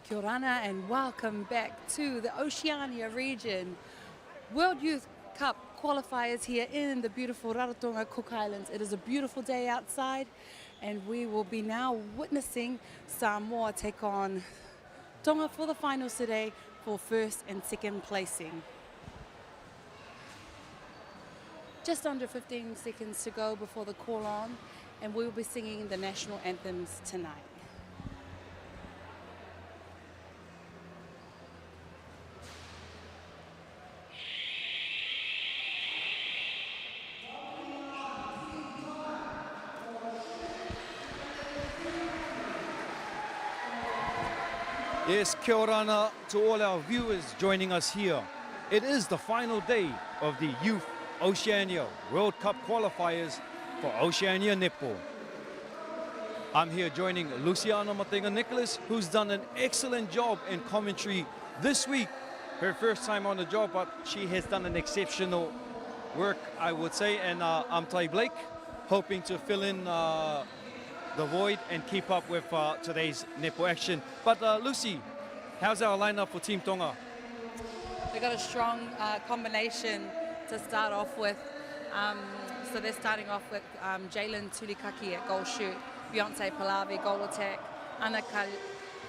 Kia orana and welcome back to the Oceania region. World Youth Cup qualifiers here in the beautiful Rarotonga Cook Islands. It is a beautiful day outside and we will be now witnessing Samoa take on Tonga for the finals today for first and second placing. Just under 15 seconds to go before the call on, and we will be singing the national anthems tonight. Yes, kia orana to all our viewers joining us here. It is the final day of the Youth Oceania World Cup qualifiers for Oceania Netball. I'm here joining Luciana Matenga-Nicholas, who's done an excellent job in commentary this week. Her first time on the job, but she has done an exceptional work, I would say. And I'm Ty Blake, hoping to fill in the void and keep up with today's netball action. But Lucy, how's our lineup for Team Tonga? They've got a strong combination to start off with. So they're starting off with Jalen Tulikaki at goal shoot, Beyonce Palavi goal attack, Ana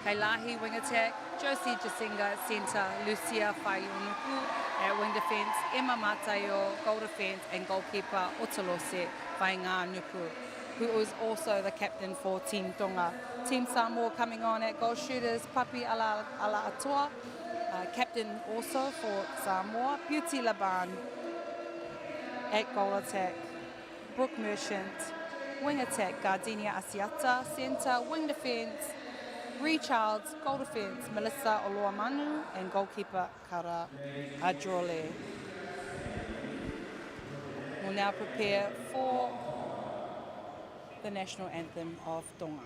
Kailahi wing attack, Josie Jasinga at centre, Lucia Faiunuku at wing defence, Emma Matayo goal defence, and goalkeeper Otalose Fainga Nuku, who is also the captain for Team Tonga. Team Samoa coming on at goal shooters, Papi Ala Atoa, captain also for Samoa, Beauty Laban at goal attack, Brooke Merchant, wing attack, Gardenia Asiata, centre, wing defence, Ree Childs, goal defence, Melissa Oloamanu, and goalkeeper Kara Adrole. We'll now prepare for the national anthem of Tonga.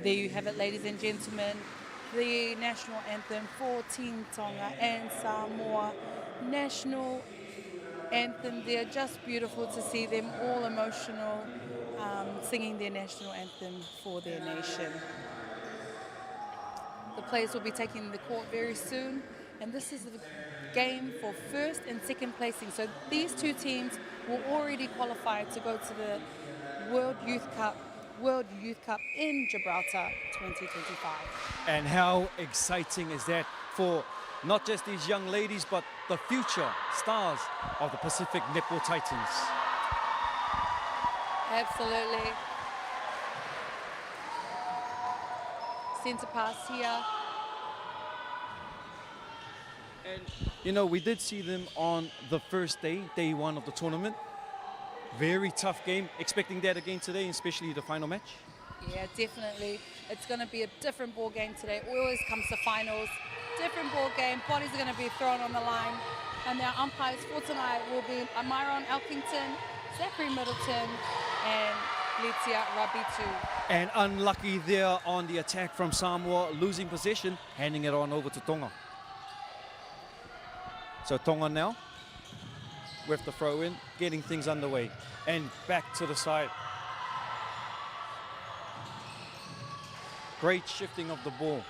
There you have it, ladies and gentlemen, the national anthem for Team Tonga and Samoa. National anthem, they're just beautiful to see them all emotional, singing their national anthem for their nation. The players will be taking the court very soon, and this is the game for first and second placing. So these two teams will already qualify to go to the World Youth Cup in Gibraltar 2025. And how exciting is that for not just these young ladies, but the future stars of the Pacific Netball Titans. Absolutely. Centre pass here. And you know, we did see them on the first day, day one of the tournament. Very tough game. Expecting that again today, especially the final match. Yeah, definitely. It's going to be a different ball game today. Always comes to finals. Different ball game. Bodies are going to be thrown on the line. And our umpires for tonight will be Myron Elkington, Zachary Middleton, and Letia Rabitu. And unlucky there on the attack from Samoa, losing possession, handing it on over to Tonga. So Tonga now with the throw in, getting things underway. And back to the side. Great shifting of the ball.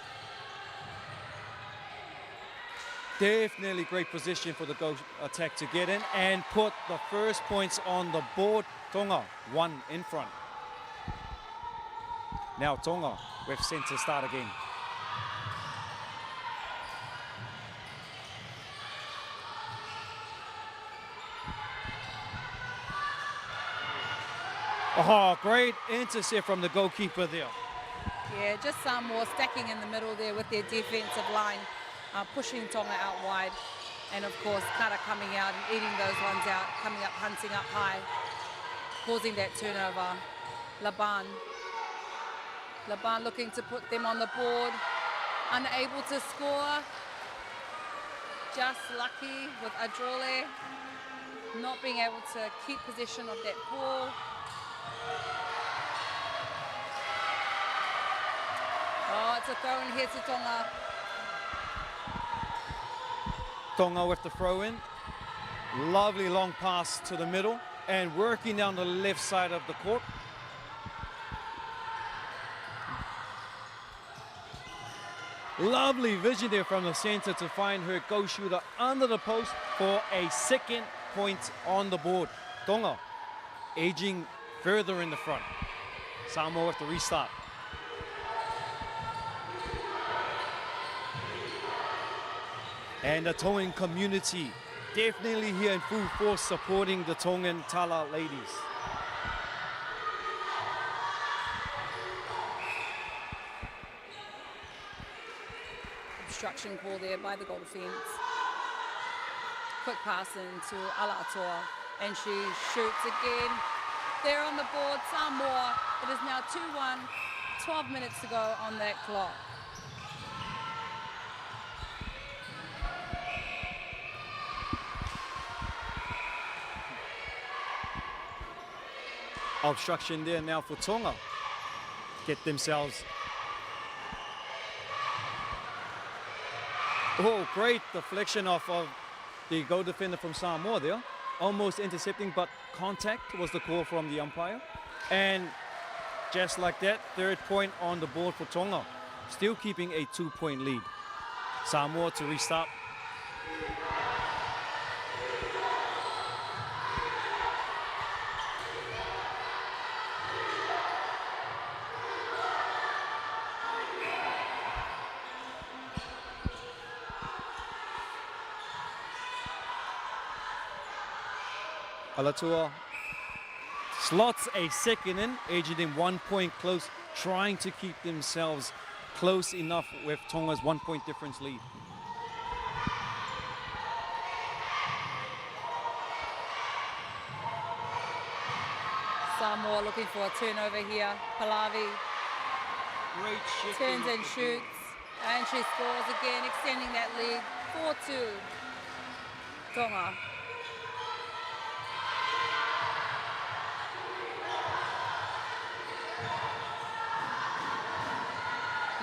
Definitely great position for the go attack to get in and put the first points on the board. Tonga, one in front. Now Tonga with centre start again. Oh, great intercept from the goalkeeper there. Yeah, just Samoa stacking in the middle there with their defensive line, pushing Tonga out wide. And of course, Kara coming out and eating those ones out, coming up, hunting up high, causing that turnover. Laban looking to put them on the board, unable to score. Just lucky with Adrole not being able to keep possession of that ball. Oh, it's a throw in here to Tonga. Tonga with the throw in. Lovely long pass to the middle and working down the left side of the court. Lovely vision there from the center to find her goal shooter under the post for a second point on the board. Tonga edging further in the front. Samoa with the restart. And the Tongan community definitely here in full force supporting the Tongan Tala ladies. Obstruction call there by the goal defense. Quick pass into Alatoa, and she shoots again. They're on the board, Samoa. It is now 2-1, 12 minutes to go on that clock. Obstruction there now for Tonga. Get themselves. Oh, great deflection off of the goal defender from Samoa there. Almost intercepting, but contact was the call from the umpire. And just like that, third point on the board for Tonga. Still keeping a 2-point lead. Samoa to restart. Alatua slots a second in, edging them 1 point close, trying to keep themselves close enough with Tonga's 1 point difference lead. Samoa looking for a turnover here. Pallavi Great shift. turns and shoots, and she scores again, extending that lead 4-2. Tonga.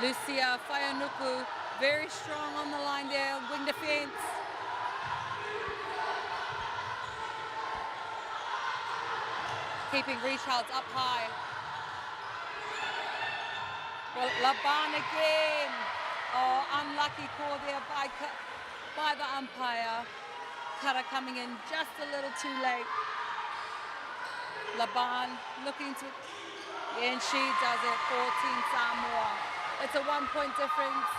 Lucia Whaianuku, very strong on the line there, wing defense. Keeping Richards up high. Well, Laban again. Oh, unlucky call there by the umpire. Kara coming in just a little too late. Laban looking to, and she does it for Team Samoa. It's a 1 point difference.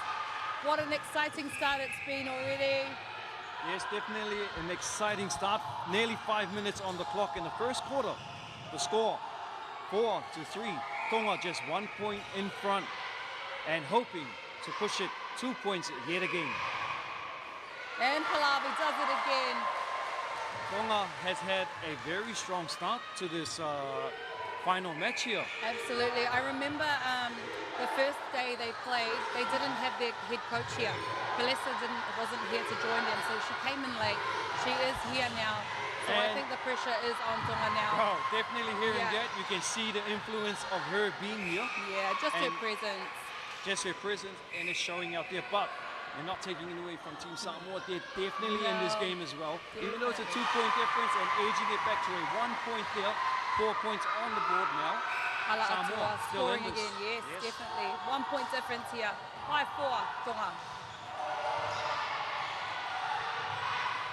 What an exciting start it's been already. Yes, definitely an exciting start. Nearly 5 minutes on the clock in the first quarter. The score, 4-3. Tonga just 1 point in front and hoping to push it 2 points yet again. And Pallavi does it again. Tonga has had a very strong start to this final match here. Absolutely. I remember the first day they played, they didn't have their head coach here. Pelessa wasn't here to join them, so she came in late. She is here now. So I think the pressure is on Tonga now. Oh, definitely hearing that. You can see the influence of her being here. Yeah, just her presence. Just her presence, and it's showing out there. But they're not taking it away from Team Samoa. They're definitely in this game as well. Even though it's a 2 point difference and edging it back to a 1 point there. 4 points on the board now. Samoa scoring again, yes, definitely. 1 point difference here. 5-4, Tonga.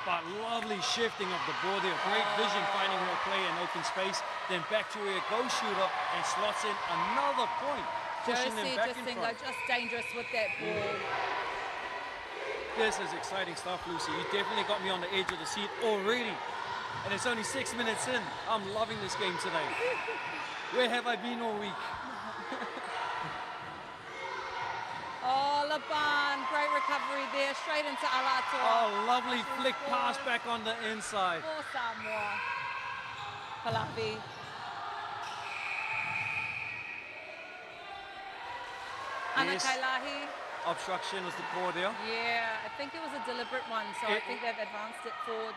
But lovely shifting of the ball there. Great vision finding her play in open space. Then back to her goal shooter and slots in another point. Pushing them back in front. Just dangerous with that ball. This is exciting stuff, Lucy. You definitely got me on the edge of the seat already. And it's only 6 minutes in. I'm loving this game today. Where have I been all week? Oh, Laban, great recovery there, straight into Alatua. Oh, lovely flick pass back on the inside. For Samoa. Pallavi. Anakailahi. Obstruction is the call there. Yeah, I think it was a deliberate one, so I think they've advanced it forward.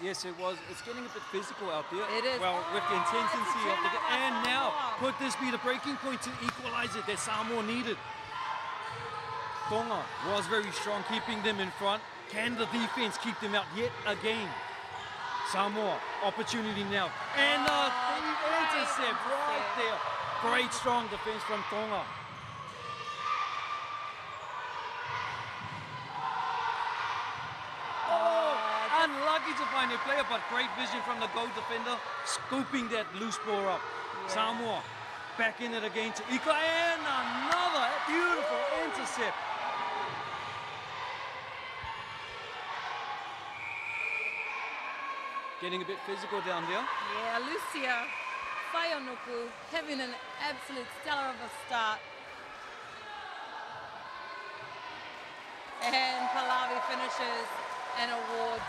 Yes, it was. It's getting a bit physical out there. It is. Well, with the intensity of the game. And now, could this be the breaking point to equalize it that Samoa needed? Tonga was very strong, keeping them in front. Can the defense keep them out yet again? Samoa, opportunity now. And the intercept right there. Great strong defense from Tonga. Unlucky to find a player, but great vision from the goal defender, scooping that loose ball up. Yeah. Samoa back in it again to Ika, and another beautiful intercept. Getting a bit physical down there. Yeah, Lucia Whaianuku having an absolute stellar of a start. And Pallavi finishes and awards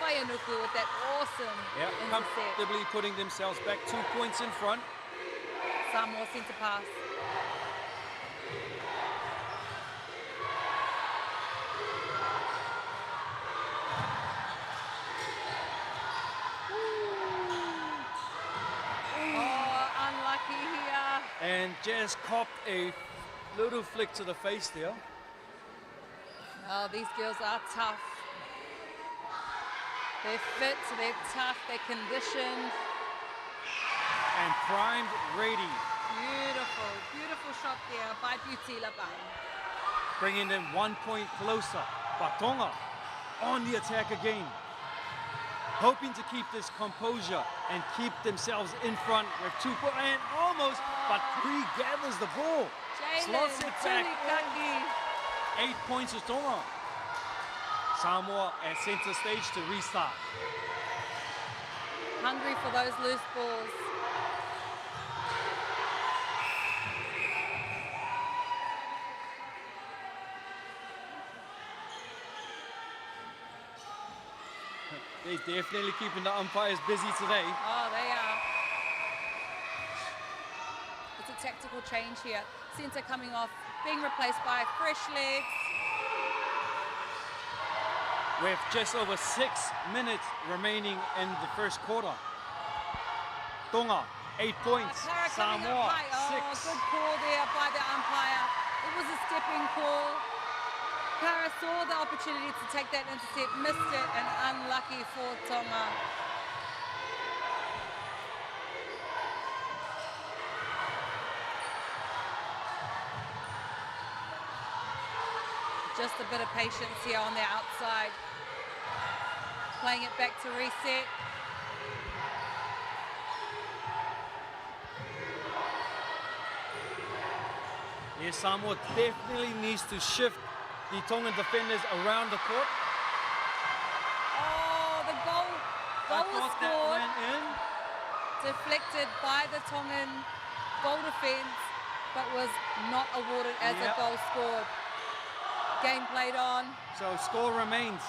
Whaianuku with that awesome intercept. Comfortably putting themselves back 2 points in front. Samoa centre pass. Oh, unlucky here. And just copped a little flick to the face there. Oh, these girls are tough. They're fit, they're tough, they're conditioned. And primed, ready. Beautiful, beautiful shot there by Beauty Laban. Bringing them 1 point closer. But Tonga on the attack again. Hoping to keep this composure and keep themselves in front with 2 points. And almost, but regathers the ball. Slots it back. 8 points to Tonga. Samoa at center stage to restart. Hungry for those loose balls. They're definitely keeping the umpires busy today. Oh, they are. It's a tactical change here. Center coming off, being replaced by fresh legs. With just over 6 minutes remaining in the first quarter. Tonga, 8 points. Samoa, 6. Good call there by the umpire. It was a stepping call. Kara saw the opportunity to take that intercept, missed it, and unlucky for Tonga. Just a bit of patience here on the outside. Playing it back to reset. Yes, Samoa definitely needs to shift the Tongan defenders around the court. Oh, the goal was That scored. went in. Deflected by the Tongan goal defense, but was not awarded as a goal scored. Game played on. So score remains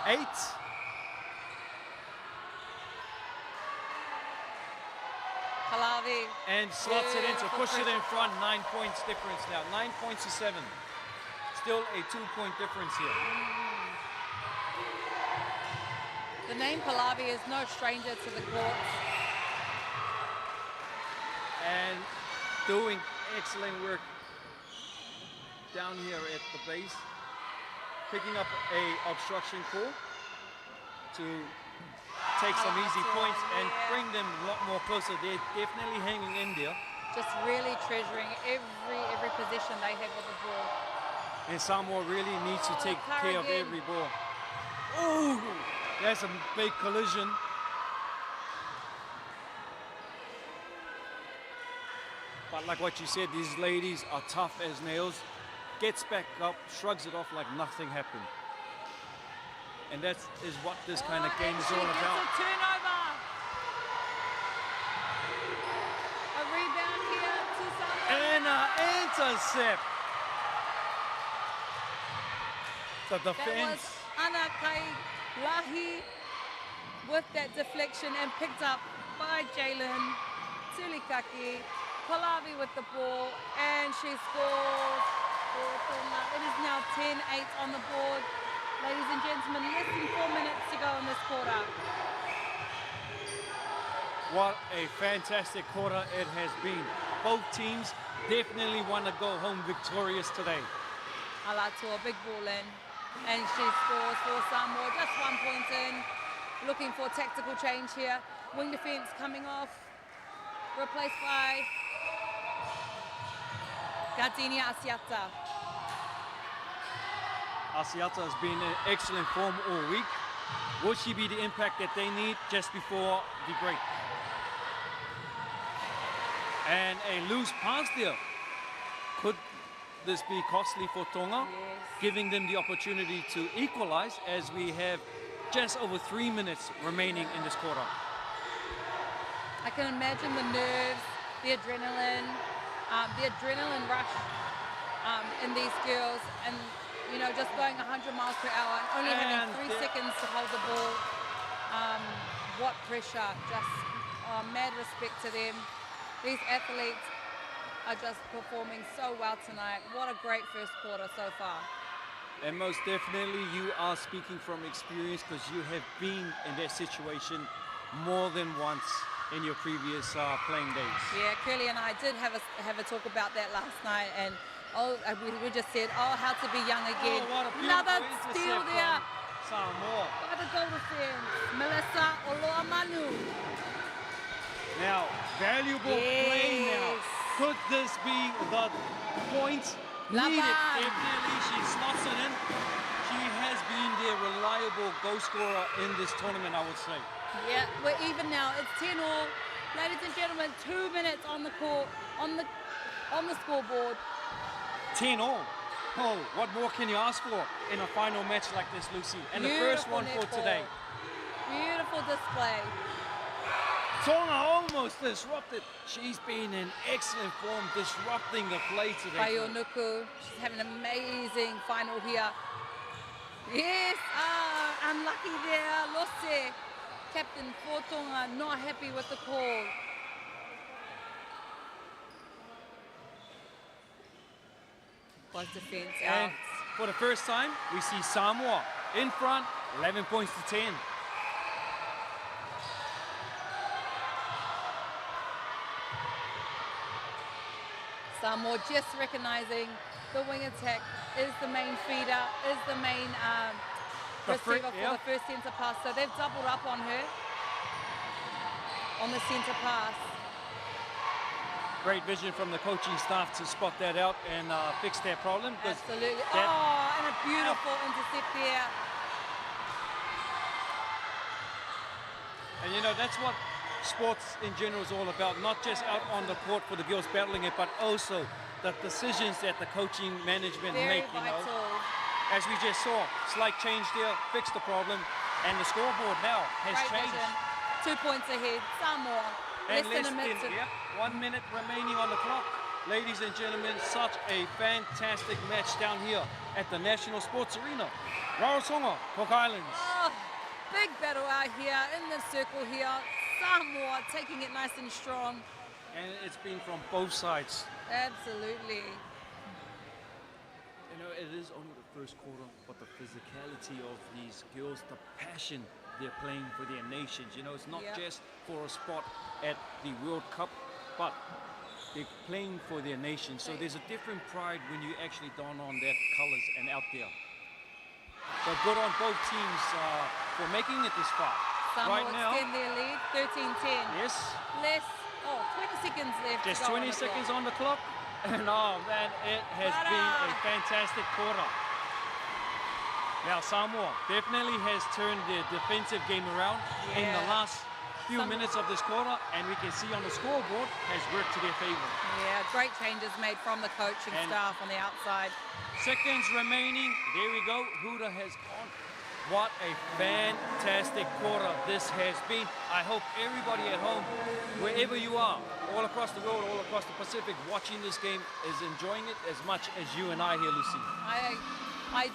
8. Halavi. And slots it in to Beautiful push it in pressure. front. 9 points difference now. 9 points to 7. Still a 2-point difference here. The name Pahlavi is no stranger to the courts. And doing excellent work down here at the base. Picking up a obstruction call to take some easy points and bring them a lot more closer. They're definitely hanging in there. Just really treasuring every possession they have with the ball. And Samoa really needs to take care of Carrigan. every ball. Oh, that's a big collision. But like what you said, these ladies are tough as nails. Gets back up, shrugs it off like nothing happened. And that is what this kind of game is all Gets about. a turnover. A rebound here to Samoa. And an intercept. The That was defense. Anakai Lahi with that deflection and picked up by Jalen Tulikaki. Pahlavi with the ball, and she scores for Tonga. It is now 10-8 on the board. Ladies and gentlemen, less than 4 minutes to go in this quarter. What a fantastic quarter it has been. Both teams definitely want to go home victorious today. Alatua, big ball in, and she scores for Samoa. Just 1 point in. Looking for tactical change here. Wing defense coming off. Replaced by Gardenia Asiata. Asiata has been in excellent form all week. Will she be the impact that they need just before the break? And a loose pass there. Could this be costly for Tonga? Yes. Giving them the opportunity to equalize as we have just over 3 minutes remaining in this quarter. I can imagine the nerves, the adrenaline rush in these girls, and you know, just going 100 miles per hour and only having 3 seconds to hold the ball. What pressure! Just mad respect to them. These athletes are just performing so well tonight. What a great first quarter so far. And most definitely you are speaking from experience because you have been in that situation more than once in your previous playing days. Yeah, Curly and I did have a talk about that last night, and we just said, how to be young again. Oh, what a Another beautiful steal intercept there from Samoa. by the goal defense, Melissa Oloamanu. Now, valuable play now. Could this be the point needed? Laban. Definitely, she slots it in. She has been the reliable goal scorer in this tournament, I would say. Yeah, we're even now. It's 10-all. Ladies and gentlemen, 2 minutes on the court, on the scoreboard. 10-all. Oh, what more can you ask for in a final match like this, Lucy? And the first Beautiful one for netball. today. Beautiful display. Tonga almost disrupted. She's been in excellent form, disrupting the play today. Payonuku, she's having an amazing final here. Yes, unlucky there. Lose, captain for Tonga, not happy with the call. Was defense out. And for the first time, we see Samoa in front, 11 points to 10. Samoa just recognizing the wing attack is the main feeder, is the main receiver for the first centre pass. So they've doubled up on her on the centre pass. Great vision from the coaching staff to spot that out and fix that problem. Absolutely. And a beautiful intercept there. And you know, that's what sports in general is all about, not just out on the court for the girls battling it, but also the decisions that the coaching management Very make, vital. you know. As we just saw, slight change there, fixed the problem, and the scoreboard now has Great changed. vision. 2 points ahead, Samoa. And Less than a minute. 1 minute remaining on the clock. Ladies and gentlemen, such a fantastic match down here at the National Sports Arena. Rarotonga, Cook Islands. Oh, big battle out here in the circle here. Samoa taking it nice and strong. And it's been from both sides. Absolutely. You know, it is only the first quarter, but the physicality of these girls, the passion they're playing for their nations. You know, it's not just for a spot at the World Cup, but they're playing for their nation. So there's a different pride when you actually don on that colours and out there. So good on both teams for making it this far. Samoa right now, extend their lead, 13-10. yes, 20 seconds left. just to go 20 on the seconds clock. on the clock. And oh man, it has been a fantastic quarter. Now Samoa definitely has turned their defensive game around in the last few minutes of this quarter, and we can see on the scoreboard has worked to their favor. Yeah, great changes made from the coaching staff on the outside. Seconds remaining. There we go. Huda has gone. What a fantastic quarter this has been. I hope everybody at home, wherever you are, all across the world, all across the Pacific, watching this game is enjoying it as much as you and I here, Lucy. I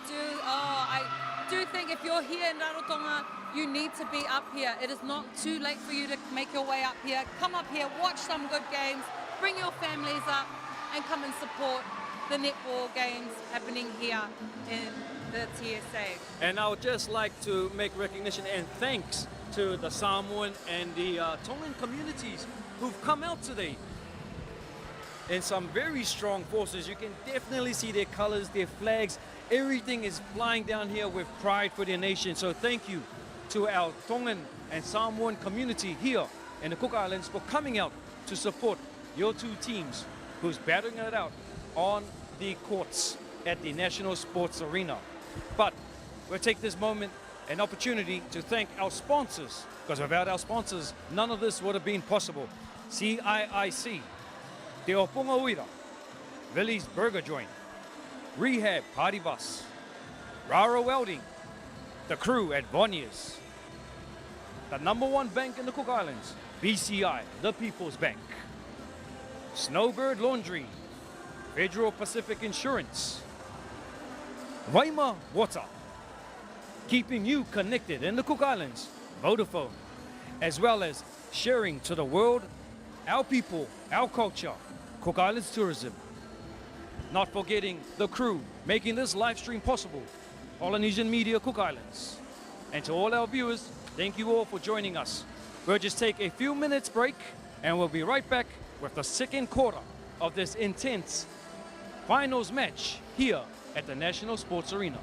do think if you're here in Rarotonga, you need to be up here. It is not too late for you to make your way up here. Come up here, watch some good games, bring your families up, and come and support the netball games happening here in the TSA. And I would just like to make recognition and thanks to the Samoan and the Tongan communities who've come out today. And some very strong forces. You can definitely see their colors, their flags. Everything is flying down here with pride for their nation. So thank you to our Tongan and Samoan community here in the Cook Islands for coming out to support your two teams who's battling it out on the courts at the National Sports Arena. But we'll take this moment, an opportunity to thank our sponsors, because without our sponsors, none of this would have been possible. CIIC, Te Opunga Uira, Villy's Burger Joint, Rehab Party Bus, Raro Welding, the crew at Vonniers, the #1 bank in the Cook Islands, BCI, the People's Bank, Snowbird Laundry, Federal Pacific Insurance, Waima Water, keeping you connected in the Cook Islands, Vodafone, as well as sharing to the world our people, our culture, Cook Islands Tourism. Not forgetting the crew making this live stream possible, Polynesian Media Cook Islands. And to all our viewers, thank you all for joining us. We'll just take a few minutes break and we'll be right back with the second quarter of this intense finals match here at the National Sports Arena.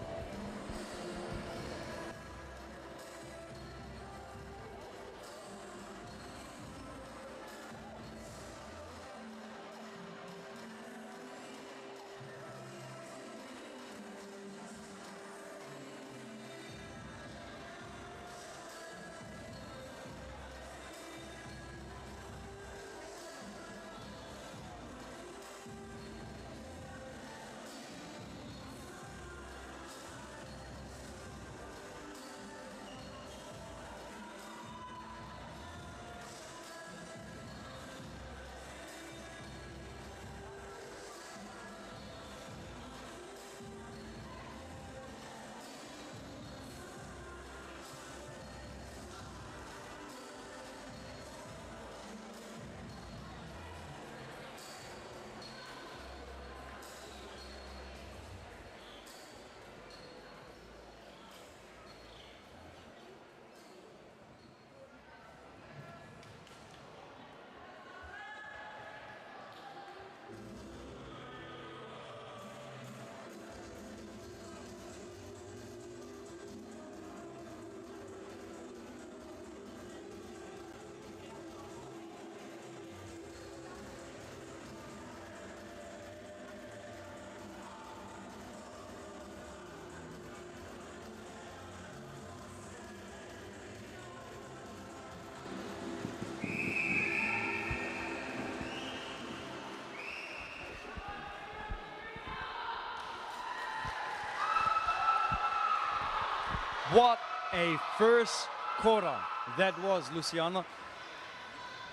What a first quarter that was, Luciana.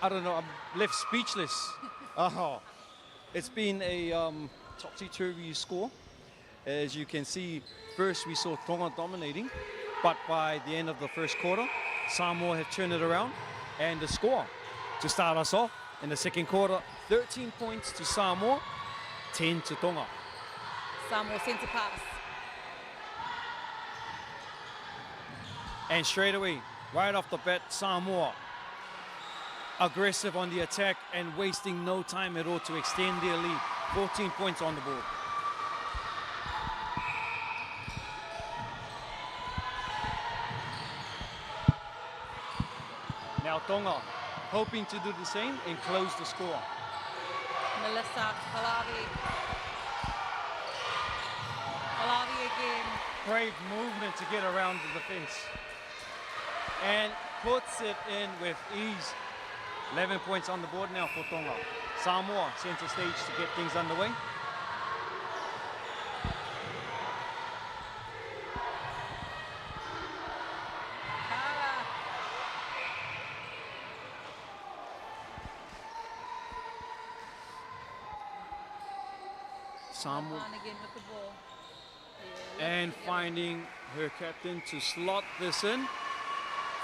I don't know, I'm left speechless. It's been a topsy-turvy score. As you can see, first we saw Tonga dominating, but by the end of the first quarter, Samoa have turned it around, and the score to start us off in the second quarter, 13 points to Samoa, 10 to Tonga. Samoa centre pass. And straight away, right off the bat, Samoa aggressive on the attack and wasting no time at all to extend their lead. 14 points on the board. Now Tonga hoping to do the same and close the score. Melissa, Palavi. Palavi again. Great movement to get around the defense. And puts it in with ease. 11 points on the board now for Tonga. Samoa center stage to get things underway. Samoa Again with the ball. and finding her captain to slot this in.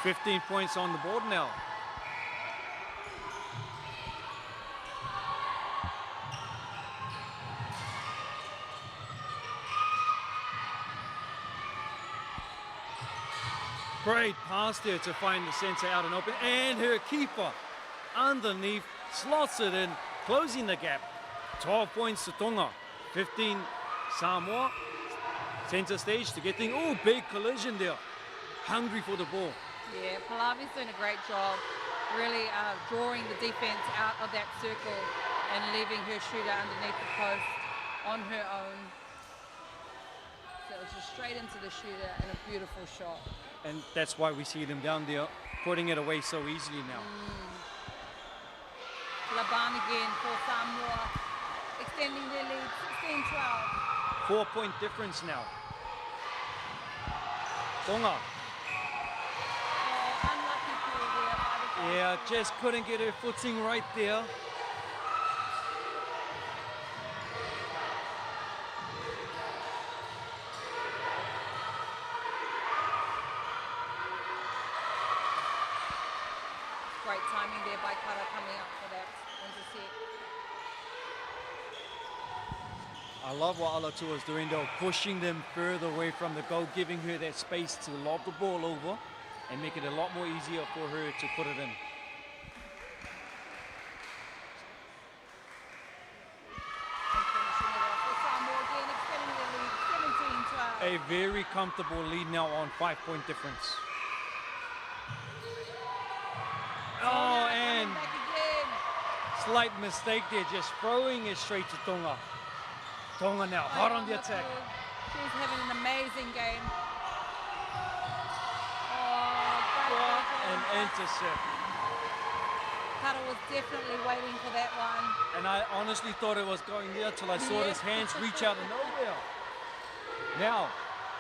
15 points on the board now. Great pass there to find the centre out and open, and her keeper underneath slots it in, closing the gap. 12 points to Tonga, 15 Samoa. Centre stage to get things. Oh, big collision there. Hungry for the ball. Yeah, Palavi's doing a great job, really drawing the defense out of that circle and leaving her shooter underneath the post on her own. So it was just straight into the shooter and a beautiful shot. And that's why we see them down there, putting it away so easily now. Laban again for Samoa, extending their lead, 16-12. 4-point difference now. Tonga. Oh, unlucky call there by the Yeah, just couldn't get her footing right there. Great timing there by Kara coming up for that intercept. I love what Alatua is doing though, pushing them further away from the goal, giving her that space to lob the ball over and make it a lot more easier for her to put it in. A very comfortable lead now on 5-point difference. Oh, and slight mistake there, just throwing it straight to Tonga. Tonga now hot on the attack. She's having an amazing game. What an intercept. Kara was definitely waiting for that one. And I honestly thought it was going there till I saw his hands reach out of nowhere. Now,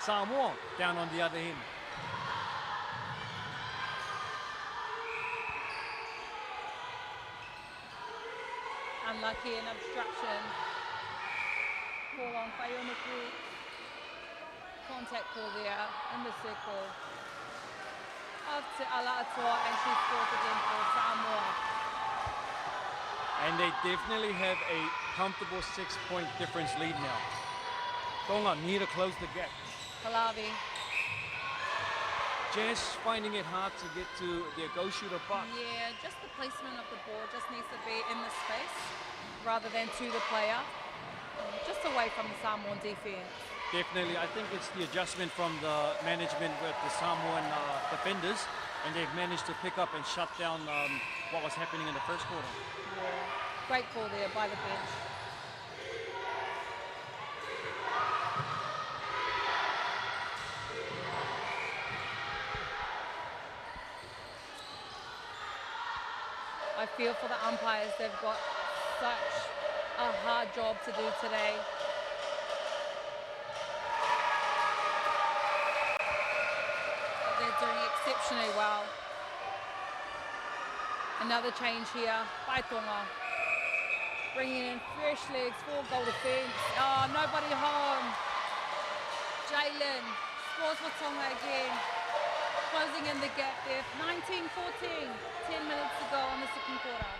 Samoa down on the other end. Unlucky and obstruction. Call on Whaiunuku. Contact call there in the circle. Up to Alatua, and she scores again for Samoa. And they definitely have a comfortable 6-point difference lead now. Tonga need to close the gap. Palavi. Just finding it hard to get to their go shooter butt. Yeah, just the placement of the ball just needs to be in the space rather than to the player. Just away from the Samoan defense. Definitely, I think it's the adjustment from the management with the Samoan defenders, and they've managed to pick up and shut down what was happening in the first quarter. Yeah, great call there by the bench. I feel for the umpires, they've got such a hard job to do today. exceptionally well. Another change here by Tonga. Bringing in fresh legs for goal defence. Oh, nobody home. Jalen scores for Tonga again. Closing in the gap there. 19-14. 10 minutes to go on the second quarter.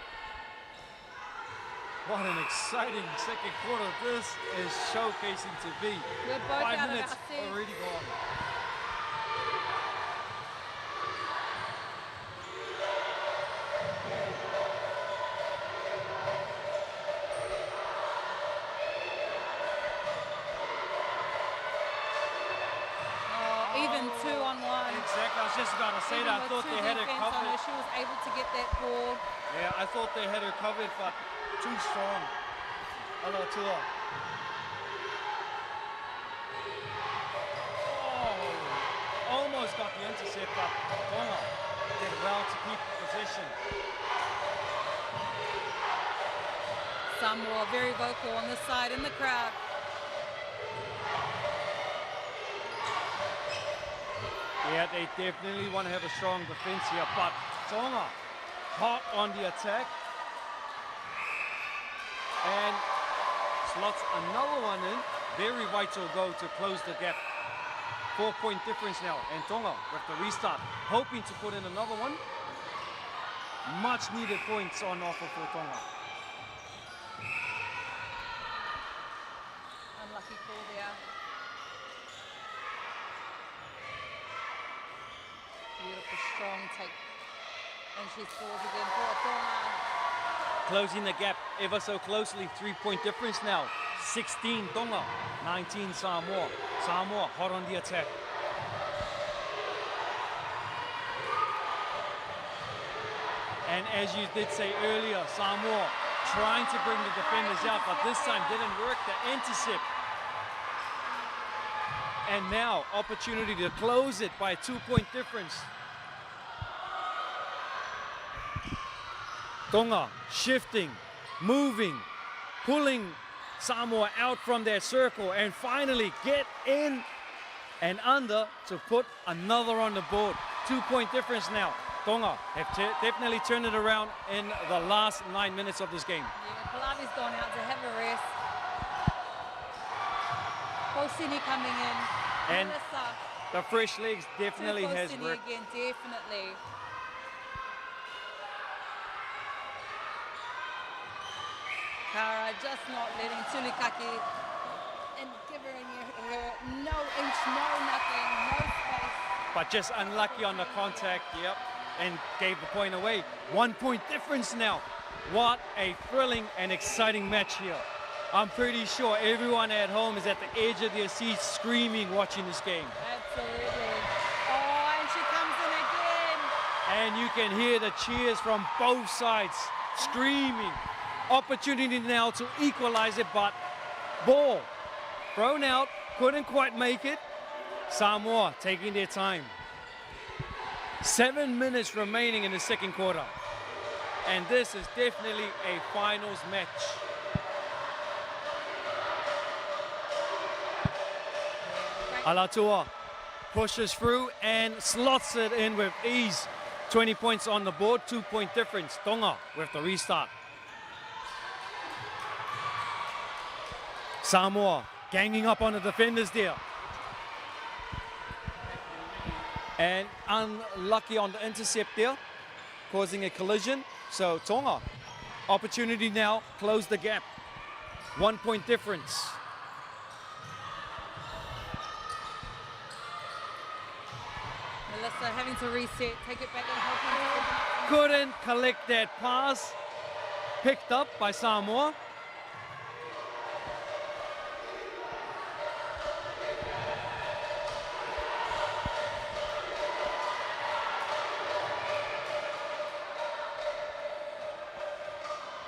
What an exciting second quarter this is showcasing to be. We're both 5 out minutes of our seats. already gone. Even 2-on-1. Exactly, I was just about to say Even that. I with thought two they had her defense on covered. her, she was able to get that ball. Yeah, I thought they had her covered, but too strong. Alatua. Oh, almost got the intercept, but Tonga did well to keep possession. Samoa very vocal on this side in the crowd. Yeah, they definitely want to have a strong defense here, but Tonga hot on the attack. And slots another one in. Very vital goal to close the gap. 4-point difference now. And Tonga with the restart, hoping to put in another one. Much needed points on offer for Tonga. Unlucky call there. Beautiful, strong take. And she scores again for Tonga. Closing the gap ever so closely. 3-point difference now. 16 Tonga, 19 Samoa. Samoa hot on the attack. And as you did say earlier, Samoa trying to bring the defenders out, but this time didn't work. The intercept. And now opportunity to close it by a 2-point difference. Tonga shifting, moving, pulling Samoa out from their circle and finally get in and under to put another on the board. 2-point difference now. Tonga have definitely turned it around in the last 9 minutes of this game. Yeah, Palavi's gone out to have a rest. Bosini coming in. And Melissa, the fresh legs definitely to has Bosini worked. again, definitely. Kara just not letting Tulikaki and giving her no inch, no nothing, no space. But just unlucky on the contact, yep, and gave the point away. 1-point difference now. What a thrilling and exciting match here. I'm pretty sure everyone at home is at the edge of their seats screaming watching this game. Absolutely. Oh, and she comes in again. And you can hear the cheers from both sides screaming. Opportunity now to equalize it, but ball thrown out, couldn't quite make it. Samoa taking their time. 7 minutes remaining in the second quarter. And this is definitely a finals match. Alatua pushes through and slots it in with ease. 20 points on the board, 2-point difference. Tonga with the restart. Samoa ganging up on the defenders there. And unlucky on the intercept there, causing a collision. So Tonga, opportunity now, close the gap. 1-point difference. Melissa having to reset, take it back and help. Couldn't collect that pass. Picked up by Samoa.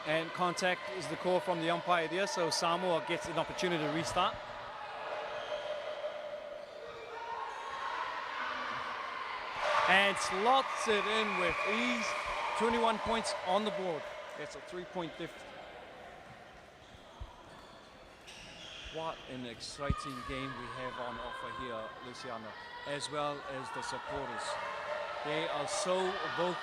And contact is the call from the umpire there, so Samoa gets an opportunity to restart. And slots it in with ease. 21 points on the board. That's a 3-point difference. What an exciting game we have on offer here, Luciana, as well as the supporters. They are so vocal.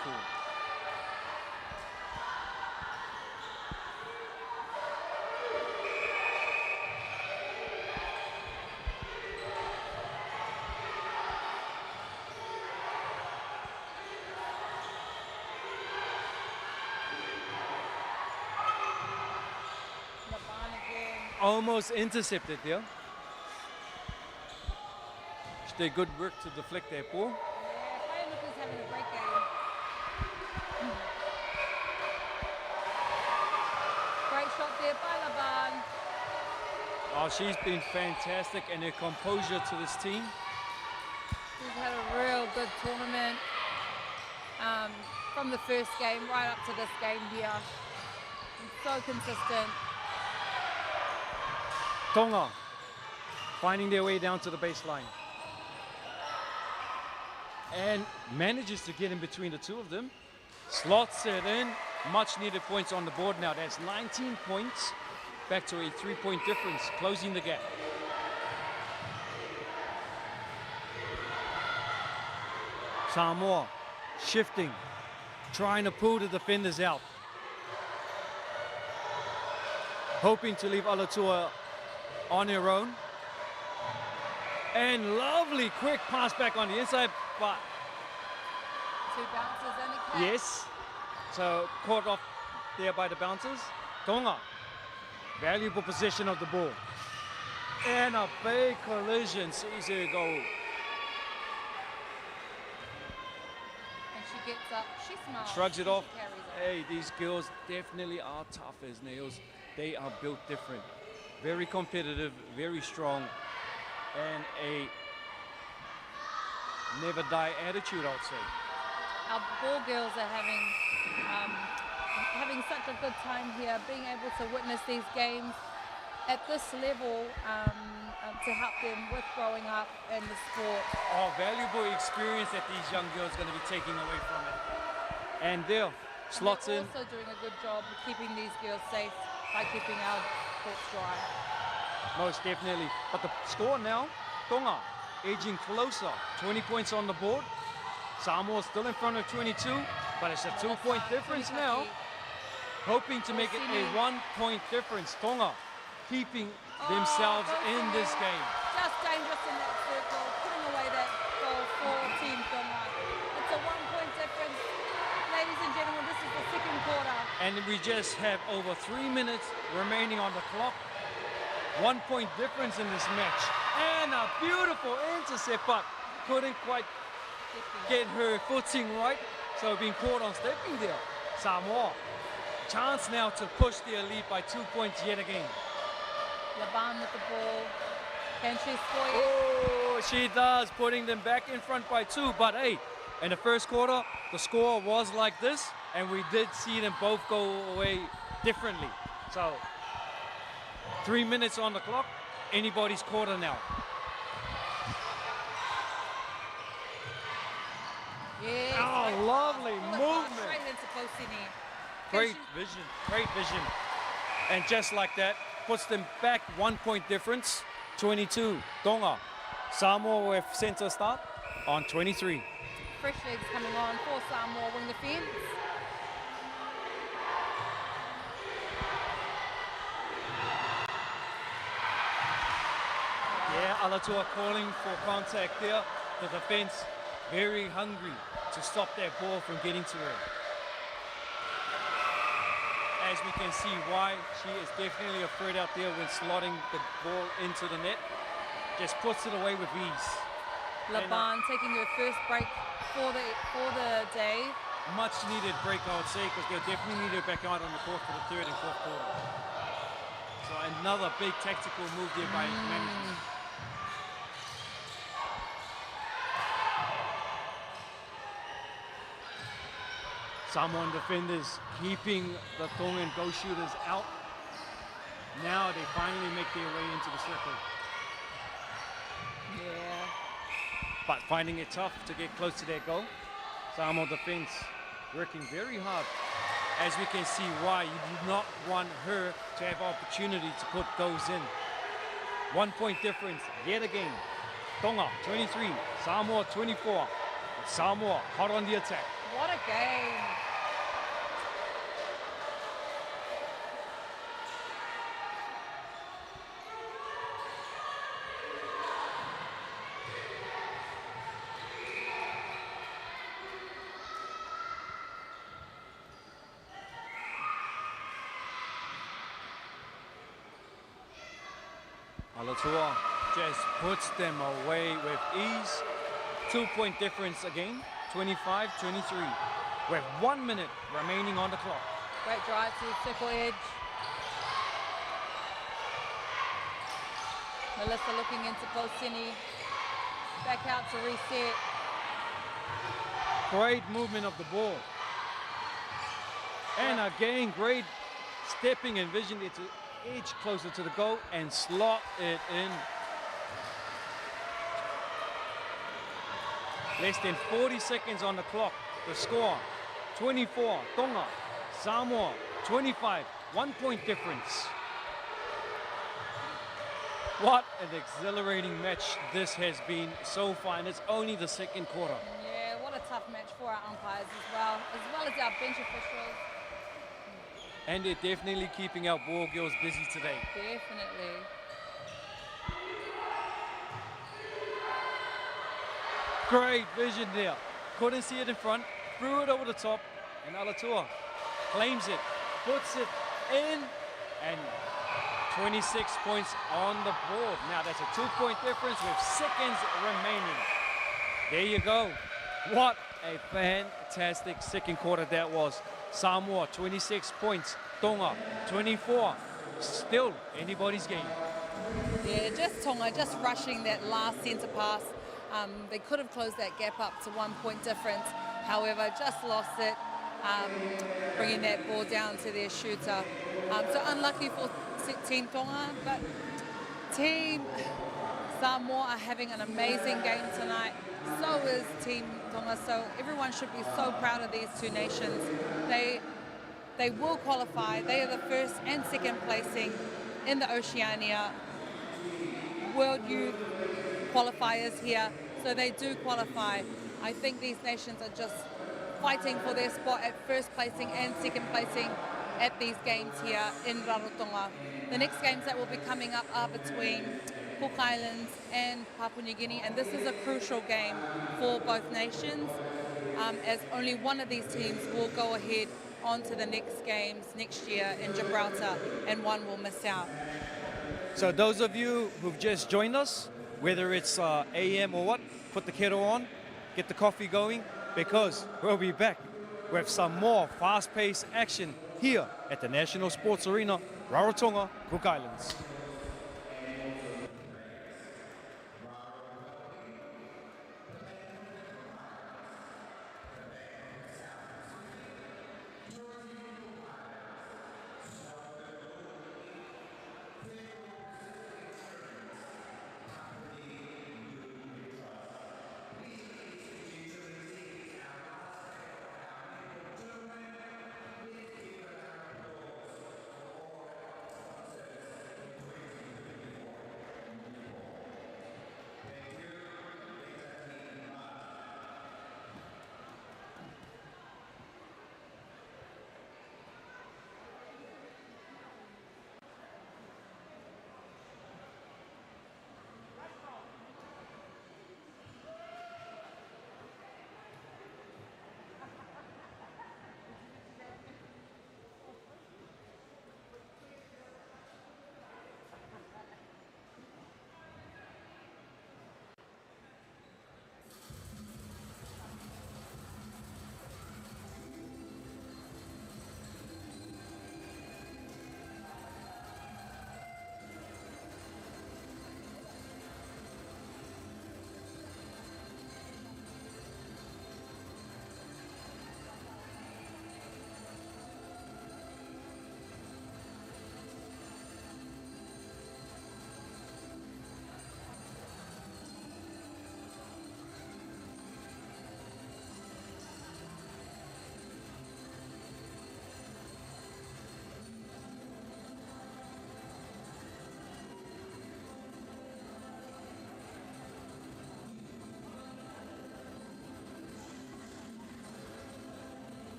Almost intercepted there. She did good work to deflect that ball. Yeah, is having a great game. Great shot there by Laban. Oh, she's been fantastic, and her composure to this team. She's had a real good tournament from the first game right up to this game here. And so consistent. Tonga finding their way down to the baseline and manages to get in between the two of them. Slots it in. Much needed points on the board now. That's 19 points. Back to a 3-point difference, closing the gap. Samoa shifting, trying to pull the defenders out. Hoping to leave Alatua on her own. And lovely quick pass back on the inside, but 2 bounces and a catch. yes, so caught off there by the bouncers. Tonga, valuable possession of the ball. And a big collision sees her go. And she gets up, she smiles. Shrugs it and off. she carries it. Hey, these girls definitely are tough as nails. They are built different. Very competitive, very strong, and a never die attitude, I would say. Our ball girls are having such a good time here, being able to witness these games at this level to help them with growing up in the sport. Oh, valuable experience that these young girls are going to be taking away from it. And there, slots in. Also doing a good job of keeping these girls safe by keeping our courts dry. Most definitely. But the score now, Tonga edging closer. 20 points on the board. Samoa still in front of 22, but it's a 2-point difference now. Hoping to make it a 1-point difference. Tonga keeping themselves in this game. Just dangerous in that circle, putting away that goal for Team Tonga. It's a 1-point difference. Ladies and gentlemen, this is the second quarter. And we just have over 3 minutes remaining on the clock. 1-point difference in this match. And a beautiful intercept, but couldn't quite get her footing right. So being caught on stepping there. Samoa, chance now to push their lead by 2 points yet again. Laban with the ball. Can she score it? Oh, she does, putting them back in front by 2. But hey, in the first quarter, the score was like this, and we did see them both go away differently. So 3 minutes on the clock, anybody's quarter now. Yes, Oh, lovely movement. Straight into Posini. Great vision. And just like that, puts them back 1-point difference, 22. Tonga, Samoa with center start on 23. Fresh legs coming on for Samoa wing the fence. Yeah, Alatua calling for contact there. The defense very hungry to stop that ball from getting to her. As we can see why she is definitely afraid out there when slotting the ball into the net. Just puts it away with ease. Laban taking her first break for the day. Much needed break, I would say, because they'll definitely need her back out on the court for the third and fourth quarter. So another big tactical move there by management. Samoan defenders keeping the Tongan go shooters out. Now they finally make their way into the circle. Yeah. But finding it tough to get close to their goal. Samoa defense working very hard. As we can see why you do not want her to have opportunity to put those in. 1-point difference yet again. Tonga 23, Samoa 24. Samoa hot on the attack. What a game. Alatua just puts them away with ease. 2-point difference again, 25-23. With 1 minute remaining on the clock. Great drive to the circle edge. Melissa looking into Posini. Back out to reset. Great movement of the ball. And again, great stepping and vision to edge closer to the goal and slot it in. Less than 40 seconds on the clock. The score, 24, Tonga, Samoa, 25, 1-point difference. What an exhilarating match this has been so far, and it's only the second quarter. Yeah, what a tough match for our umpires as well as our bench officials. And they're definitely keeping our ball girls busy today. Definitely. Great vision there. Couldn't see it in front, threw it over the top, and Alatua claims it, puts it in, and 26 points on the board. Now that's a 2-point difference with seconds remaining. There you go. What a fantastic second quarter that was. Samoa 26 points, Tonga 24. Still anybody's game. Yeah, just Tonga, just rushing that last centre pass. They could have closed that gap up to 1-point difference. However, just lost it, bringing that ball down to their shooter. So unlucky for Team Tonga, but Team Samoa are having an amazing game tonight. So is Team Tonga. So everyone should be so proud of these two nations. They will qualify. They are the first and second placing in the Oceania World Youth qualifiers here. So they do qualify. I think these nations are just fighting for their spot at first placing and second placing at these games here in Rarotonga. The next games that will be coming up are between Cook Islands and Papua New Guinea, and this is a crucial game for both nations, as only one of these teams will go ahead on to the next games next year in Gibraltar, and one will miss out. So those of you who've just joined us, whether it's AM or what, put the kettle on, get the coffee going, because we'll be back with some more fast-paced action here at the National Sports Arena, Rarotonga, Cook Islands.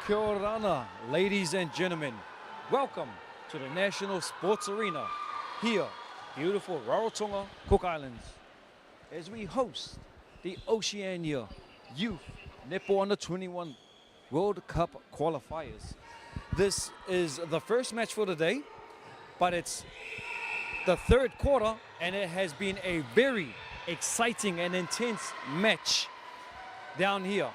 Kia ora, ladies and gentlemen. Welcome to the National Sports Arena here, beautiful Rarotonga, Cook Islands, as we host the Oceania Youth Netball Under-21 World Cup Qualifiers. This is the first match for the day, but it's the third quarter, and it has been a very exciting and intense match down here.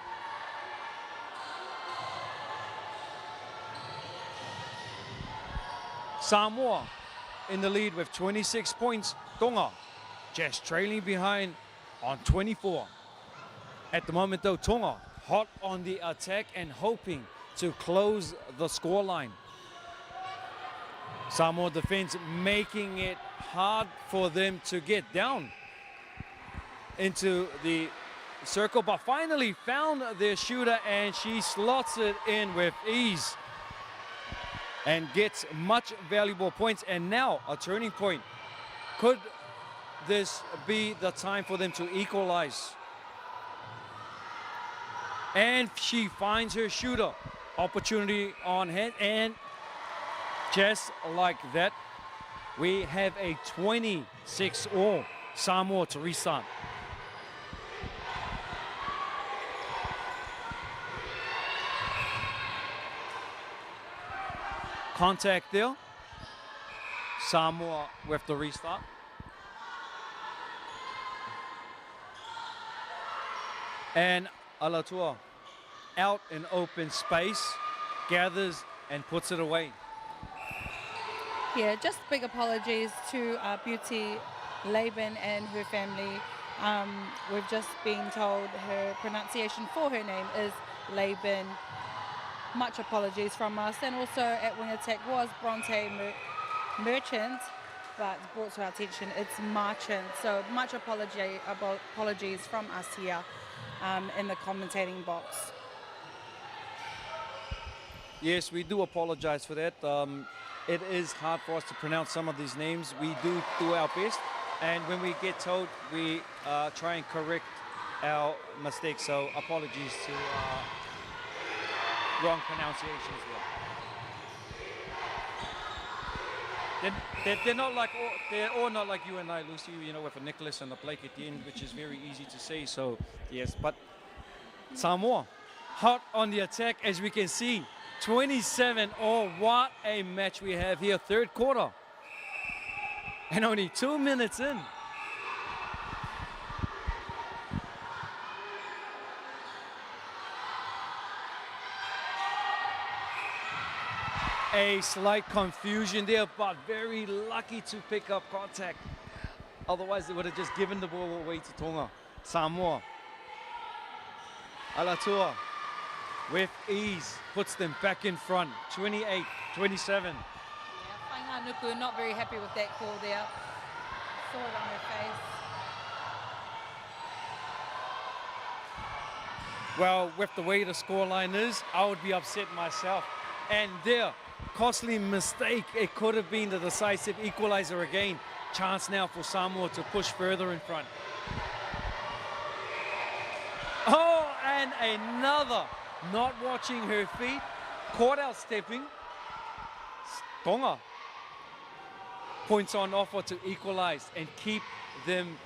Samoa in the lead with 26 points. Tonga just trailing behind on 24. At the moment though, Tonga hot on the attack and hoping to close the scoreline. Samoa defense making it hard for them to get down into the circle, but finally found their shooter and she slots it in with ease and gets much valuable points. And now a turning point. Could this be the time for them to equalize? And she finds her shooter. Opportunity on hand, and just like that, we have a 26-all Samoa to restart. Contact there. Samoa with the restart. And Alatua out in open space, gathers and puts it away. Yeah, just big apologies to Beauty Laban and her family. We've just been told her pronunciation for her name is Laban. Much apologies from us. And also at wing attack was Bronte Merchant, but brought to our attention it's Marchant. So much apologies from us here in the commentating box. Yes, we do apologize for that. It is hard for us to pronounce some of these names. We do our best, and when we get told, we try and correct our mistakes. So apologies to wrong pronunciations there. They're not like, they're all not like you and I, Lucy, you know, with a Nicholas and a Blake at the end, which is very easy to say. So yes, but Samoa hot on the attack, as we can see. 27-all, what a match we have here, third quarter. And only 2 minutes in. A slight confusion there, but very lucky to pick up contact. Otherwise, they would have just given the ball away to Tonga. Samoa. Alatua with ease puts them back in front. 28-27. Yeah, Whainganuku not very happy with that call there. Saw it on her face. Well, with the way the scoreline is, I would be upset myself. And there, costly mistake. It could have been the decisive equalizer again. Chance now for Samoa to push further in front. Oh, and another. Not watching her feet. Caught out stepping. Tonga points on offer to equalize and keep them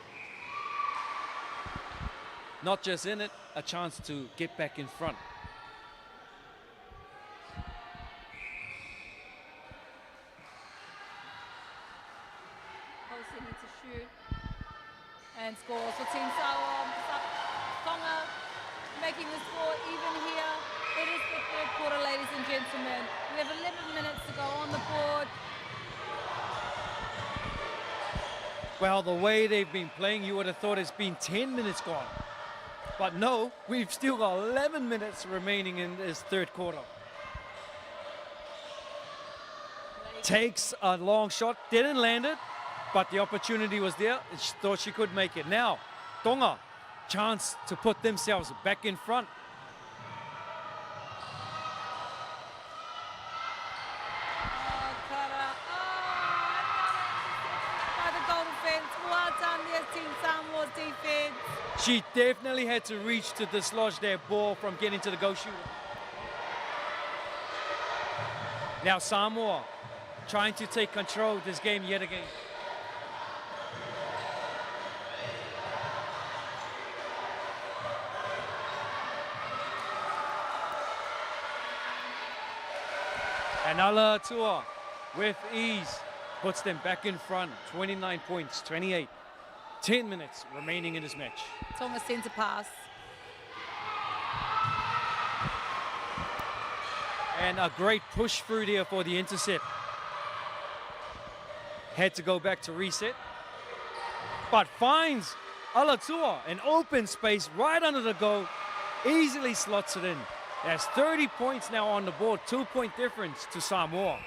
not just in it, a chance to get back in front. Oceania to shoot and scores for Team Samoa. Tonga making the score even here. It is the third quarter, ladies and gentlemen. We have 11 minutes to go on the board. Well, the way they've been playing, you would have thought it's been 10 minutes gone. But no, we've still got 11 minutes remaining in this third quarter. Takes a long shot, didn't land it, but the opportunity was there. She thought she could make it. Now, Tonga, chance to put themselves back in front. Defense. She definitely had to reach to dislodge their ball from getting to the goal shooter. Now Samoa trying to take control of this game yet again. And Alatua with ease puts them back in front, 29 points, 28. 10 minutes remaining in this match. Tonga centre pass. And a great push through there for the intercept. Had to go back to reset. But finds Alatua an open space right under the goal. Easily slots it in. There's 30 points now on the board. 2-point difference to Samoa.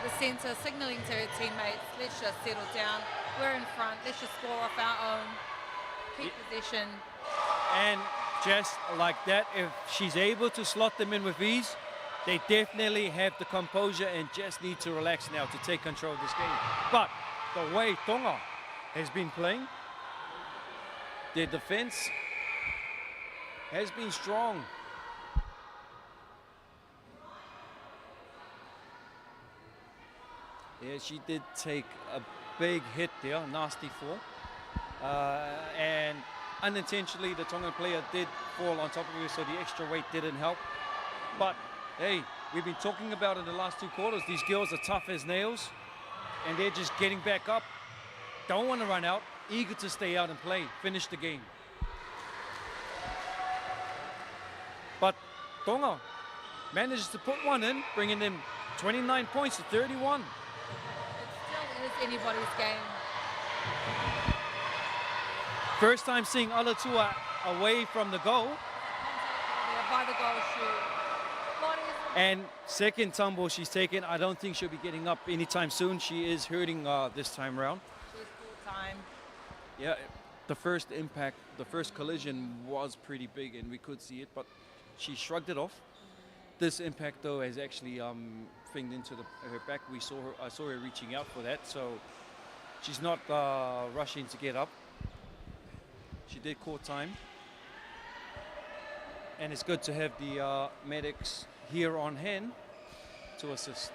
The centre signalling to her teammates, let's just settle down. We're in front. Let's just score off our own. Keep possession. And just like that, if she's able to slot them in with ease, they definitely have the composure and just need to relax now to take control of this game. But the way Tonga has been playing, their defense has been strong. Yeah, she did take a big hit there, nasty fall. And unintentionally, the Tongan player did fall on top of her, so the extra weight didn't help. But hey, we've been talking about in the last 2 quarters, these girls are tough as nails, and they're just getting back up. Don't want to run out, eager to stay out and play, finish the game. But Tonga manages to put one in, bringing them 29 points to 31. It still is anybody's game. First time seeing Alatua away from the goal. By the goal shoot. And second tumble she's taken. I don't think she'll be getting up anytime soon. She is hurting this time round. She's full time. Yeah, the first impact, the first collision was pretty big and we could see it, but she shrugged it off. This impact though has actually finged into her back. I saw her reaching out for that, so she's not rushing to get up. She did court time. And it's good to have the medics here on hand to assist.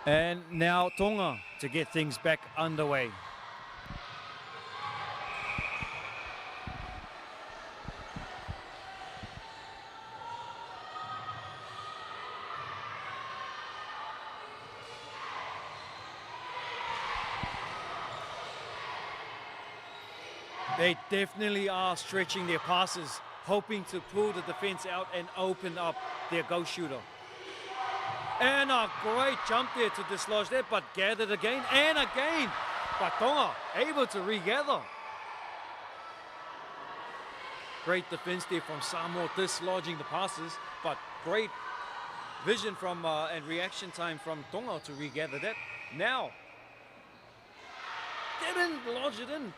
And now Tonga to get things back underway. They definitely are stretching their passes, hoping to pull the defense out and open up their go shooter. And a great jump there to dislodge that, but gathered again and again. But Tonga able to regather. Great defense there from Samoa, dislodging the passes, but great vision from and reaction time from Tonga to regather that. Now, didn't lodge it in.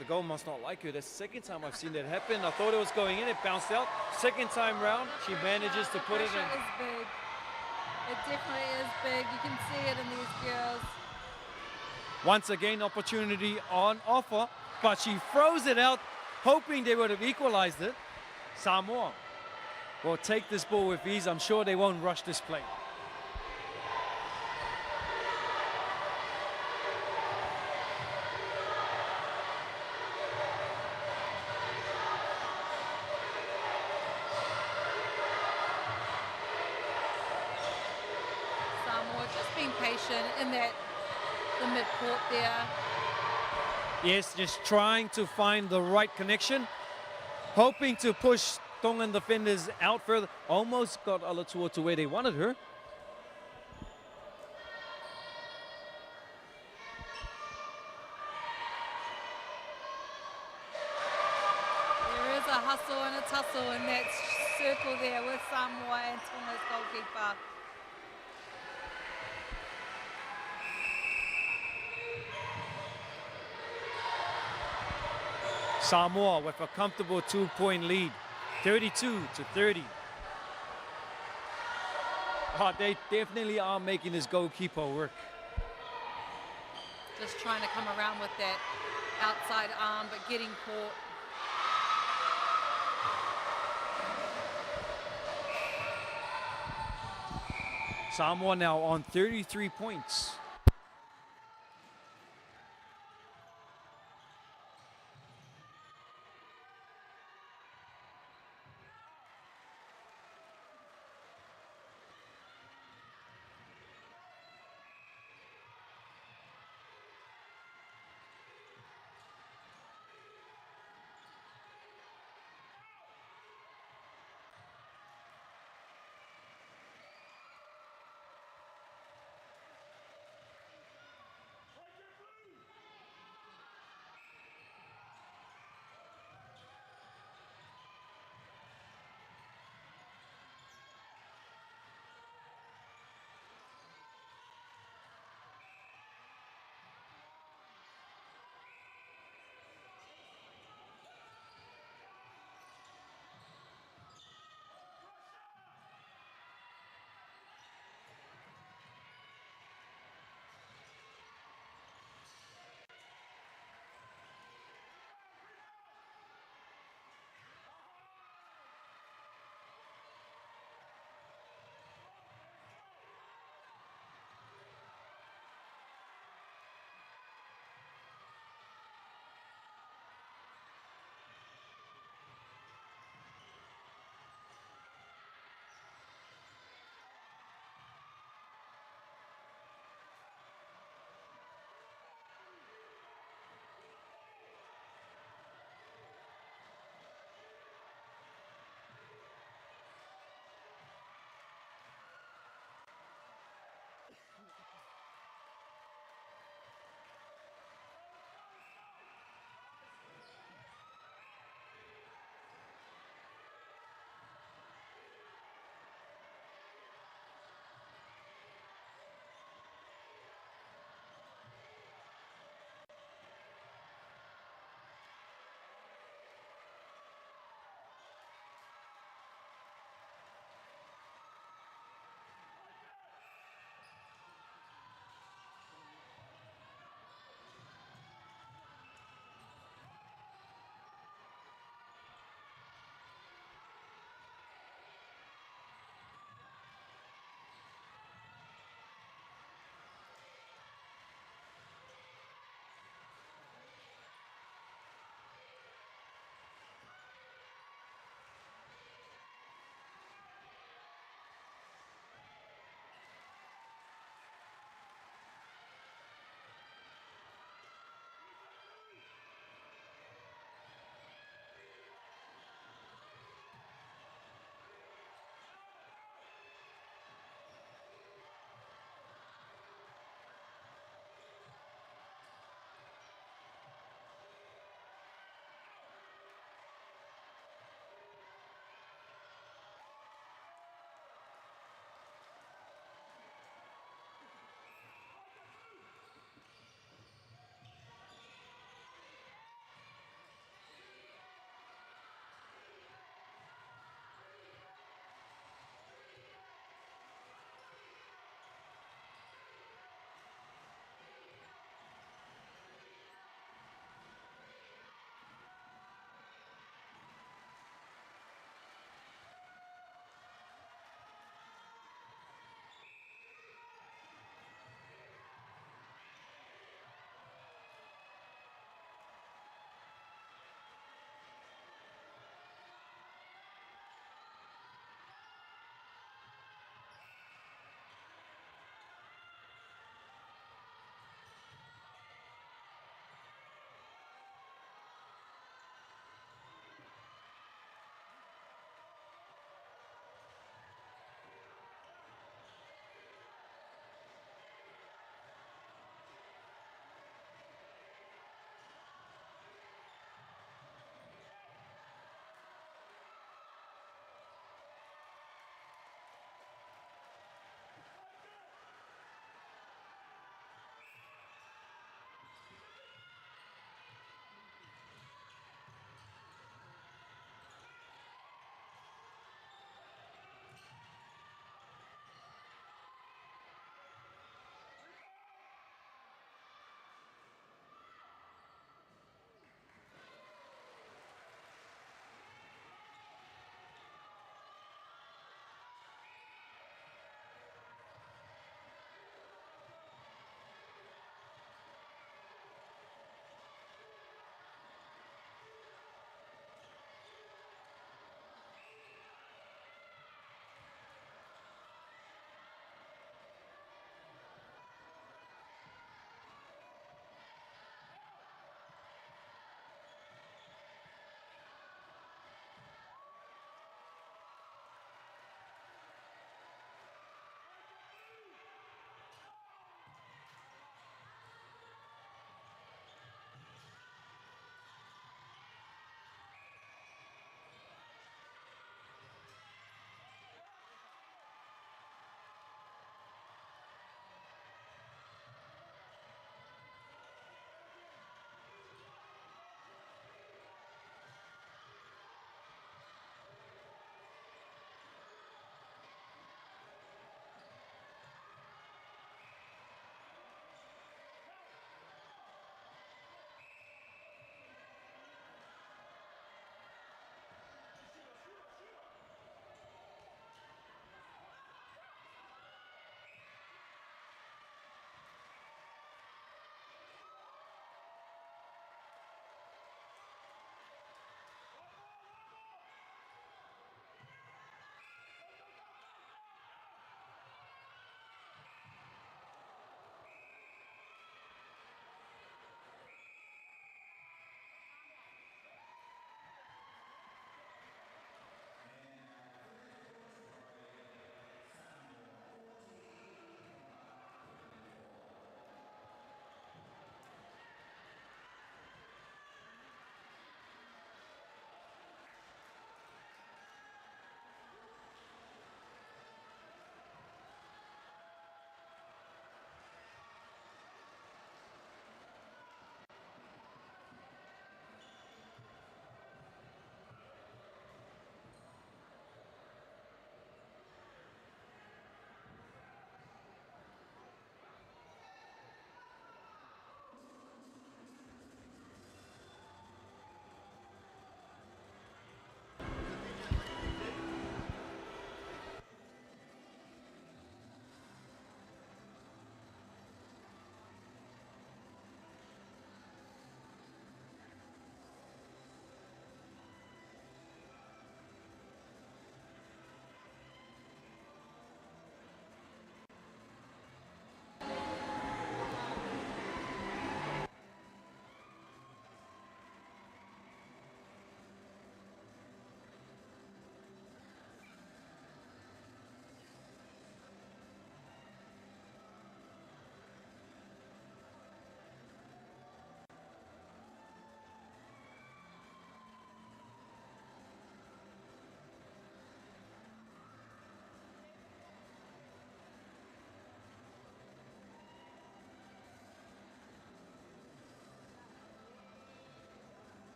The goal must not like her. That's the second time I've seen that happen. I thought it was going in, it bounced out. Second time round, she manages to put it in. Is big. It definitely is big. You can see it in these girls. Once again, opportunity on offer, but she throws it out, hoping they would have equalized it. Samoa will take this ball with ease. I'm sure they won't rush this play. In that the mid-court there. Yes, just trying to find the right connection, hoping to push Tongan defenders out further. Almost got Alatua to where they wanted her. a hustle and a tussle in that circle there with Samoa and Tonga's goalkeeper. Samoa with a comfortable 2-point lead, 32-30. Oh, they definitely are making this goalkeeper work. Just trying to come around with that outside arm, but getting caught. Samoa now on 33 points.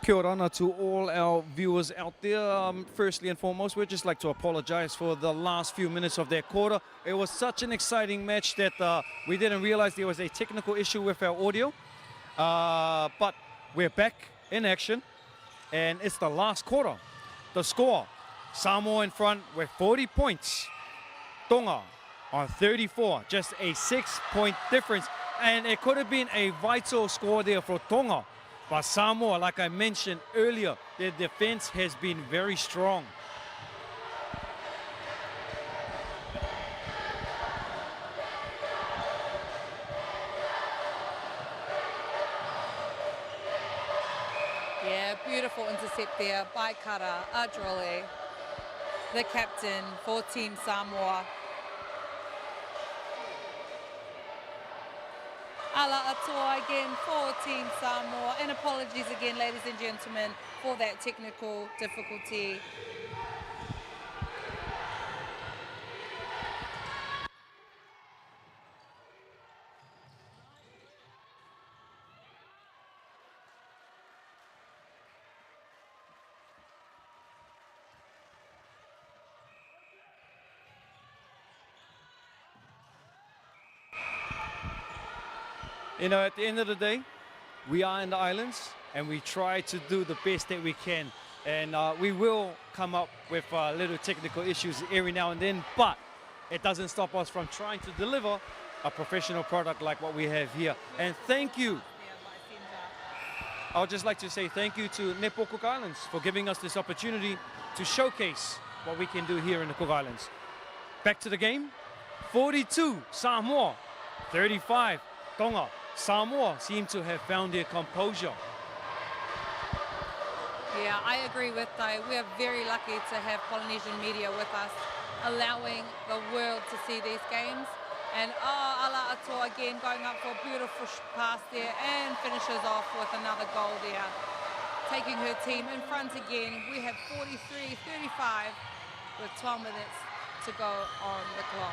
Kia ora to all our viewers out there. Firstly and foremost, we'd just like to apologize for the last few minutes of that quarter. It was such an exciting match that we didn't realize there was a technical issue with our audio. But we're back in action, and it's the last quarter. The score, Samoa in front with 40 points. Tonga on 34, just a 6-point difference. And it could have been a vital score there for Tonga. But Samoa, like I mentioned earlier, their defense has been very strong. Yeah, beautiful intercept there by Kara Adrole, the captain for Team Samoa. Ala atoa again for Team Samoa, and apologies again, ladies and gentlemen, for that technical difficulty. You know, at the end of the day, we are in the islands and we try to do the best that we can. And we will come up with little technical issues every now and then, but it doesn't stop us from trying to deliver a professional product like what we have here. And thank you. I would just like to say thank you to Netball Cook Islands for giving us this opportunity to showcase what we can do here in the Cook Islands. Back to the game. 42 Samoa, 35 Tonga. Samoa seem to have found their composure. Yeah, I agree with Thai. We are very lucky to have Polynesian media with us, allowing the world to see these games. And Ala Atoa again going up for a beautiful pass there and finishes off with another goal there, taking her team in front again. We have 43-35 with 12 minutes to go on the clock.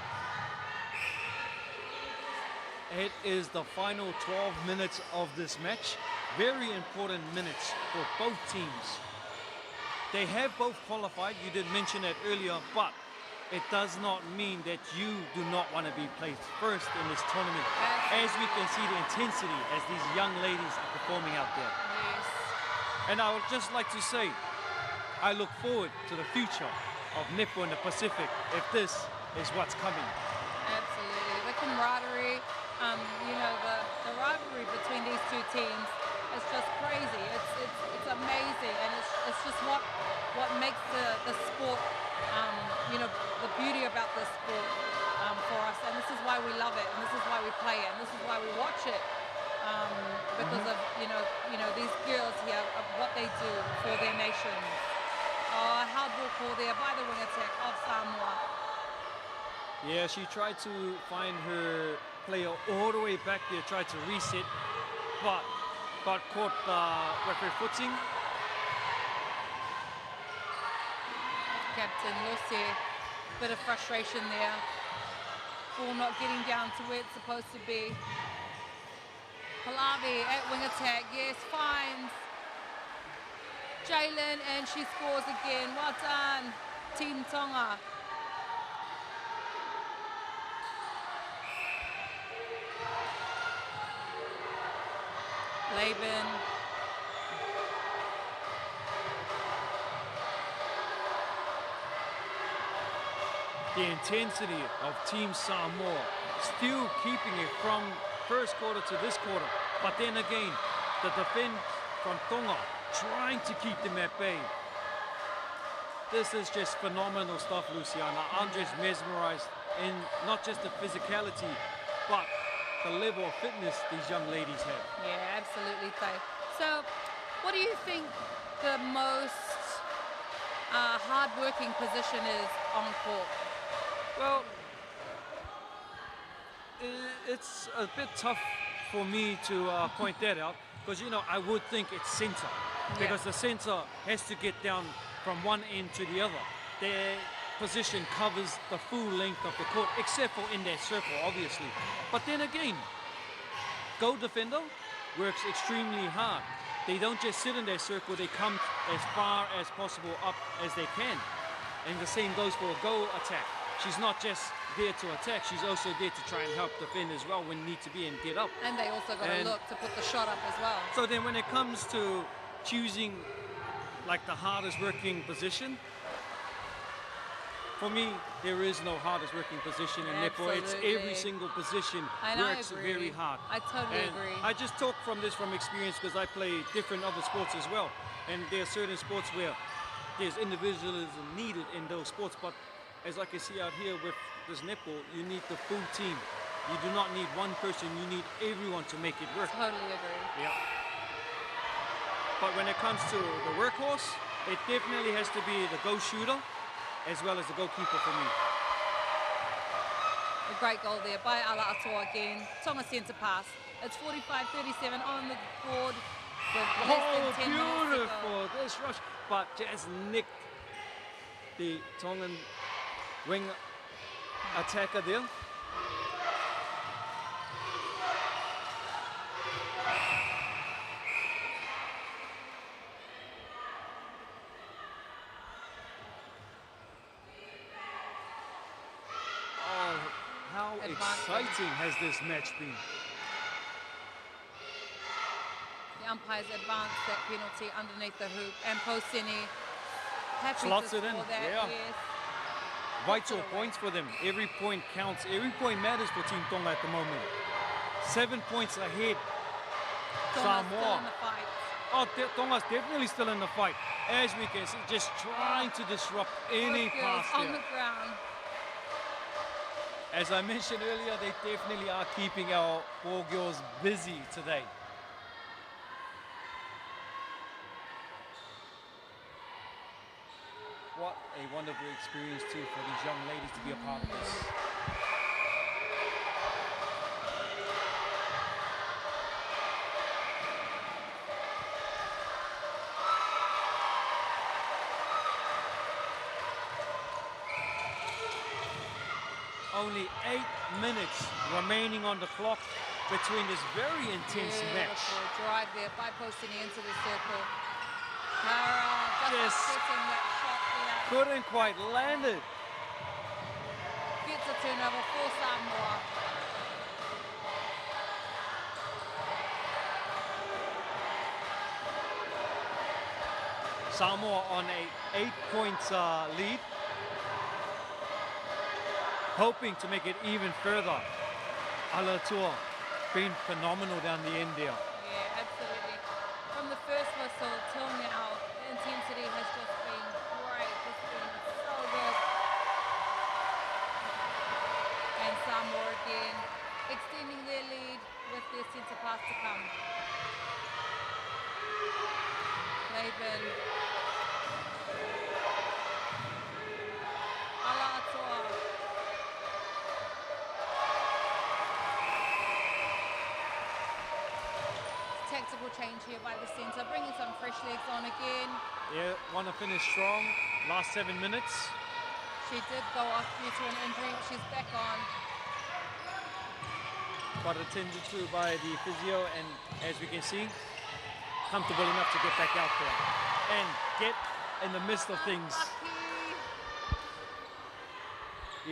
It is the final 12 minutes of this match. Very important minutes for both teams. They have both qualified, you did mention that earlier, but it does not mean that you do not want to be placed first in this tournament. As we can see the intensity as these young ladies are performing out there. Yes. And I would just like to say, I look forward to the future of netball in the Pacific if this is what's coming. Absolutely. The camaraderie, you know, the rivalry between these two teams is just crazy. It's amazing, and it's just what makes the sport, you know, the beauty about the sport for us. And this is why we love it, and this is why we play it, and this is why we watch it, because of you know these girls here, of what they do for their nation. Hard ball call there by the wing attack of Samoa. Yeah, she tried to find her player all the way back there, tried to reset, but got caught with her footing. Captain Lucy, bit of frustration there. Ball not getting down to where it's supposed to be. Pallavi at wing attack, yes, finds Jalen, and she scores again. Well done, Team Tonga. Laban. The intensity of Team Samoa still keeping it from first quarter to this quarter. But then again, the defense from Tonga trying to keep them at bay. This is just phenomenal stuff, Luciana. I'm just mesmerized in not just the physicality, but the level of fitness these young ladies have. Yeah, absolutely, Tay. So, what do you think the most hard-working position is on court? Well, it's a bit tough for me to point that out, because, you know, I would think it's center, because the center has to get down from one end to the other. Their position covers the full length of the court, except for in that circle, obviously. But then again, goal defender works extremely hard they don't just sit in their circle, they come as far as possible up as they can. And the same goes for a goal attack. She's not just there to attack, she's also there to try and help defend as well when need to be and get up. And they also got to look to put the shot up as well. So then when it comes to choosing like the hardest working position, for me, there is no hardest working position in netball. It's every single position works very hard. I totally agree. I just talk from experience because I play different other sports as well. And there are certain sports where there's individualism needed in those sports. But as I can see out here with this netball, you need the full team. You do not need one person, you need everyone to make it work. Totally agree. Yeah. But when it comes to the workhorse, it definitely has to be the goal shooter as well as the goalkeeper for me. A great goal there by Ala Atoa again. Tonga centre pass. It's 45-37 on the board with less than 10 minutes to beautiful! go. This rush, but just nicked the Tongan wing attacker there. How exciting has this match been? The umpires advanced that penalty underneath the hoop, and Posini happy Slots to it in, score that. yeah. Yes. Vital points for them. Every point counts. Every point matters for Team Tonga at the moment. 7 points ahead. Tonga's still Samoa. in the fight. Oh, Tonga's definitely still in the fight. As we can see, just trying to disrupt any Both pass girls on there. the ground. As I mentioned earlier, they definitely are keeping our ball girls busy today. What a wonderful experience too for these young ladies to be a part of this. Only 8 minutes remaining on the clock between this very intense match. Beautiful drive there by Posini into the circle. Kara just Just getting that shot there. couldn't quite land it. Gets a turnover for Samoa. Samoa on a 8-point lead, hoping to make it even further. Alatua been phenomenal down the end there. Yeah, absolutely. From the first whistle till now, the intensity has just been great. It's been so good. And Samoa again extending their lead with their centre pass to come. Laban. Alatua. Tactical change here by the centre, bringing some fresh legs on again. Yeah, want to finish strong. Last 7 minutes. She did go off due to an injury. She's back on. Got attended to by the physio, and as we can see, comfortable enough to get back out there and get in the midst of things. Lucky.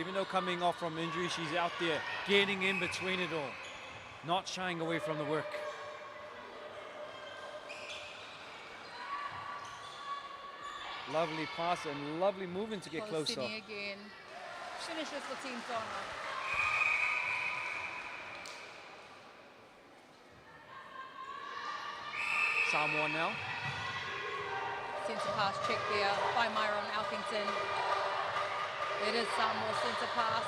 Even though coming off from injury, she's out there getting in between it all, not shying away from the work. Lovely pass and lovely movement to get closer. Polynesian again. Finishes for Team Tonga. Samoa now. Centre pass check there by Myron Alkington. It is Samoa centre pass.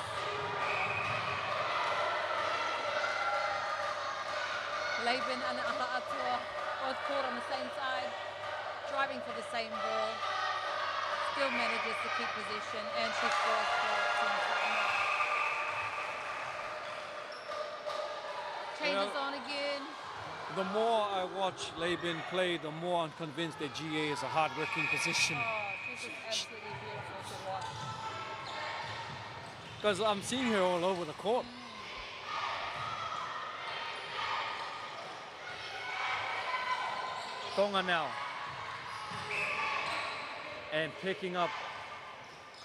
Laban and Alaatua both caught on the same side, driving for the same ball. Still manages to keep possession, and she scores for Team Samoa. Changes on again. The more I watch Laban play, the more I'm convinced that GA is a hard-working position. Oh, she's just absolutely beautiful to watch. Because I'm seeing her all over the court. Tonga now. And picking up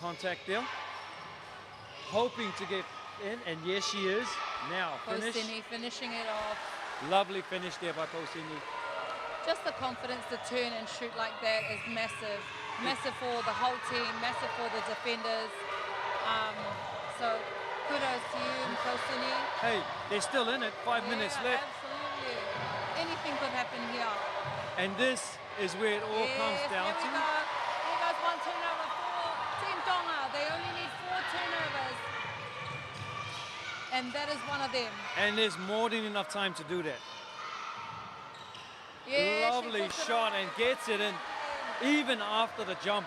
contact there. Hoping to get in, and yes she is. Now finish. Posini finishing it off. Lovely finish there by Posini. Just the confidence to turn and shoot like that is massive. Massive for the whole team, massive for the defenders. So kudos to you, Posini. Hey, they're still in it, 5 minutes left. Absolutely. Anything could happen here. And this is where it all comes down to. Here goes one turnover for Team Tonga. They only need 4 turnovers. And that is one of them. And there's more than enough time to do that. Yeah, lovely shot and gets it in even after the jump.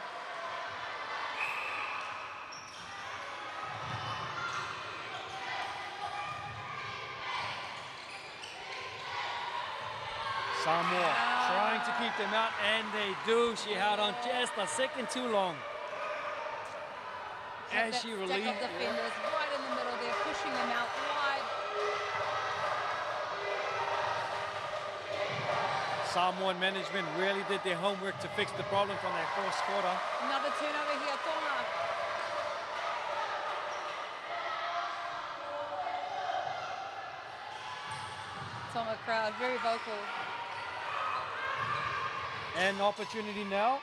Samoa trying to keep them out, and they do. She held on just a second too long. As she released. Stack of defenders right in the middle there, pushing them out wide. Samoan management really did their homework to fix the problem from that first quarter. Another turnover here, Tonga. Tonga crowd, very vocal. And opportunity now.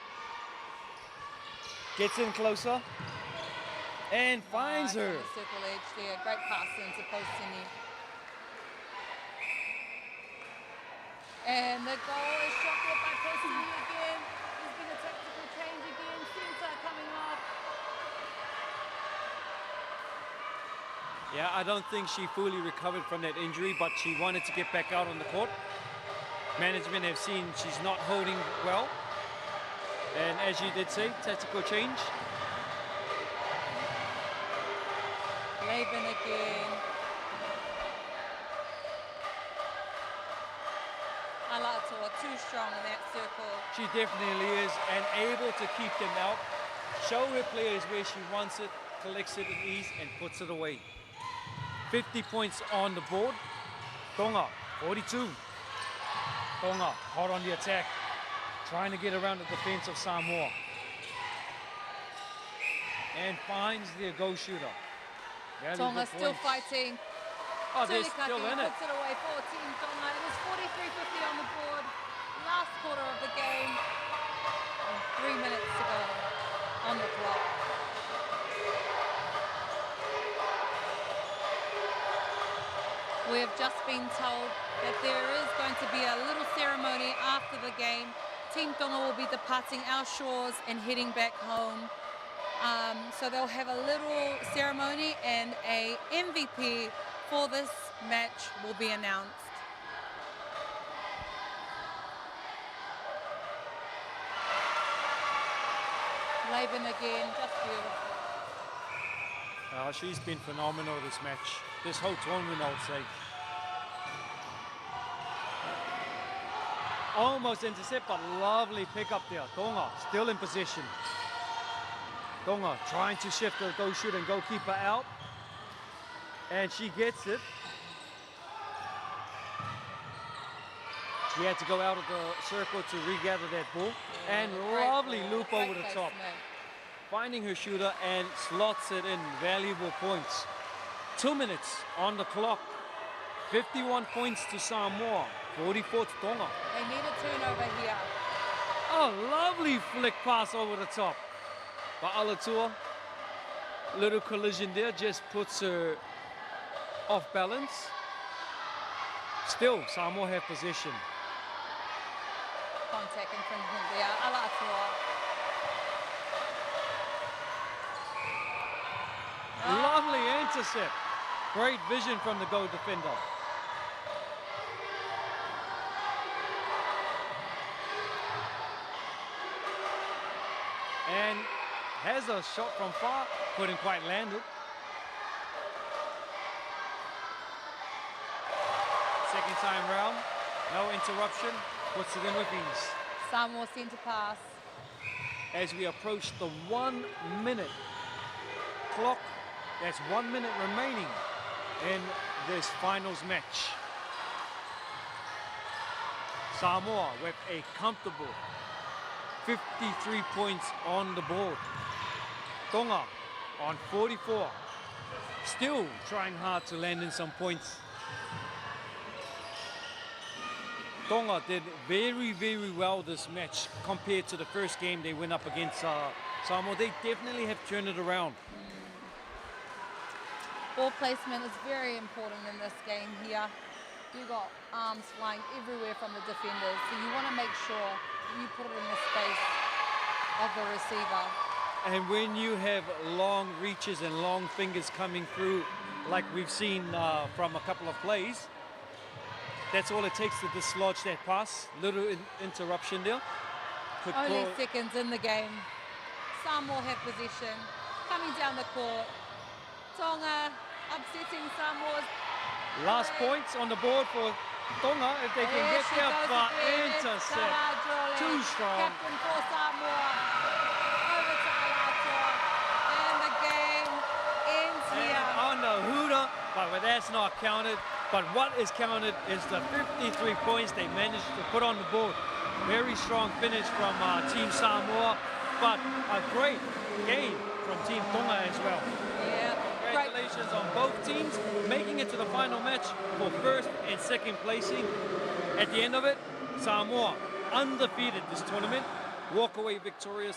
Gets in closer. And finds her. The circle edge there, great pass into Posini. And the goal is shot there by Posini again. There's been a tactical change again. Center coming off. Yeah, I don't think she fully recovered from that injury, but she wanted to get back out on the court. Management have seen she's not holding well. And as you did say, tactical change. Laban again. Alatua, too strong in that circle. She definitely is, and able to keep them out. Show her players where she wants it, collects it at ease, and puts it away. 50 points on the board. Tonga, 42. Tonga, hot on the attack. Trying to get around the defense of Samoa. And finds their goal shooter. Tonga still fighting. Oh, they're still in it. Puts it away for Team Tonga. It is 43-50 on the board. Last quarter of the game. And 3 minutes to go on the clock. We have just been told that there is going to be a little ceremony after the game. Team Tonga will be departing our shores and heading back home. So they'll have a little ceremony, and a MVP for this match will be announced. Laban again, just beautiful. She's been phenomenal this match. This whole tournament, I would say. Almost intercept, but lovely pick up there. Tonga still in position. Tonga trying to shift the goal shooter and goalkeeper out. And she gets it. She had to go out of the circle to regather that ball. And lovely loop over the top. Finding her shooter and slots it in. Valuable points. 2 minutes on the clock. 51 points to Samoa. 44 to Tonga. They need a turnover here. Oh, lovely flick pass over the top. But Alatua, little collision there, just puts her off balance. Still, Samoa have possession. Contact infringement there, Alatua. Lovely intercept. Great vision from the goal defender. And has a shot from far, couldn't quite land it. Second time round, no interruption, puts it in with ease. Samoa sent to pass. As we approach the 1 minute clock, that's 1 minute remaining in this finals match. Samoa with a comfortable 53 points on the board. Tonga on 44. Still trying hard to land in some points. Tonga did very, very well this match compared to the first game they went up against Samoa. They definitely have turned it around. Ball placement is very important in this game here. You got arms flying everywhere from the defenders, so you want to make sure you put it in the space of the receiver. And when you have long reaches and long fingers coming through, like we've seen from a couple of plays, that's all it takes to dislodge that pass. Little interruption there. Only seconds in the game. Samoa have possession. Coming down the court. Tonga upsetting Samoa's. Last points on the board for Tonga if they can get there, but intercept. Too strong. Captain for Samoa. Over to Alatua. And the game ends here. And on the hooter, but that's not counted. But what is counted is the 53 points they managed to put on the board. Very strong finish from Team Samoa, but a great game from Team Tonga as well. Yeah. Congratulations on both teams making it to the final match for first and second placing. At the end of it, Samoa undefeated this tournament, walk away victorious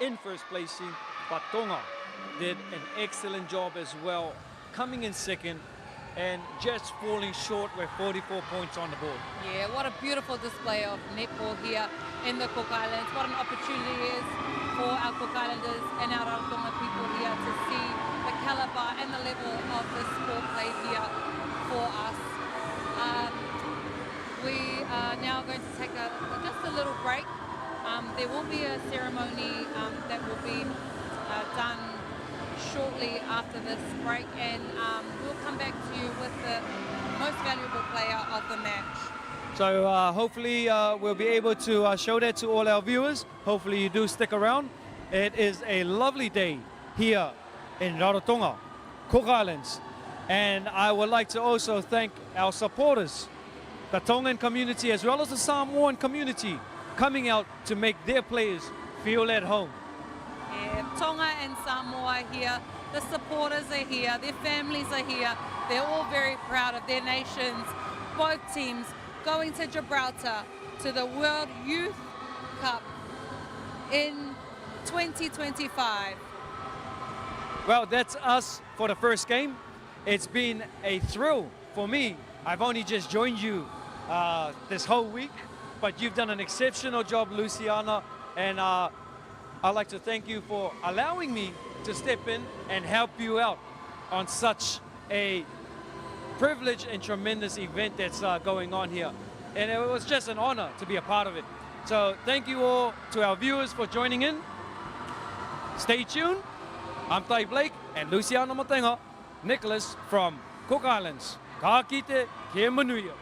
in first placing, but Tonga did an excellent job as well, coming in second and just falling short with 44 points on the board. Yeah, what a beautiful display of netball here in the Cook Islands. What an opportunity it is for our Cook Islanders and our Rarotonga people here to see the caliber and the level of the sport played here for us. We are now going to take just a little break. There will be a ceremony that will be done shortly after this break, and we'll come back to you with the most valuable player of the match. So hopefully we'll be able to show that to all our viewers. Hopefully you do stick around. It is a lovely day here in Rarotonga, Cook Islands, and I would like to also thank our supporters, the Tongan community as well as the Samoan community, coming out to make their players feel at home. Yeah, Tonga and Samoa here, the supporters are here, their families are here, they're all very proud of their nations. Both teams going to Gibraltar to the World Youth Cup in 2025. Well, that's us for the first game. It's been a thrill for me. I've only just joined you this whole week, but you've done an exceptional job, Luciana, and I'd like to thank you for allowing me to step in and help you out on such a privileged and tremendous event that's going on here. And it was just an honor to be a part of it. So thank you all to our viewers for joining in. Stay tuned. I'm Tai Blake and Luciana Matenga, Nicholas from Cook Islands. Ka kite, ke manuia.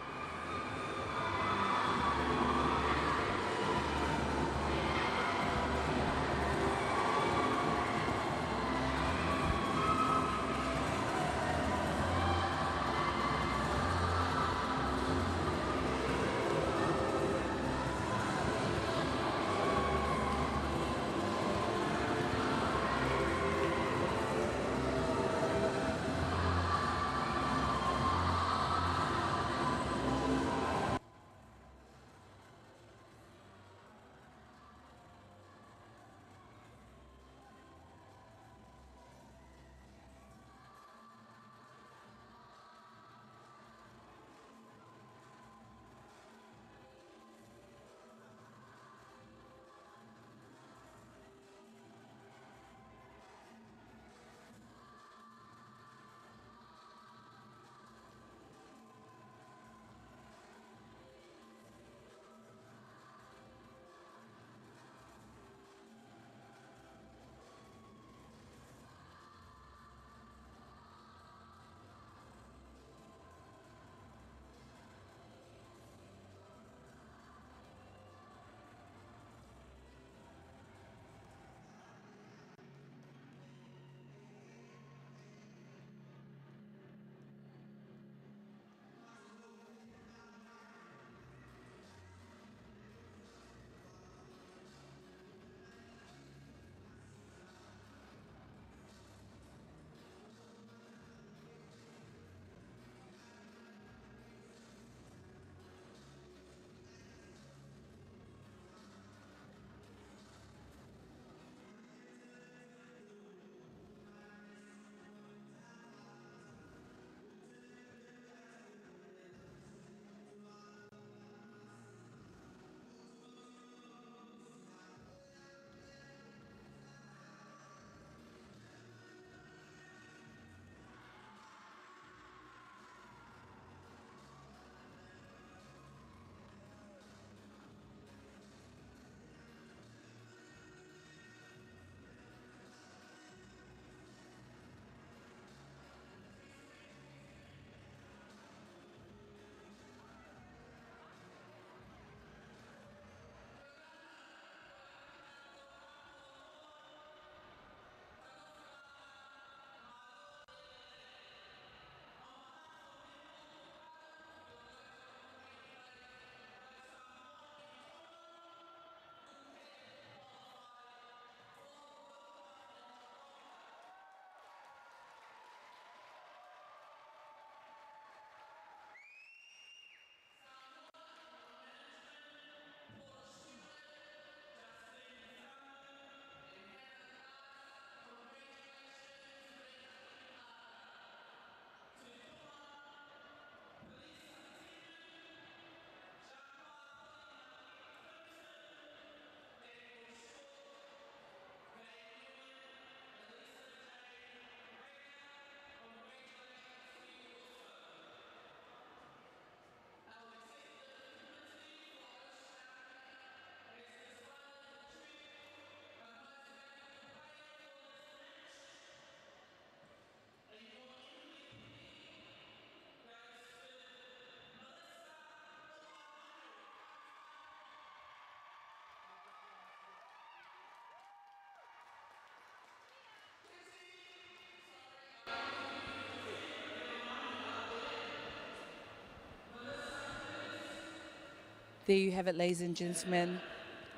There you have it, ladies and gentlemen.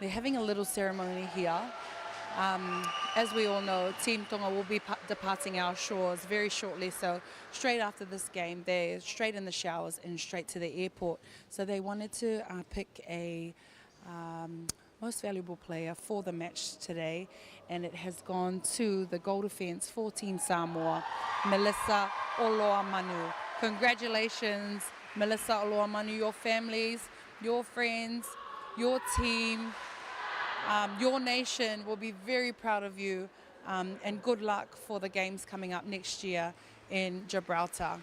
They're having a little ceremony here. As we all know, Team Tonga will be departing our shores very shortly, so straight after this game, they're straight in the showers and straight to the airport. So they wanted to pick a most valuable player for the match today, and it has gone to the goal defense for Team Samoa, Melissa Oloamanu. Congratulations, Melissa Oloamanu, your families, your friends, your team, your nation will be very proud of you, and good luck for the games coming up next year in Gibraltar.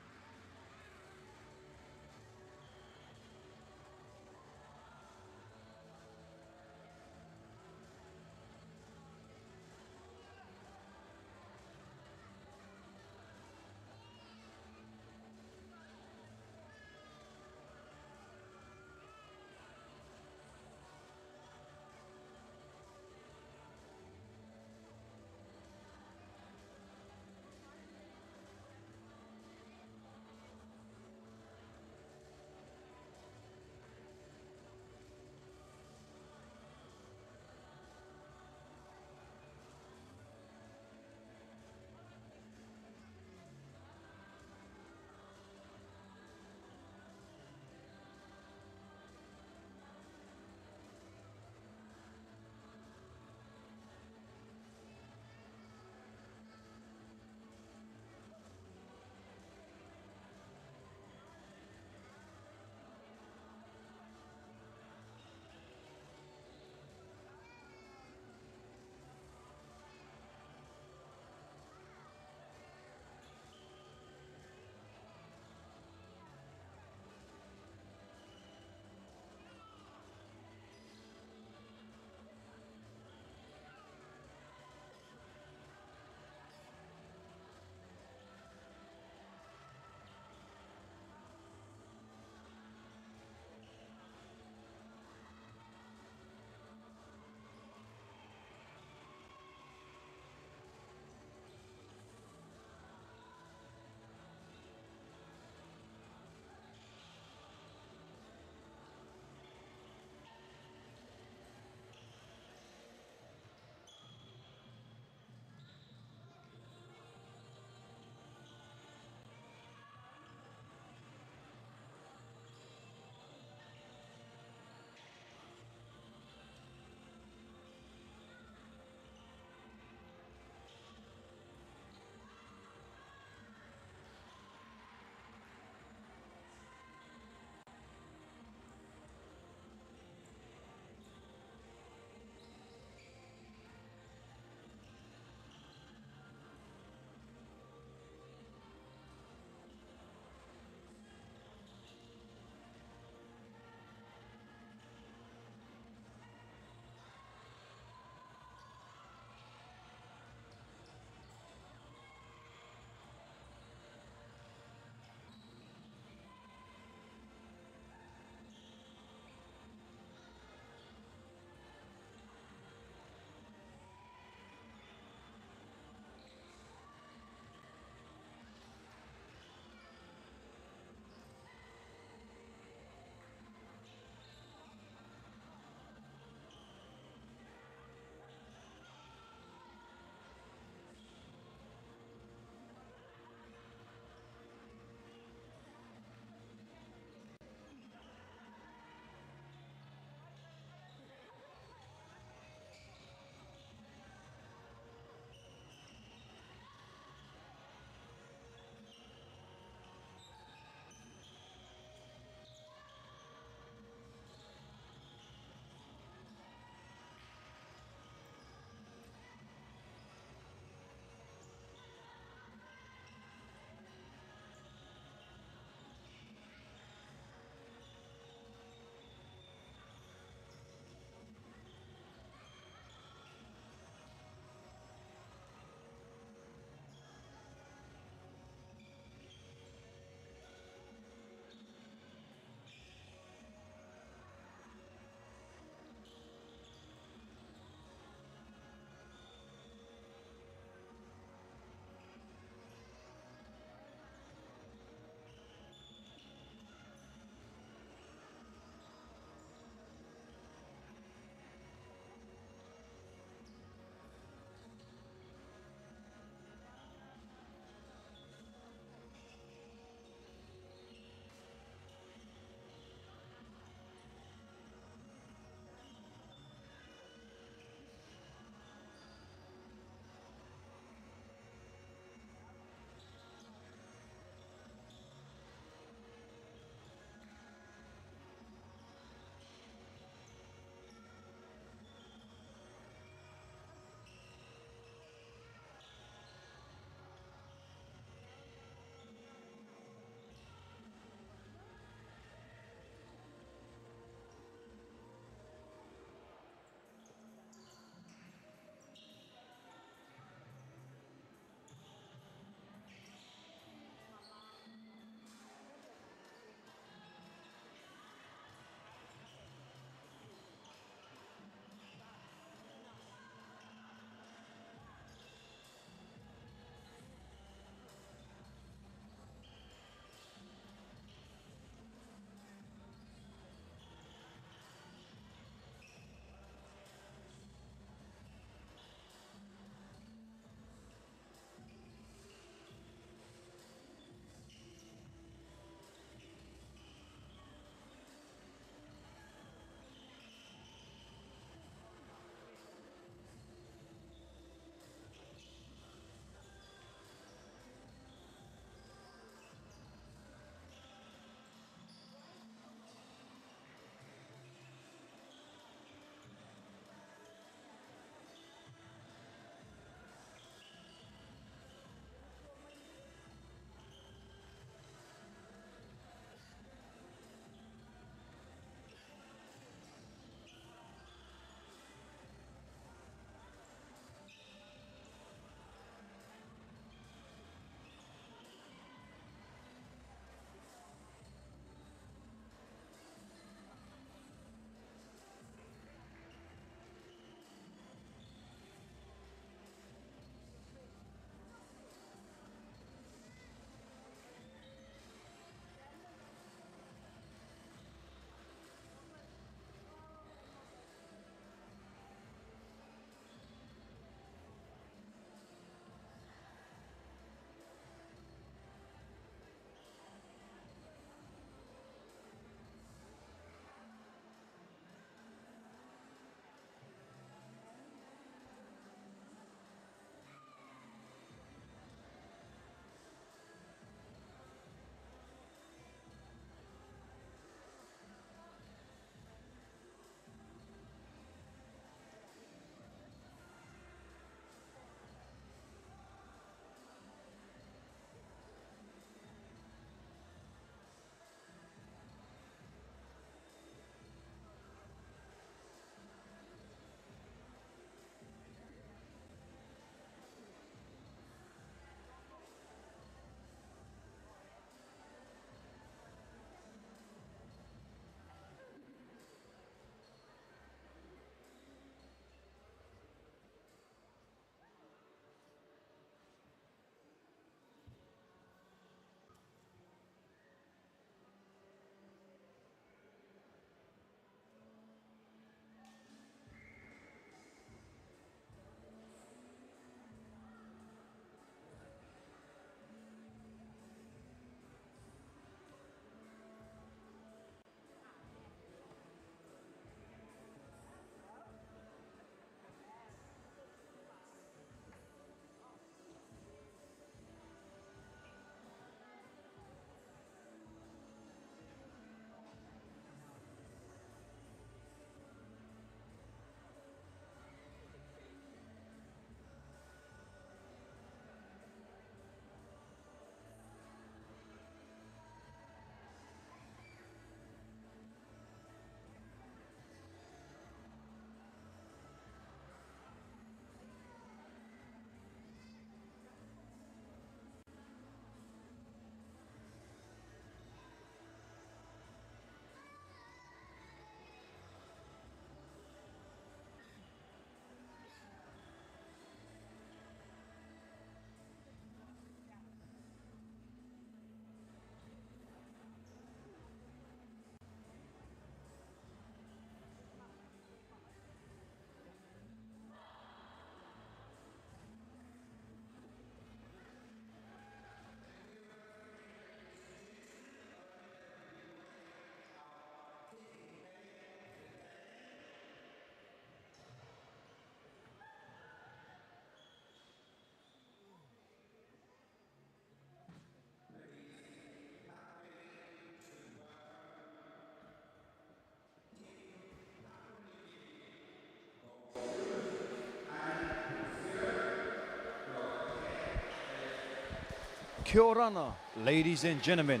Kia ora, ladies and gentlemen.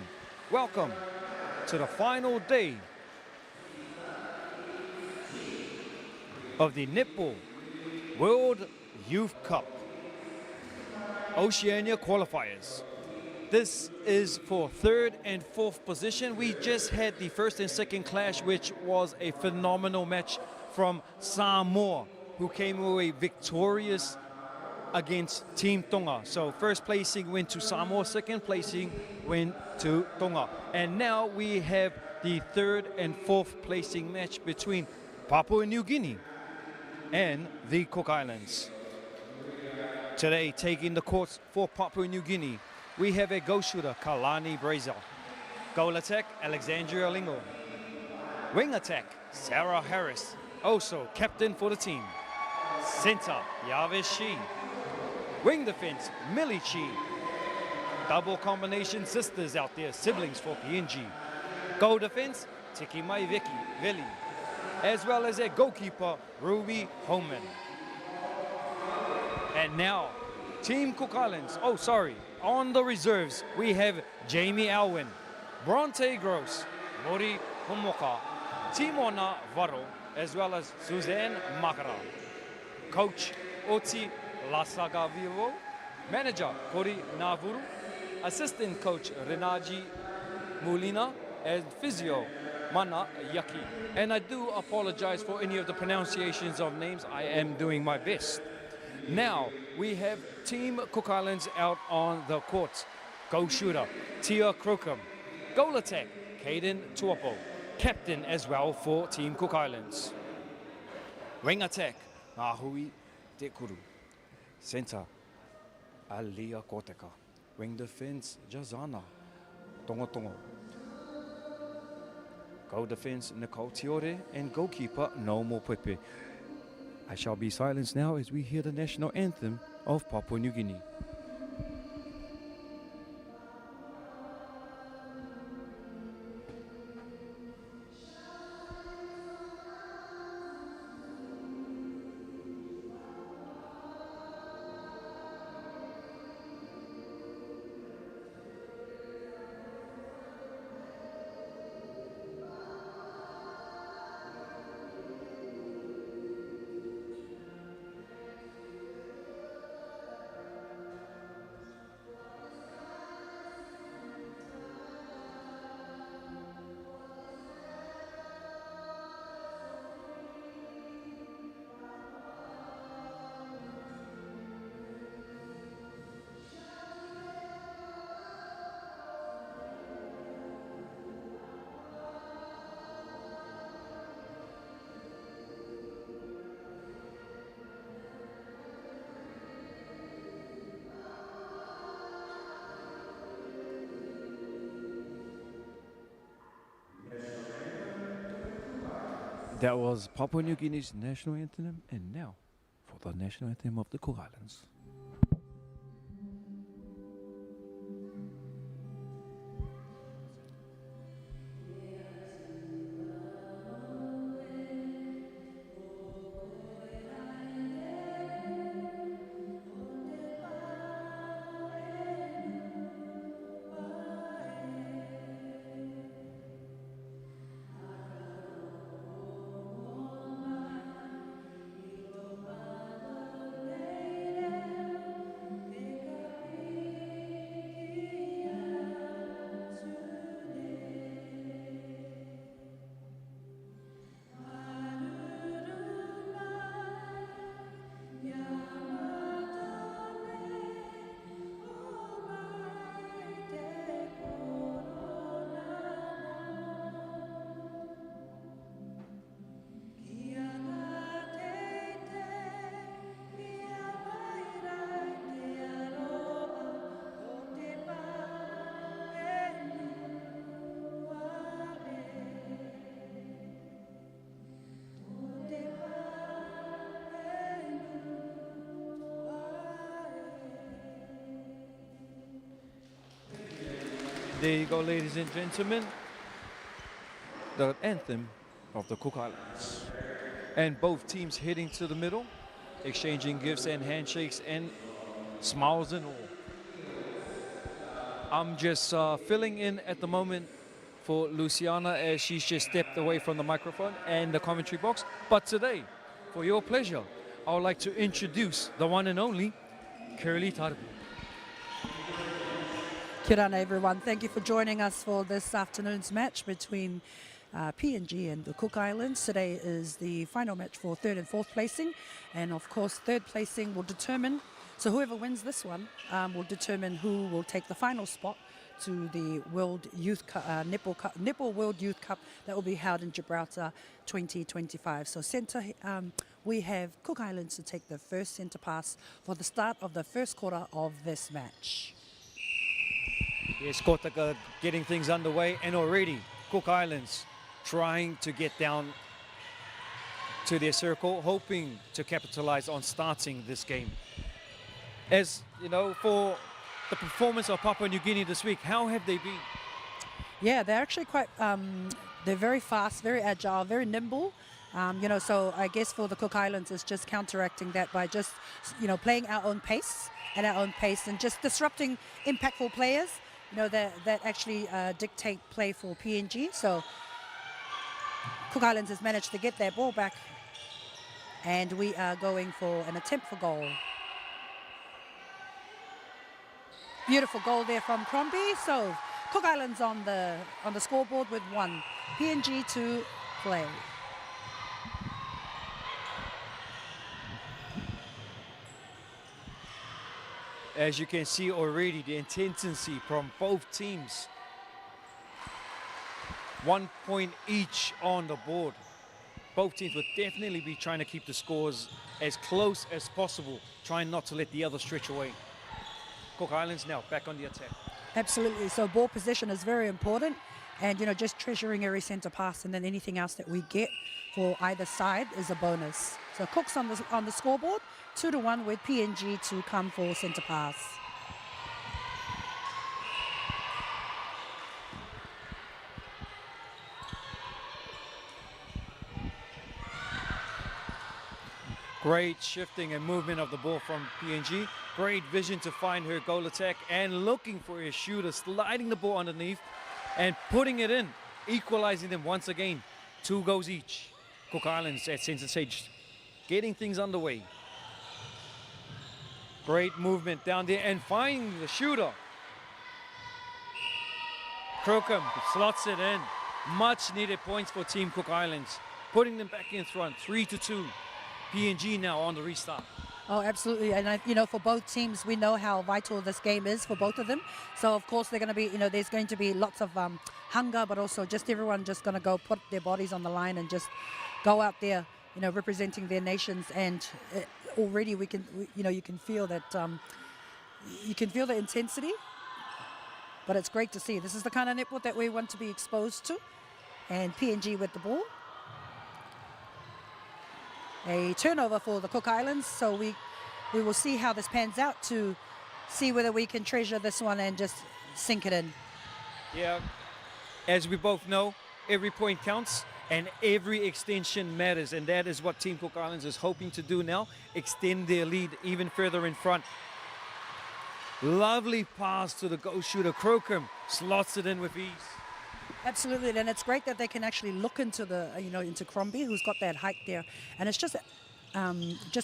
Welcome to the final day of the Netball World Youth Cup Oceania Qualifiers. This is for third and fourth position. We just had the first and second clash, which was a phenomenal match from Samoa, who came away victorious against Team Tonga. So first placing went to Samoa, second placing went to Tonga. And now we have the third and fourth placing match between Papua New Guinea and the Cook Islands. Today, taking the courts for Papua New Guinea, we have a goal shooter, Kalani Brazier. Goal attack, Alexandria Lingo. Wing attack, Sarah Harris, also captain for the team. Center, Yavis Shi. Wing defense, Millie Chi. Double combination sisters out there, siblings for PNG. Goal defense, Tiki Mai Veli. As well as a goalkeeper, Ruby Holman. And now, Team Cook Islands, on the reserves, we have Jamie Alwyn, Bronte Gross, Mori Homoka, Timona Varo, as well as Suzanne Makara. Coach, Oti Lasagavivo. Manager, Kori Navuru. Assistant coach, Renaji Mulina. And physio, Mana Yaki. And I do apologize for any of the pronunciations of names. I am doing my best. Now, we have Team Cook Islands out on the court. Goal shooter, Tia Crocum. Goal attack, Caden Tuapo. Captain as well for Team Cook Islands. Wing attack, Mahui Tekuru. Center, Alia Koteka. Wing defense, Jazana Tongo. Goal defense, Nicole Tiore. And goalkeeper, Nomo Pepe. I shall be silenced now as we hear the national anthem of Papua New Guinea. That was Papua New Guinea's national anthem, and now for the national anthem of the Cook Islands. There you go, ladies and gentlemen. The anthem of the Cook Islands. And both teams heading to the middle, exchanging gifts and handshakes and smiles and all. I'm just filling in at the moment for Luciana as she's just stepped away from the microphone and the commentary box. But today, for your pleasure, I would like to introduce the one and only Curly Tarupu. Kia ora everyone. Thank you for joining us for this afternoon's match between PNG and the Cook Islands. Today is the final match for third and fourth placing, and of course third placing will determine, so whoever wins this one will determine who will take the final spot to the World Youth Netball World Youth Cup that will be held in Gibraltar 2025. So centre, we have Cook Islands to take the first centre pass for the start of the first quarter of this match. Yes, Kotaka getting things underway, and already Cook Islands trying to get down to their circle, hoping to capitalize on starting this game. As you know, for the performance of Papua New Guinea this week, how have they been? Yeah, they're actually quite, they're very fast, very agile, very nimble. You know, so I guess for the Cook Islands, it's just counteracting that by just, you know, playing our own pace and just disrupting impactful players, you know, that actually dictate play for PNG. So Cook Islands has managed to get their ball back, and we are going for an attempt for goal. Beautiful goal there from Crombie. So Cook Islands on the scoreboard with 1, PNG 2 play. As you can see already, the intensity from both teams. 1 point each on the board. Both teams would definitely be trying to keep the scores as close as possible, trying not to let the other stretch away. Cook Islands now back on the attack. Absolutely. So ball possession is very important, and you know, just treasuring every centre pass, and then anything else that we get for either side is a bonus. So Cook's on the scoreboard, 2-1 with PNG to come for centre pass. Great shifting and movement of the ball from PNG. Great vision to find her goal attack and looking for a shooter, sliding the ball underneath and putting it in, equalizing them once again. 2 goals each. Cook Islands at centre stage, getting things underway. Great movement down there and finding the shooter. Crocombe slots it in. Much needed points for Team Cook Islands, putting them back in front, 3-2. PNG now on the restart. Oh, absolutely. And, you know, for both teams, we know how vital this game is for both of them. So, of course, they're going to be, you know, there's going to be lots of hunger, but also just everyone just going to go put their bodies on the line and just go out there, you know, representing their nations. And already you can feel that, you can feel the intensity, but it's great to see. This is the kind of netball that we want to be exposed to. And PNG with the ball. A turnover for the Cook Islands, so we will see how this pans out to see whether we can treasure this one and just sink it in. Yeah, as we both know, every point counts and every extension matters, and that is what Team Cook Islands is hoping to do now, extend their lead even further in front. Lovely pass to the goal shooter. Crocombe slots it in with ease. Absolutely, and it's great that they can actually look into the, you know, into Crombie, who's got that height there, and it's just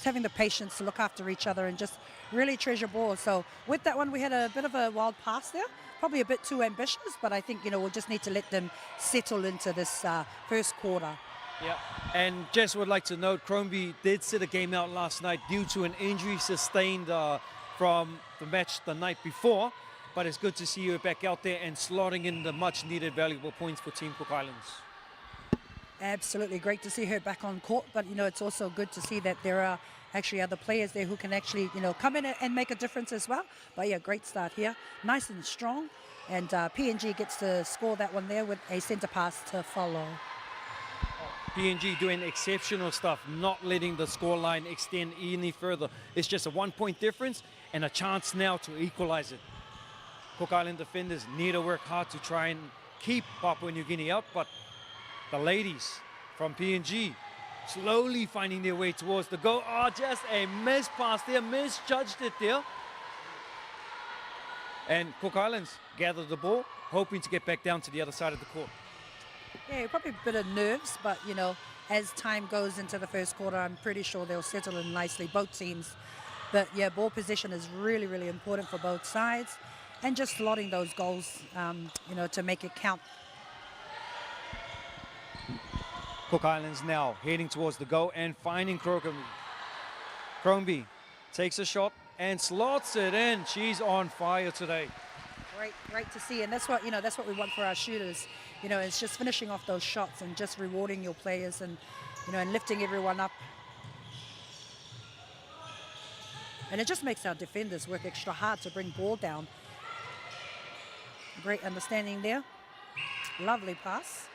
having the patience to look after each other and just really treasure ball. So with that one, we had a bit of a wild pass there, probably a bit too ambitious, but I think, you know, we'll just need to let them settle into this first quarter. Yeah, and just would like to note, Crombie did sit a game out last night due to an injury sustained from the match the night before. But it's good to see you back out there and slotting in the much-needed valuable points for Team Cook Islands. Absolutely, great to see her back on court. But, you know, it's also good to see that there are actually other players there who can actually, you know, come in and make a difference as well. But, yeah, great start here. Nice and strong. And PNG gets to score that one there with a centre pass to follow. PNG doing exceptional stuff, not letting the scoreline extend any further. It's just a 1-point difference and a chance now to equalize it. Cook Island defenders need to work hard to try and keep Papua New Guinea up, but the ladies from PNG slowly finding their way towards the goal. Oh, just a miss pass there, misjudged it there. And Cook Islands gather the ball, hoping to get back down to the other side of the court. Yeah, probably a bit of nerves, but, you know, as time goes into the first quarter, I'm pretty sure they'll settle in nicely, both teams. But, yeah, ball possession is really, really important for both sides. And just slotting those goals, you know, to make it count. Cook Islands now heading towards the goal and finding Crombie takes a shot and slots it in. She's on fire today. Great to see, and that's what, you know, that's what we want for our shooters. You know, it's just finishing off those shots and just rewarding your players, and, you know, and lifting everyone up. And it just makes our defenders work extra hard to bring ball down. Great understanding there. Lovely pass.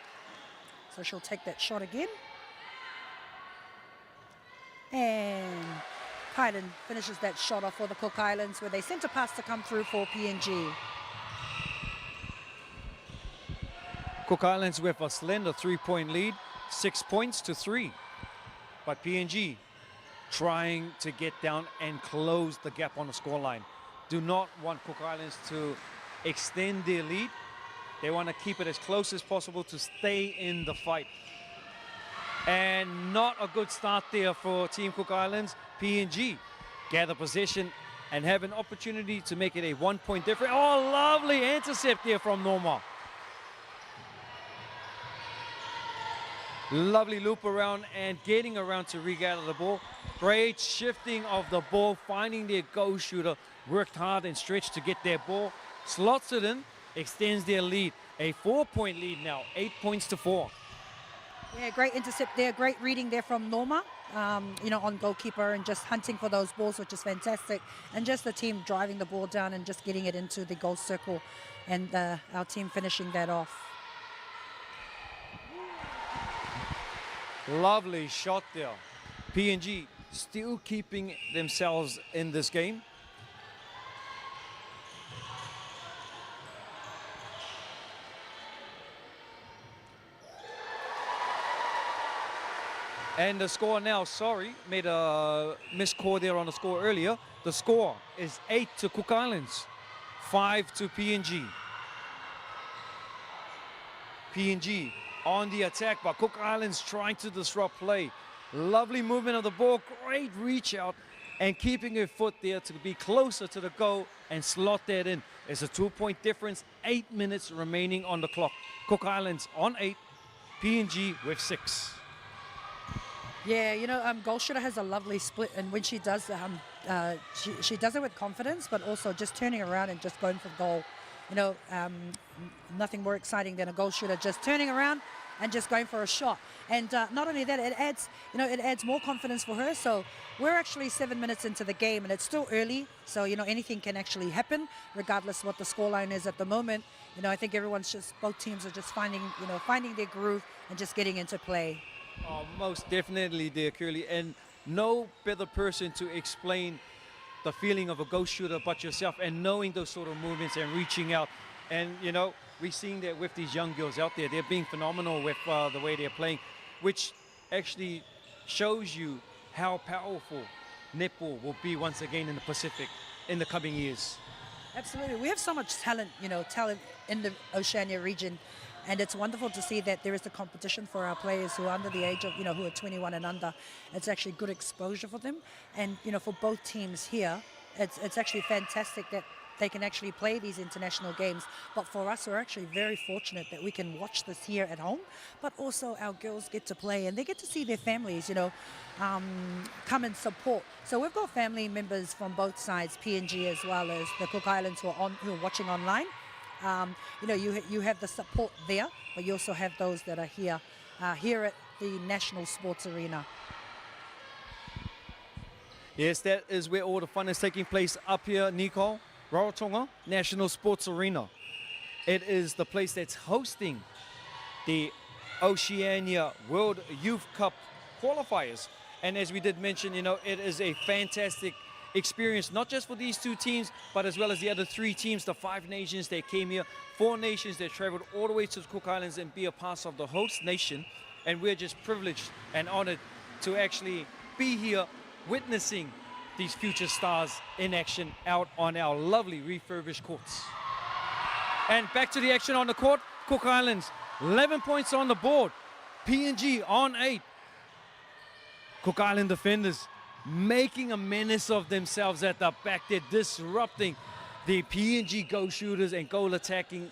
So she'll take that shot again. And Kylan finishes that shot off for the Cook Islands, where they sent a pass to come through for PNG. Cook Islands with a slender 3-point lead, 6 points to 3. But PNG trying to get down and close the gap on the scoreline. Do not want Cook Islands to extend their lead. They want to keep it as close as possible to stay in the fight. And not a good start there for Team Cook Islands. PNG gather possession and have an opportunity to make it a 1-point difference. Oh, lovely intercept there from Norma. Lovely loop around and getting around to regather the ball. Great shifting of the ball, finding their goal shooter. Worked hard and stretched to get their ball. Slots it in, extends their lead. A 4-point lead now, 8 points to 4. Yeah, great intercept there, great reading there from Norma, you know, on goalkeeper, and just hunting for those balls, which is fantastic. And just the team driving the ball down and just getting it into the goal circle, and our team finishing that off. Lovely shot there. PNG still keeping themselves in this game. And the score now, sorry, made a missed call there on the score earlier. The score is 8 to Cook Islands, 5 to PNG. PNG on the attack, but Cook Islands trying to disrupt play. Lovely movement of the ball, great reach out, and keeping her foot there to be closer to the goal and slot that in. It's a 2-point difference, 8 minutes remaining on the clock. Cook Islands on 8, PNG with 6. Yeah, you know, goal shooter has a lovely split, and when she does, she does it with confidence, but also just turning around and just going for goal. You know, nothing more exciting than a goal shooter just turning around and just going for a shot. And not only that, it adds, you know, it adds more confidence for her. So we're actually 7 minutes into the game, and it's still early. So, you know, anything can actually happen, regardless what the scoreline is at the moment. You know, I think both teams are just finding their groove and just getting into play. Oh, most definitely there, Curly. And no better person to explain the feeling of a goal shooter but yourself, and knowing those sort of movements and reaching out. And, you know, we're seeing that with these young girls out there. They're being phenomenal with the way they're playing, which actually shows you how powerful netball will be once again in the Pacific in the coming years. Absolutely. We have so much talent, you know, in the Oceania region. And it's wonderful to see that there is a competition for our players who are under the age of, you know, who are 21 and under. It's actually good exposure for them. And, you know, for both teams here, it's actually fantastic that they can actually play these international games. But for us, we're actually very fortunate that we can watch this here at home. But also our girls get to play, and they get to see their families, you know, come and support. So we've got family members from both sides, PNG as well as the Cook Islands who are watching online. You know, you have the support there, but you also have those that are here at the National Sports Arena. Yes, that is where all the fun is taking place up here, Nicole. Rarotonga National Sports Arena. It is the place that's hosting the Oceania World Youth Cup qualifiers. And as we did mention, you know, it is a fantastic experience, not just for these two teams, but as well as the other 3 teams, the 5 nations that came here, 4 nations that traveled all the way to the Cook Islands and be a part of the host nation. And we're just privileged and honored to actually be here witnessing these future stars in action out on our lovely refurbished courts. And back to the action on the court. Cook Islands, 11 points on the board. PNG on 8. Cook Island defenders making a menace of themselves at the back. They're disrupting the PNG goal shooters and goal attacking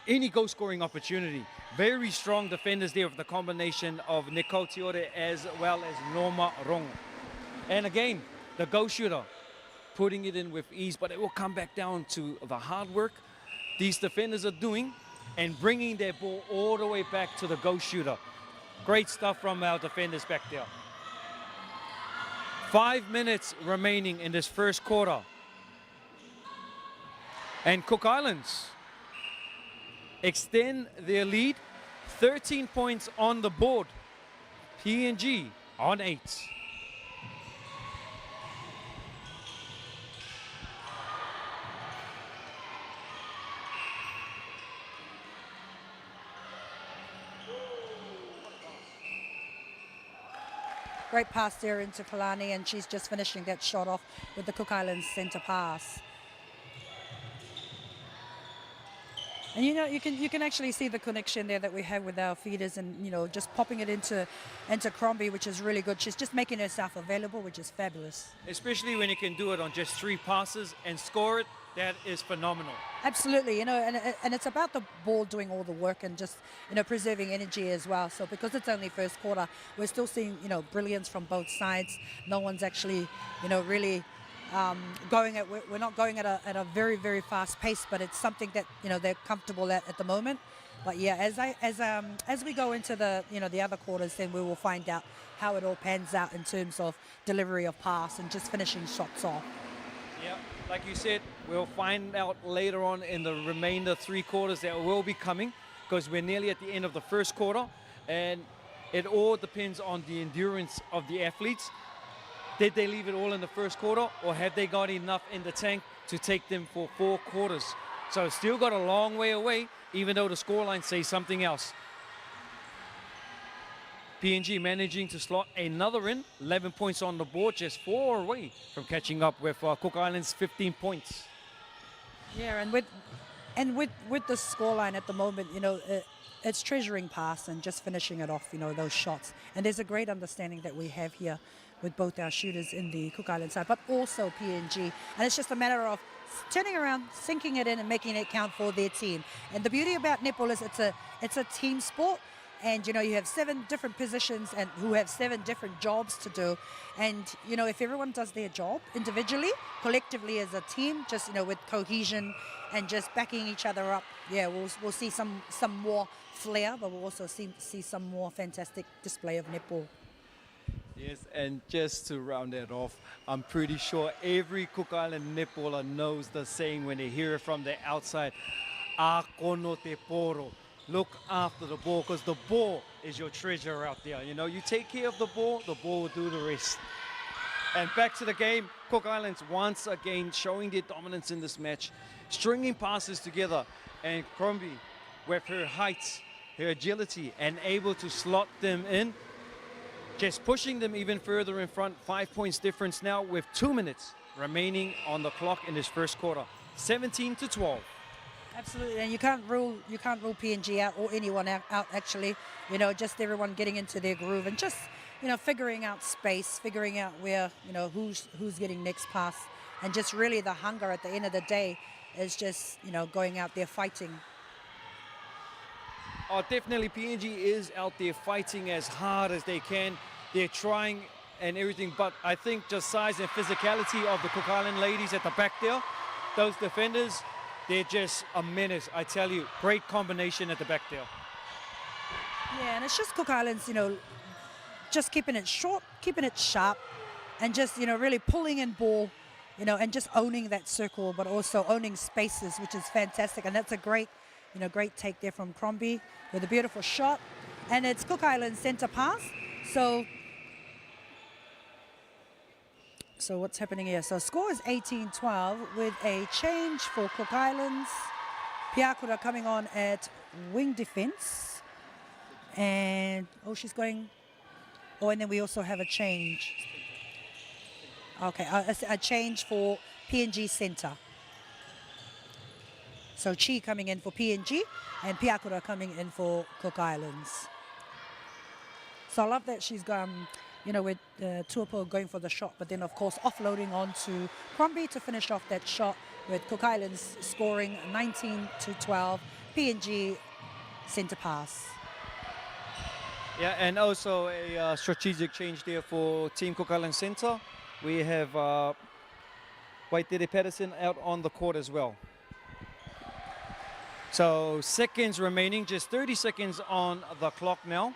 any goal scoring opportunity. Very strong defenders there with the combination of Nicole Tiore as well as Norma Rongo. And again, the goal shooter putting it in with ease, but it will come back down to the hard work these defenders are doing and bringing their ball all the way back to the goal shooter. Great stuff from our defenders back there. 5 minutes remaining in this first quarter. And Cook Islands extend their lead, 13 points on the board. PNG on 8. Great pass there into Kalani, and she's just finishing that shot off with the Cook Islands centre pass. And you know, you can actually see the connection there that we have with our feeders, and you know, just popping it into Crombie, which is really good. She's just making herself available, which is fabulous. Especially when you can do it on just 3 passes and score it, that is phenomenal. Absolutely, you know, and it's about the ball doing all the work and just, you know, preserving energy as well. So because it's only first quarter, we're still seeing, you know, brilliance from both sides. No one's actually, you know, really we're not going at a very, very fast pace, but it's something that, you know, they're comfortable at the moment. But yeah, as we go into the, you know, the other quarters, then we will find out how it all pans out in terms of delivery of pass and just finishing shots off. Yeah, like you said, we'll find out later on in the remainder 3 quarters that will be coming, because we're nearly at the end of the first quarter, and it all depends on the endurance of the athletes. Did they leave it all in the first quarter, or have they got enough in the tank to take them for 4 quarters? So still got a long way away, even though the scoreline says something else. PNG managing to slot another in, 11 points on the board, just 4 away from catching up with Cook Islands' 15 points. Yeah, and with the scoreline at the moment, you know, it's treasuring pass and just finishing it off, you know, those shots. And there's a great understanding that we have here with both our shooters in the Cook Island side, but also PNG. And it's just a matter of turning around, sinking it in and making it count for their team. And the beauty about netball is it's a team sport. And, you know, you have 7 different positions and who have 7 different jobs to do. And, you know, if everyone does their job individually, collectively as a team, just, you know, with cohesion and just backing each other up, yeah, we'll see some more flair, but we'll also see some more fantastic display of netball. Yes, and just to round that off, I'm pretty sure every Cook Island netballer knows the saying when they hear it from the outside, "A kono te poro." Look after the ball, because the ball is your treasure out there. You know, you take care of the ball will do the rest. And back to the game, Cook Islands once again showing their dominance in this match, stringing passes together, and Crombie with her height, her agility, and able to slot them in, just pushing them even further in front. 5 points difference now with 2 minutes remaining on the clock in this first quarter, 17-12. Absolutely, and you can't rule PNG out or anyone out actually. You know, just everyone getting into their groove and just, you know, figuring out space, figuring out where, you know, who's getting next pass, and just really the hunger at the end of the day is just, you know, going out there fighting. Oh, definitely PNG is out there fighting as hard as they can. They're trying and everything, but I think just size and physicality of the Cook Island ladies at the back there, those defenders, they're just a menace, I tell you. Great combination at the back there. Yeah, and it's just Cook Islands, you know, just keeping it short, keeping it sharp, and just, you know, really pulling in ball, you know, and just owning that circle, but also owning spaces, which is fantastic. And that's a great, you know, great take there from Crombie with a beautiful shot. And it's Cook Island centre pass. So what's happening here? So score is 18-12 with a change for Cook Islands. Piakura coming on at wing defence. And, she's going... and then we also have a change. Okay, a change for PNG centre. So Chi coming in for PNG and Piakura coming in for Cook Islands. So I love that she's gone, you know, with Tuapo going for the shot, but then of course offloading on to Crombie to finish off that shot, with Cook Islands scoring 19-12, PNG centre pass. Yeah, and also a strategic change there for Team Cook Islands Centre. We have Waitere Patterson out on the court as well. So seconds remaining, just 30 seconds on the clock now.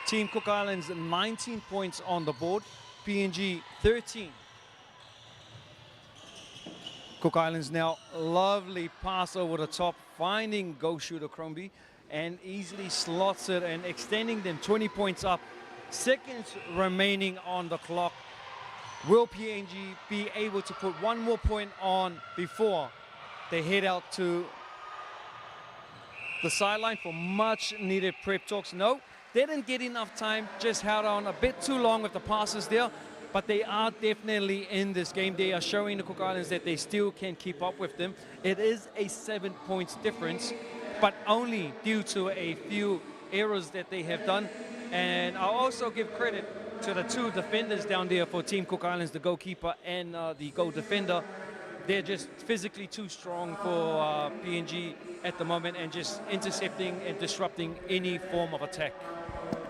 Team Cook Islands 19 points on the board, PNG 13. Cook Islands now, lovely pass over the top, finding goal shooter Crombie, and easily slots it and extending them 20 points up. Seconds remaining on the clock. Will PNG be able to put one more point on before they head out to the sideline for much needed prep talks? No, they didn't get enough time, just held on a bit too long with the passes there, but they are definitely in this game. They are showing the Cook Islands that they still can keep up with them. It is a 7 points difference, but only due to a few errors that they have done. And I'll also give credit to the two defenders down there for Team Cook Islands, the goalkeeper and the goal defender. They're just physically too strong for PNG at the moment, and just intercepting and disrupting any form of attack.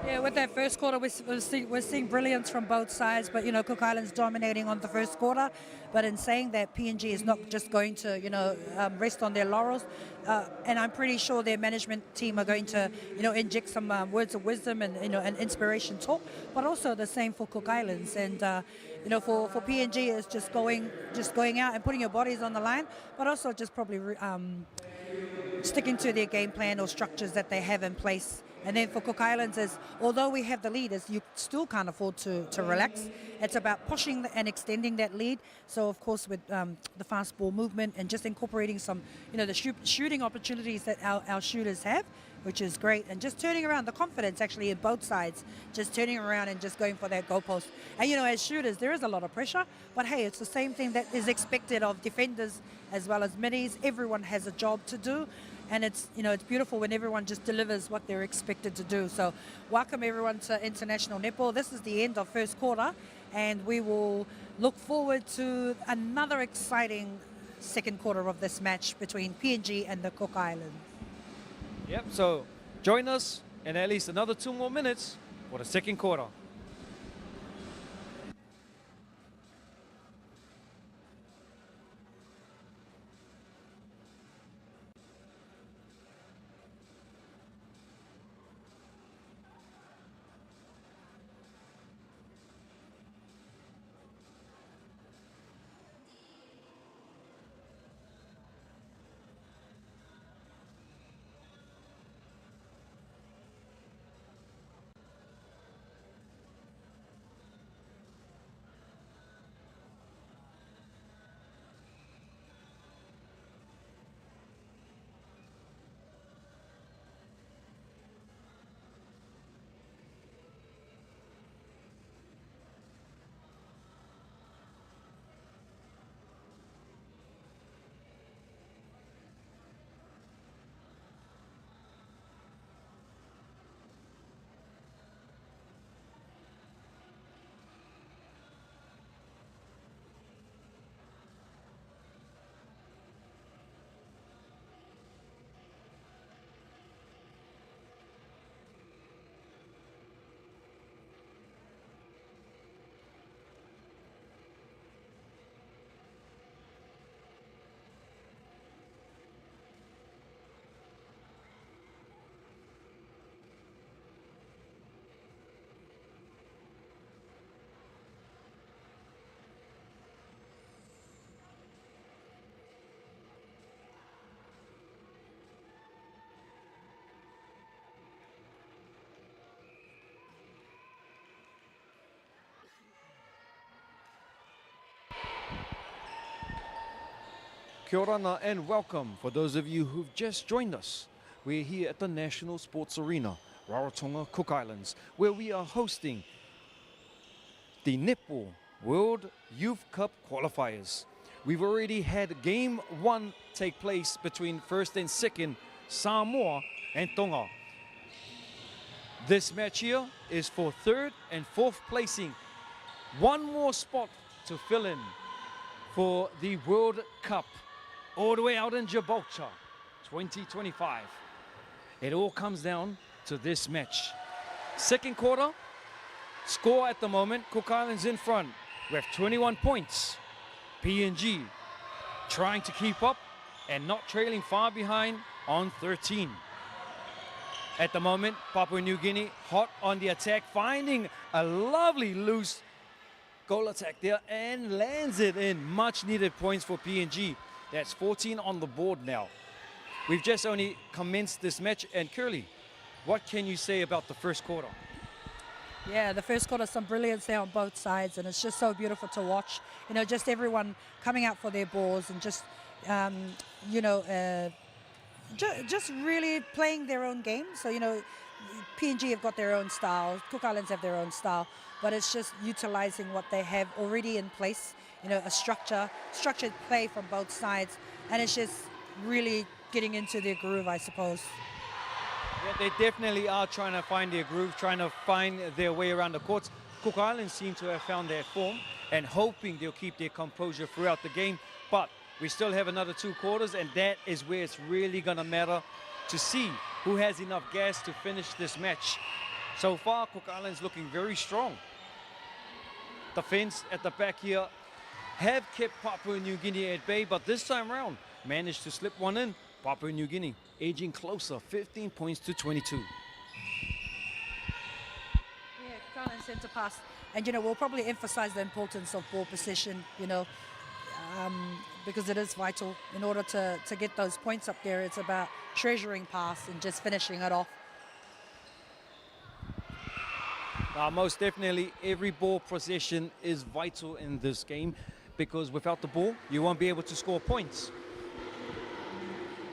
Yeah, with that first quarter, we're seeing brilliance from both sides, but, you know, Cook Islands dominating on the first quarter. But in saying that, PNG is not just going to, you know, rest on their laurels. And I'm pretty sure their management team are going to, you know, inject some words of wisdom and, you know, and inspiration talk, but also the same for Cook Islands. And, you know, for PNG, it's just going out and putting your bodies on the line, but also just probably sticking to their game plan or structures that they have in place. And then for Cook Islands, is although we have the lead, is you still can't afford to relax. It's about pushing and extending that lead. So of course with the fast ball movement and just incorporating some, you know, the shooting opportunities that our shooters have, which is great. And just turning around, the confidence actually in both sides, just turning around and just going for that goal post. And, you know, as shooters, there is a lot of pressure, but hey, it's the same thing that is expected of defenders as well as middies. Everyone has a job to do. And it's, you know, it's beautiful when everyone just delivers what they're expected to do. So welcome everyone to International Netball. This is the end of first quarter, and we will look forward to another exciting second quarter of this match between PNG and the Cook Islands. Yep, so join us in at least another 2 more minutes for the second quarter. Kia ora and welcome for those of you who've just joined us. We're here at the National Sports Arena, Rarotonga, Cook Islands, where we are hosting the Netball World Youth Cup qualifiers. We've already had game 1 take place between first and second Samoa and Tonga. This match here is for third and fourth placing. One more spot to fill in for the World Cup all the way out in Gibraltar 2025. It all comes down to this match. Second quarter, score at the moment, Cook Islands in front with 21 points. PNG trying to keep up and not trailing far behind on 13. At the moment, Papua New Guinea hot on the attack, finding a lovely loose goal attack there and lands it in. Much needed points for PNG. That's 14 on the board now. We've just only commenced this match, and Curly, what can you say about the first quarter? Yeah, the first quarter, some brilliance there on both sides, and it's just so beautiful to watch. You know, just everyone coming out for their balls and just, just really playing their own game. So, you know, PNG have got their own style, Cook Islands have their own style, but it's just utilizing what they have already in place, you know, a structured play from both sides, and it's just really getting into their groove, I suppose. Yeah, they definitely are trying to find their groove, trying to find their way around the courts. Cook Islands seem to have found their form and hoping they'll keep their composure throughout the game, but we still have another 2 quarters, and that is where it's really going to matter to see who has enough gas to finish this match. So far, Cook Islands looking very strong. Defense at the back here have kept Papua New Guinea at bay, but this time around managed to slip one in. Papua New Guinea edging closer, 15 points to 22. Yeah, Cook Islands centre pass. And, you know, we'll probably emphasize the importance of ball possession, you know, because it is vital. In order to get those points up there, it's about treasuring pass and just finishing it off. Most definitely, every ball possession is vital in this game, because without the ball, you won't be able to score points.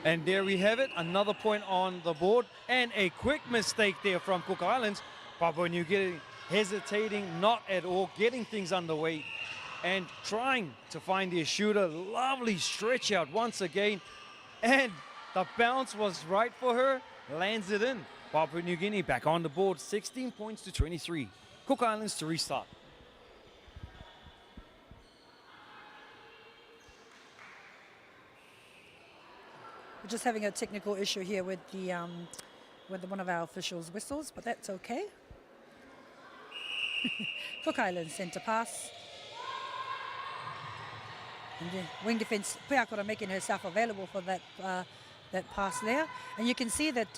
And there we have it, another point on the board, and a quick mistake there from Cook Islands. Papua New Guinea hesitating, not at all, getting things underway and trying to find their shooter. Lovely stretch out once again, and the bounce was right for her, lands it in. Papua New Guinea back on the board, 16 points to 23. Cook Islands to restart. We're just having a technical issue here with the one of our officials' whistles, but that's okay. Cook Islands centre pass. And the wing defence, Peakora making herself available for that pass there. And you can see that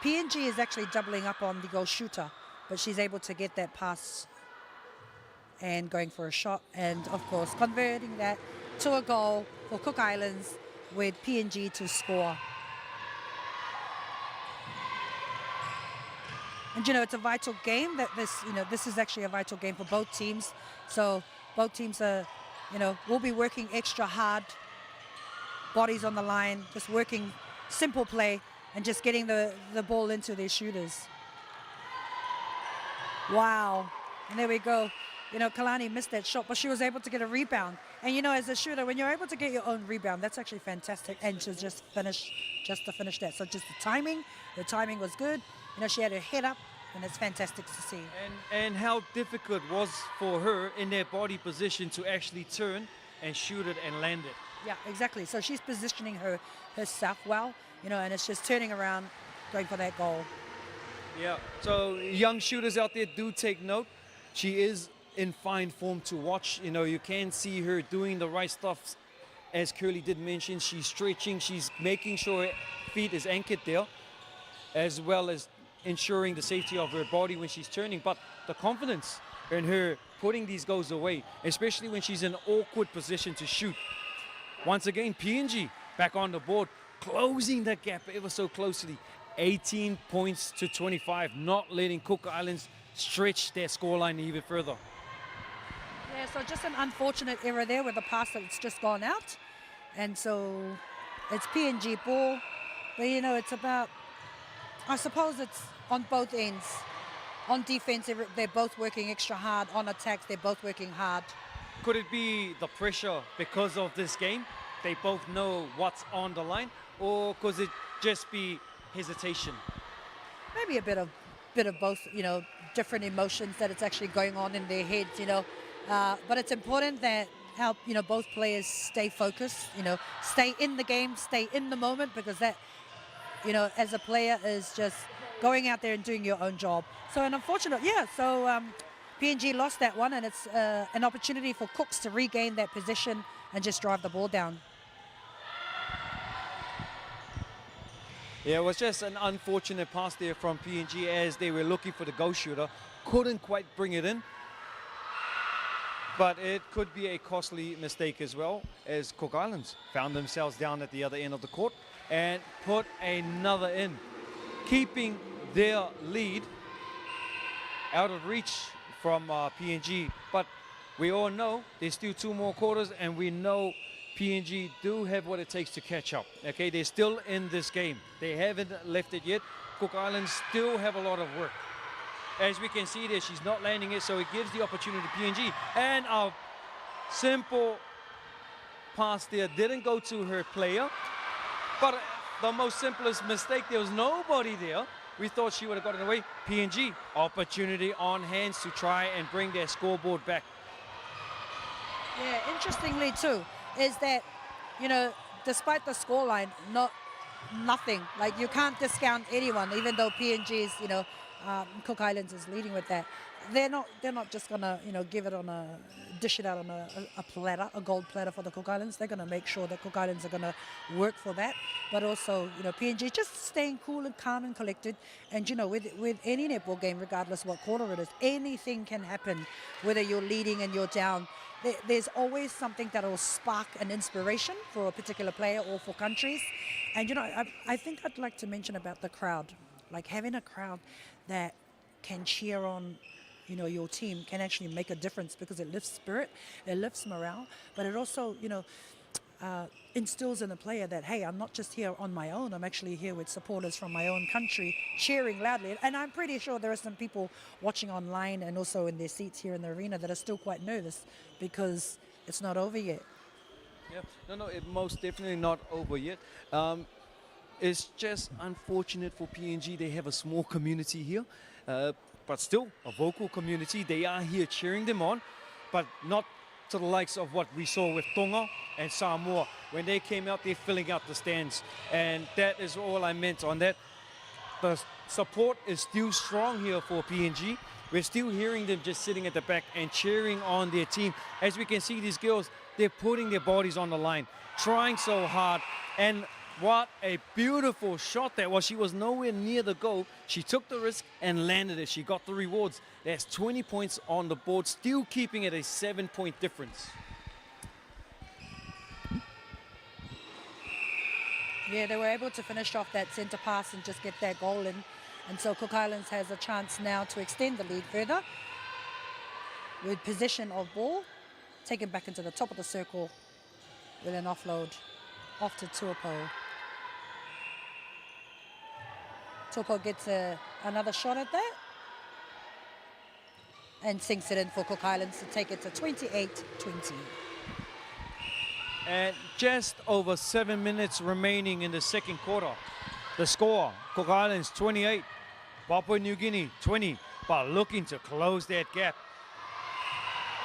PNG is actually doubling up on the goal shooter, but she's able to get that pass and going for a shot, and of course converting that to a goal for Cook Islands with PNG to score. And, you know, it's a vital game that this is actually a vital game for both teams. So both teams are, you know, will be working extra hard, bodies on the line, just working simple play and just getting the ball into their shooters. Wow. And there we go. You know, Kalani missed that shot, but she was able to get a rebound. And, you know, as a shooter, when you're able to get your own rebound, that's actually fantastic. And to finish that. So just the timing was good. You know, she had her head up, and it's fantastic to see. And how difficult it was for her in their body position to actually turn and shoot it and land it. Yeah, exactly. So she's positioning herself well, you know, and it's just turning around, going for that goal. Yeah, so young shooters out there, do take note. She is in fine form to watch. You know, you can see her doing the right stuff. As Curly did mention, she's stretching, she's making sure her feet is anchored there, as well as ensuring the safety of her body when she's turning. But the confidence in her putting these goals away, especially when she's in an awkward position to shoot. Once again, PNG back on the board, closing the gap ever so closely. 18 points to 25, not letting Cook Islands stretch their scoreline even further. Yeah, so just an unfortunate error there with the pass that's just gone out. And so it's PNG ball. But, you know, it's about, I suppose it's on both ends. on defense, they're both working extra hard. On attacks, they're both working hard. Could it be the pressure because of this game? They both know what's on the line, or could it just be hesitation? Maybe a bit of both, you know, different emotions that it's actually going on in their heads, you know. But it's important that you know, both players stay focused, you know, stay in the game, stay in the moment, because that, you know, as a player is just going out there and doing your own job. So an unfortunate, so PNG lost that one, and it's an opportunity for Cooks to regain that position and just drive the ball down. Yeah, it was just an unfortunate pass there from PNG as they were looking for the goal shooter. Couldn't quite bring it in. But it could be a costly mistake as well, as Cook Islands found themselves down at the other end of the court and put another in, keeping their lead out of reach from PNG. But we all know there's still 2 more quarters, and we know PNG do have what it takes to catch up. Okay, they're still in this game. They haven't left it yet. Cook Islands still have a lot of work. As we can see there, she's not landing it, so it gives the opportunity to PNG. And a simple pass there didn't go to her player. But the most simplest mistake, there was nobody there. We thought she would have gotten away. PNG, opportunity on hands to try and bring their scoreboard back. Yeah, interestingly too, is that, you know, despite the scoreline, nothing. Like, you can't discount anyone, even though PNG is, you know, Cook Islands is leading with that. They're not just gonna, you know, dish it out on a platter, a gold platter for the Cook Islands. They're gonna make sure that Cook Islands are gonna work for that. But also, you know, PNG just staying cool and calm and collected. And you know, with any netball game, regardless what quarter it is, anything can happen. Whether you're leading and you're down, there's always something that will spark an inspiration for a particular player or for countries. And you know, I think I'd like to mention about the crowd, like having a crowd that can cheer on, you know, your team can actually make a difference, because it lifts spirit, it lifts morale, but it also, you know, instills in the player that, hey, I'm not just here on my own, I'm actually here with supporters from my own country cheering loudly. And I'm pretty sure there are some people watching online and also in their seats here in the arena that are still quite nervous because it's not over yet. Yeah, no, it's most definitely not over yet. It's just unfortunate for PNG. They have a small community here, but still a vocal community. They are here cheering them on, but not to the likes of what we saw with Tonga and Samoa when they came out there filling out the stands. And that is all I meant on that. The support is still strong here for PNG. We're still hearing them just sitting at the back and cheering on their team. As we can see, these girls, they're putting their bodies on the line, trying so hard. And what a beautiful shot that was. She was nowhere near the goal. She took the risk and landed it. She got the rewards. That's 20 points on the board, still keeping it a 7-point difference. Yeah, they were able to finish off that centre pass and just get that goal in. And so Cook Islands has a chance now to extend the lead further with possession of ball, taken back into the top of the circle with an offload off to Tuapo. Tuapo gets another shot at that and sinks it in for Cook Islands to take it to 28-20. And just over 7 minutes remaining in the second quarter. The score, Cook Islands 28, Papua New Guinea 20, but looking to close that gap.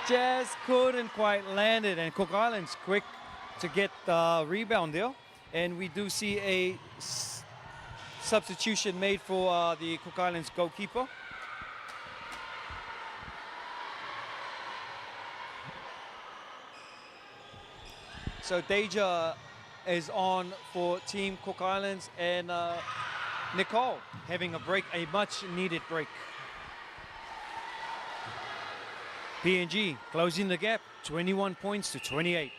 Just couldn't quite land it, and Cook Islands quick to get the rebound there. And we do see a substitution made for the Cook Islands goalkeeper. So Deja is on for Team Cook Islands, and Nicole having a break, a much needed break. PNG closing the gap, 21 points to 28.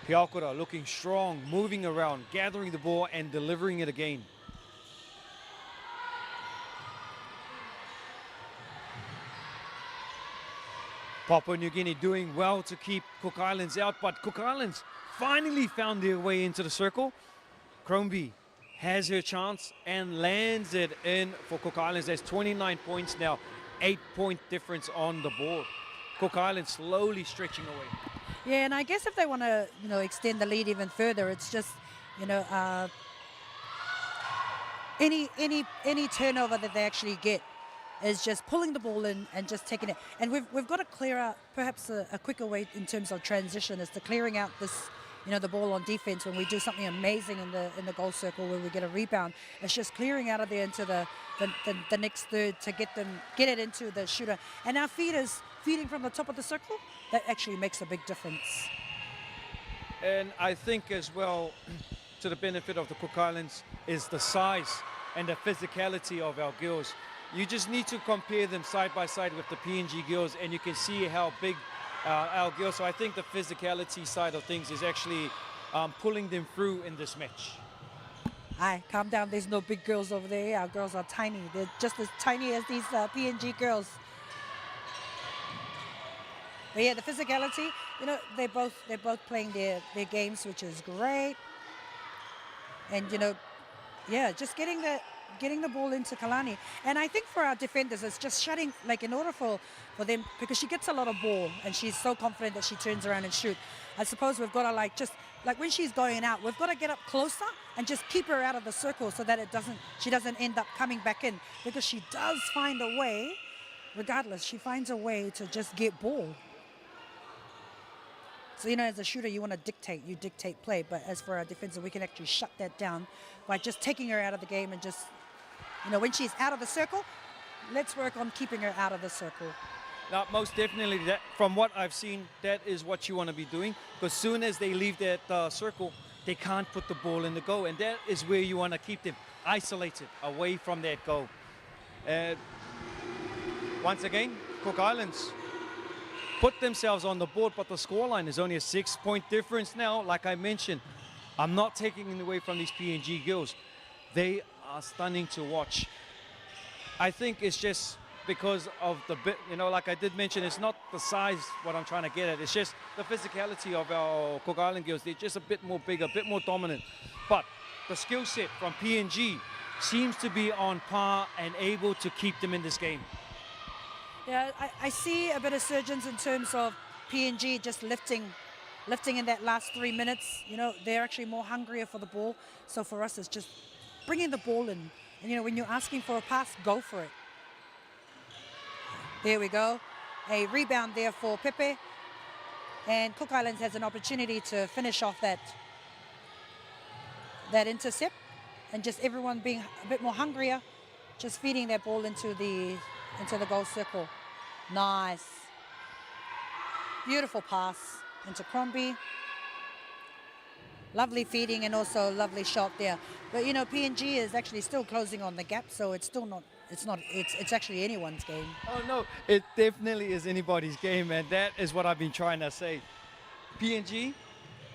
Piakura looking strong, moving around, gathering the ball and delivering it again. Papua New Guinea doing well to keep Cook Islands out, but Cook Islands finally found their way into the circle. Crombie has her chance and lands it in for Cook Islands. There's 29 points now, 8-point difference on the board. Cook Islands slowly stretching away. Yeah, and I guess if they want to, extend the lead even further, it's just, any turnover that they actually get is just pulling the ball in and just taking it. And we've got to clear out perhaps a quicker way in terms of transition is to clearing out this, the ball on defense when we do something amazing in the goal circle where we get a rebound. It's just clearing out of there into the next third to get it into the shooter. And our feeders feeding from the top of the circle, that actually makes a big difference. And I think as well, to the benefit of the Cook Islands, is the size and the physicality of our girls. You just need to compare them side by side with the PNG girls, and you can see how big our girls. So I think the physicality side of things is actually pulling them through in this match. Hi, calm down. There's no big girls over there. Our girls are tiny. They're just as tiny as these PNG girls. But yeah, the physicality, they're both playing their games, which is great. And just getting the ball into Kalani. And I think for our defenders, it's just shutting, in order for them, because she gets a lot of ball and she's so confident that she turns around and shoot. I suppose we've got to when she's going out, we've got to get up closer and just keep her out of the circle so that she doesn't end up coming back in, because she does find a way, regardless, she finds a way to just get ball. So, as a shooter, you want to dictate play. But as for our defense, we can actually shut that down by just taking her out of the game and just, when she's out of the circle, let's work on keeping her out of the circle. Now, most definitely, that from what I've seen, that is what you want to be doing. Because soon as they leave that circle, they can't put the ball in the goal. And that is where you want to keep them isolated away from that goal. Once again, Cook Islands put themselves on the board, but the scoreline is only a 6-point difference now. Like I mentioned, I'm not taking it away from these PNG girls. They are stunning to watch. I think it's just because of the bit, like I did mention, it's not the size what I'm trying to get at. It's just the physicality of our Cook Island girls. They're just a bit more bigger, a bit more dominant. But the skill set from PNG seems to be on par and able to keep them in this game. Yeah, I see a bit of surgeons in terms of PNG just lifting in that last 3 minutes. They're actually more hungrier for the ball. So for us, it's just bringing the ball in. And, when you're asking for a pass, go for it. There we go. A rebound there for Pepe. And Cook Islands has an opportunity to finish off that intercept. And just everyone being a bit more hungrier, just feeding that ball into the goal circle. Nice. Beautiful pass into Crombie. Lovely feeding and also lovely shot there. But PNG is actually still closing on the gap, so it's still not, it's actually anyone's game. Oh no, it definitely is anybody's game, and that is what I've been trying to say. PNG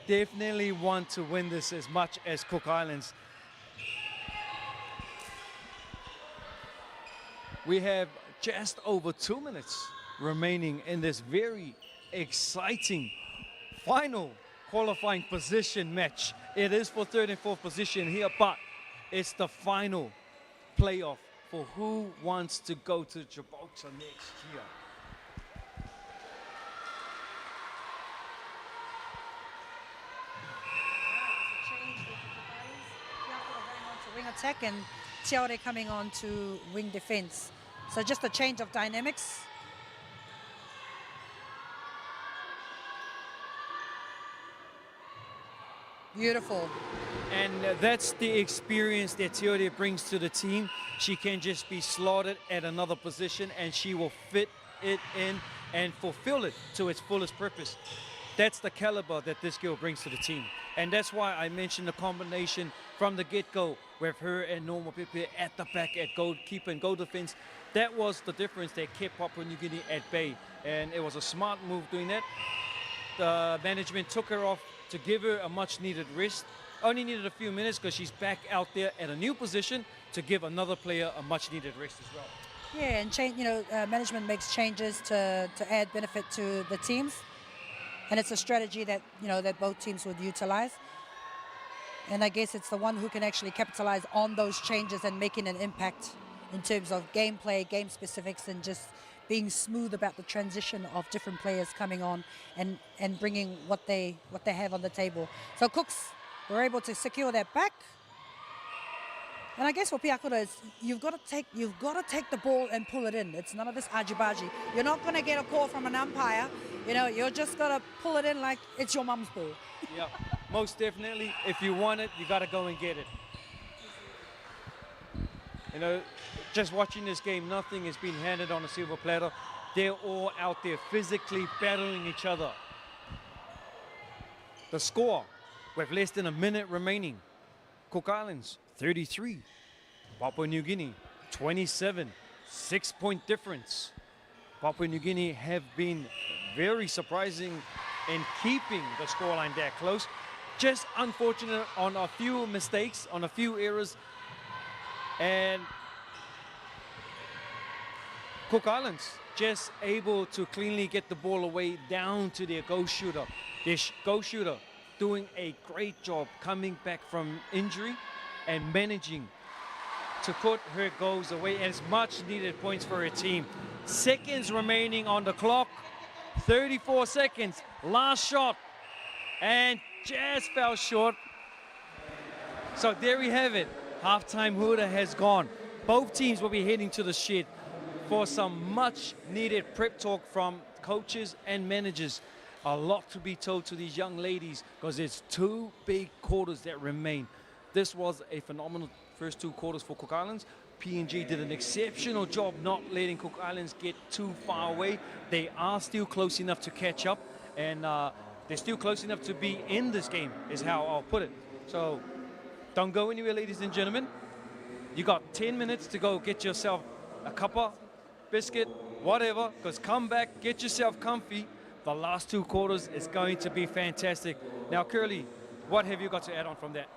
definitely want to win this as much as Cook Islands. We have just over 2 minutes remaining in this very exciting final qualifying position match. It is for third and fourth position here, but it's the final playoff for who wants to go to Gibraltar next year. Wing attack and Tiaore coming on to wing defense. So just a change of dynamics. Beautiful. And that's the experience that Tiaore brings to the team. She can just be slotted at another position and she will fit it in and fulfill it to its fullest purpose. That's the caliber that this girl brings to the team. And that's why I mentioned the combination from the get-go with her and Norma Pepe at the back at goalkeeper and goal defense. That was the difference that kept Papua New Guinea at bay. And it was a smart move doing that. The management took her off to give her a much-needed rest. Only needed a few minutes because she's back out there at a new position to give another player a much-needed rest as well. Yeah, and management makes changes to add benefit to the teams. And it's a strategy that, that both teams would utilize. And I guess it's the one who can actually capitalize on those changes and making an impact in terms of gameplay, game specifics, and just being smooth about the transition of different players coming on and bringing what they have on the table. So Cooks were able to secure that back. And I guess for Piakura is you've got to take the ball and pull it in. It's none of this argy-bargy. You're not going to get a call from an umpire. You know, you're just got to pull it in like it's your mum's ball. Yeah, most definitely. If you want it, you got to go and get it. You know, just watching this game, nothing has been handed on a silver platter. They're all out there physically battling each other. The score, with less than a minute remaining, Cook Islands 33, Papua New Guinea 27, 6-point difference. Papua New Guinea have been very surprising in keeping the scoreline that close. Just unfortunate on a few mistakes, on a few errors. And Cook Islands just able to cleanly get the ball away down to their goal shooter. Their goal shooter doing a great job coming back from injury and managing to put her goals away, and it's much needed points for her team. Seconds remaining on the clock, 34 seconds, last shot, and just fell short. So there we have it, halftime hooter has gone. Both teams will be heading to the shed for some much needed prep talk from coaches and managers. A lot to be told to these young ladies because there's 2 big quarters that remain. This was a phenomenal first 2 quarters for Cook Islands. PNG did an exceptional job not letting Cook Islands get too far away. They are still close enough to catch up, and they're still close enough to be in this game, is how I'll put it. So don't go anywhere, ladies and gentlemen. You got 10 minutes to go get yourself a cuppa, biscuit, whatever, because come back, get yourself comfy. The last 2 quarters is going to be fantastic. Now, Curly, what have you got to add on from that?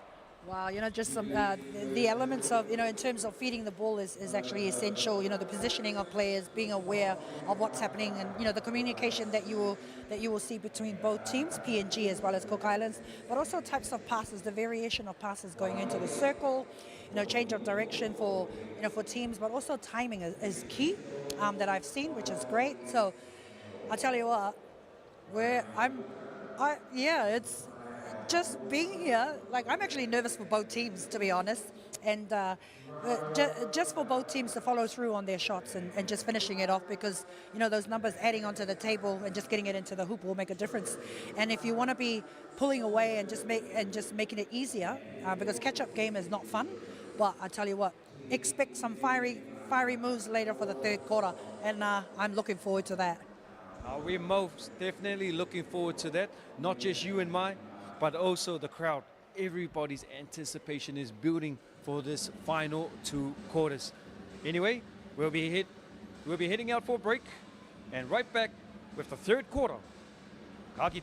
Wow, you know, just some the elements of, you know, in terms of feeding the ball is actually essential. You know, the positioning of players, being aware of what's happening, and you know, the communication that you will see between both teams, PNG as well as Cook Islands, but also types of passes, the variation of passes going into the circle, you know, change of direction for, you know, for teams, but also timing is key that I've seen, which is great. So I'll tell you what, it's just being here, like I'm actually nervous for both teams, to be honest, and just for both teams to follow through on their shots and just finishing it off, because you know those numbers adding onto the table and just getting it into the hoop will make a difference. And if you want to be pulling away and just making it easier, because catch-up game is not fun, but I tell you what, expect some fiery moves later for the 3rd quarter, and I'm looking forward to that. We're most definitely looking forward to that. Not just you and I, but also the crowd. Everybody's anticipation is building for this final 2 quarters. Anyway, we'll be heading out for a break, and right back with the 3rd quarter. Ka kite.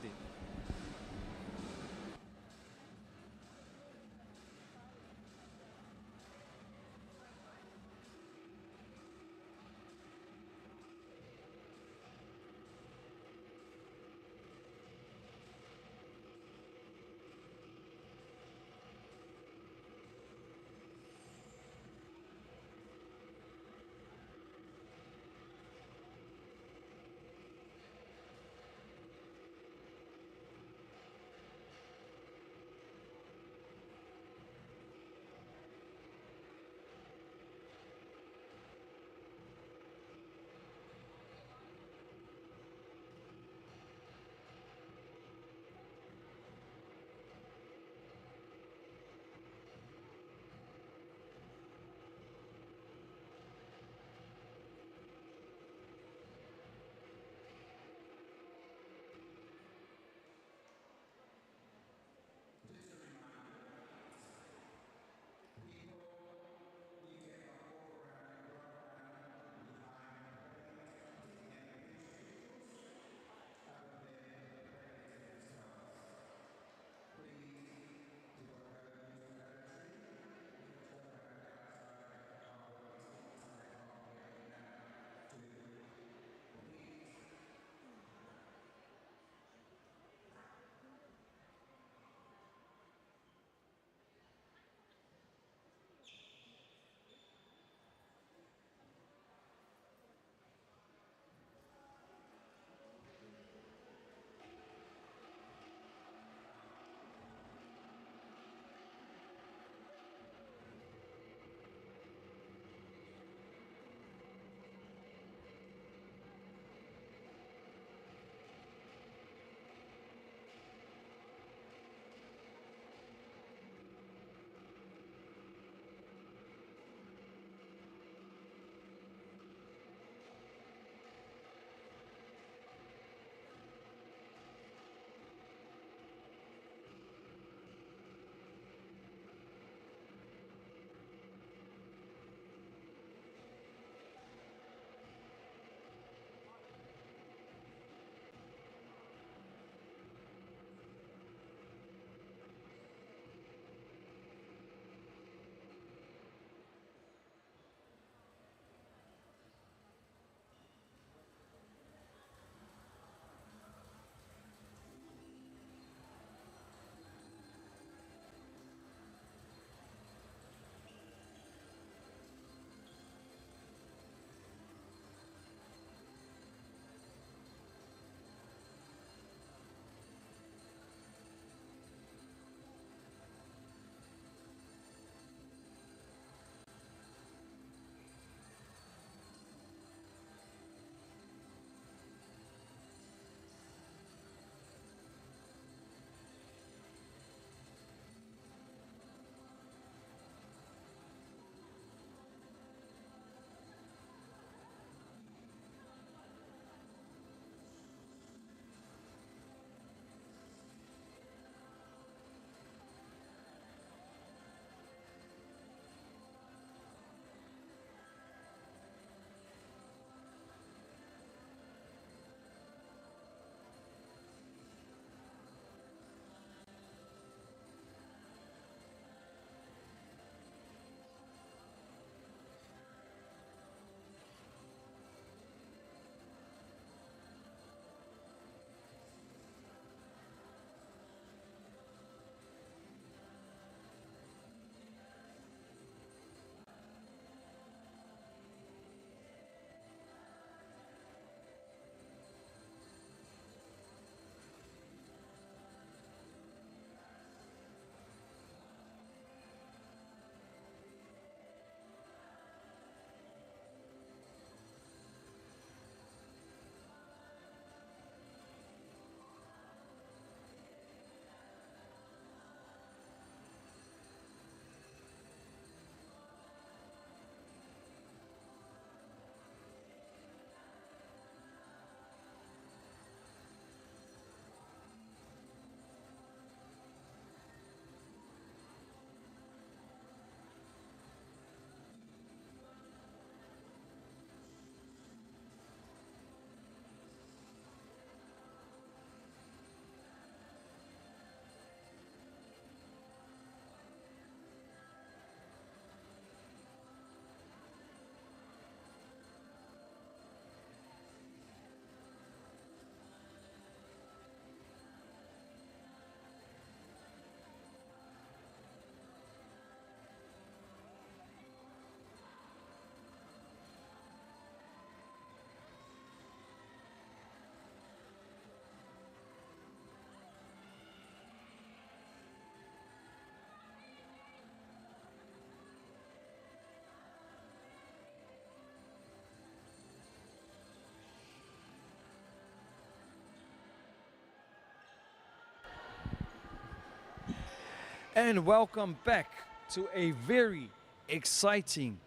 And welcome back to a very exciting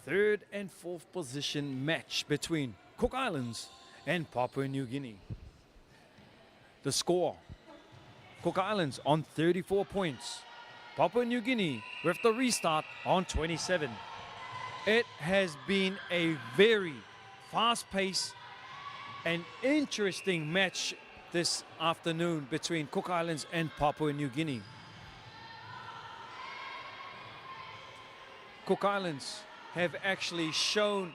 third and fourth position match between Cook Islands and Papua New Guinea. The score, Cook Islands on 34 points, Papua New Guinea with the restart on 27. It has been a very fast-paced and interesting match this afternoon between Cook Islands and Papua New Guinea. Cook Islands have actually shown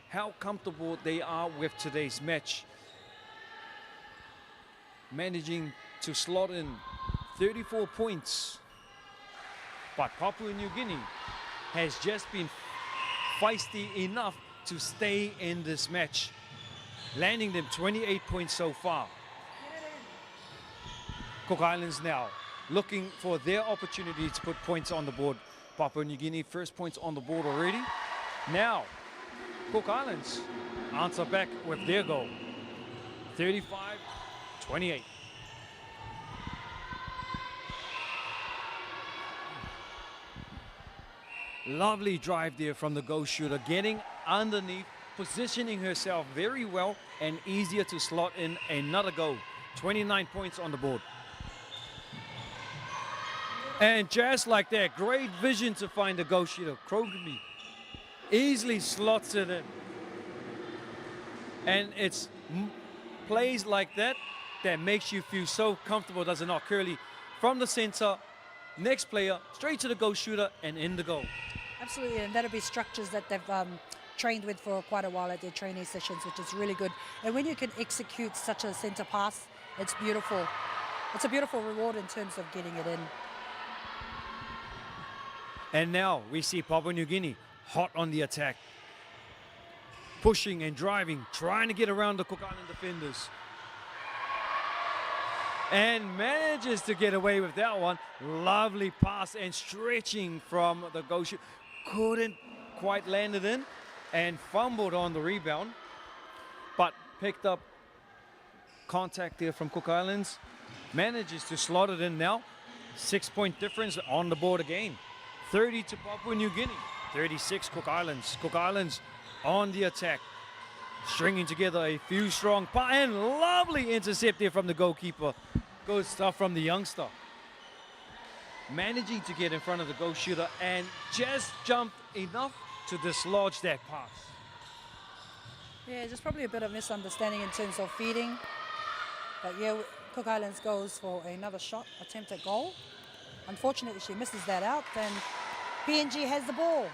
how comfortable they are with today's match, managing to slot in 34 points. But Papua New Guinea has just been feisty enough to stay in this match, landing them 28 points so far. Cook Islands now looking for their opportunity to put points on the board. Papua New Guinea first points on the board already. Now, Cook Islands answer back with their goal. 35-28. Lovely drive there from the goal shooter, getting underneath, positioning herself very well and easier to slot in another goal. 29 points on the board. And just like that, great vision to find the goal shooter. Krogerby easily slots it in. And it's plays like that that makes you feel so comfortable, does it not? Curly from the center, next player, straight to the goal shooter and in the goal. Absolutely, and that'll be structures that they've trained with for quite a while at their training sessions, which is really good. And when you can execute such a center pass, it's beautiful. It's a beautiful reward in terms of getting it in. And now we see Papua New Guinea hot on the attack. Pushing and driving, trying to get around the Cook Island defenders. And manages to get away with that one. Lovely pass and stretching from the goal shoot. Couldn't quite land it in and fumbled on the rebound. But picked up contact there from Cook Islands. Manages to slot it in now. 6-point difference on the board again. 30 to Papua New Guinea, 36 Cook Islands. Cook Islands on the attack, stringing together a few strong and lovely intercept there from the goalkeeper. Good stuff from the youngster. Managing to get in front of the goal shooter and just jumped enough to dislodge that pass. Yeah, just probably a bit of misunderstanding in terms of feeding. But yeah, Cook Islands goes for another shot, attempt at goal. Unfortunately, she misses that out, and PNG has the ball.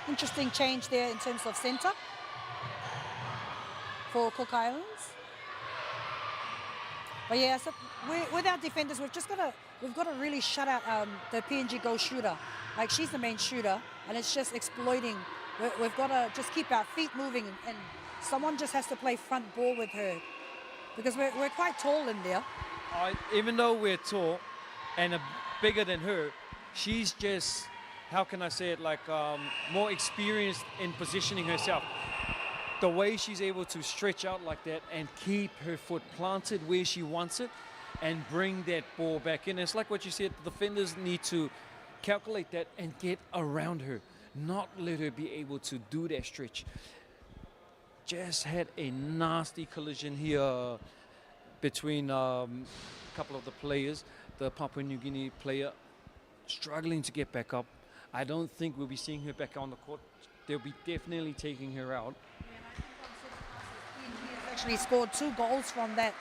Interesting change there in terms of centre for Cook Islands. But yeah, so with our defenders, we've got to really shut out the PNG goal shooter. Like, she's the main shooter, and it's just exploiting. We've got to just keep our feet moving, and someone just has to play front ball with her. Because we're quite tall in there. Even though we're tall and bigger than her, she's just, how can I say it, like more experienced in positioning herself. The way she's able to stretch out like that and keep her foot planted where she wants it and bring that ball back in. It's like what you said, the defenders need to calculate that and get around her, not let her be able to do that stretch. Just had a nasty collision here between a couple of the players. The Papua New Guinea player struggling to get back up. I don't think we'll be seeing her back on the court. They'll be definitely taking her out. Actually scored 2 goals from that,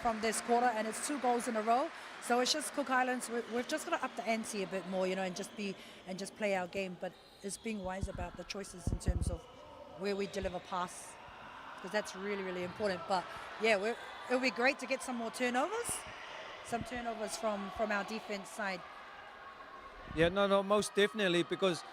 from this quarter, and it's 2 goals in a row. So it's just Cook Islands. We've just got to up the ante a bit more, and just play our game. But it's being wise about the choices in terms of where we deliver pass, because that's really, really important. But yeah, it'll be great to get some more turnovers, from our defense side. Yeah, no, most definitely, because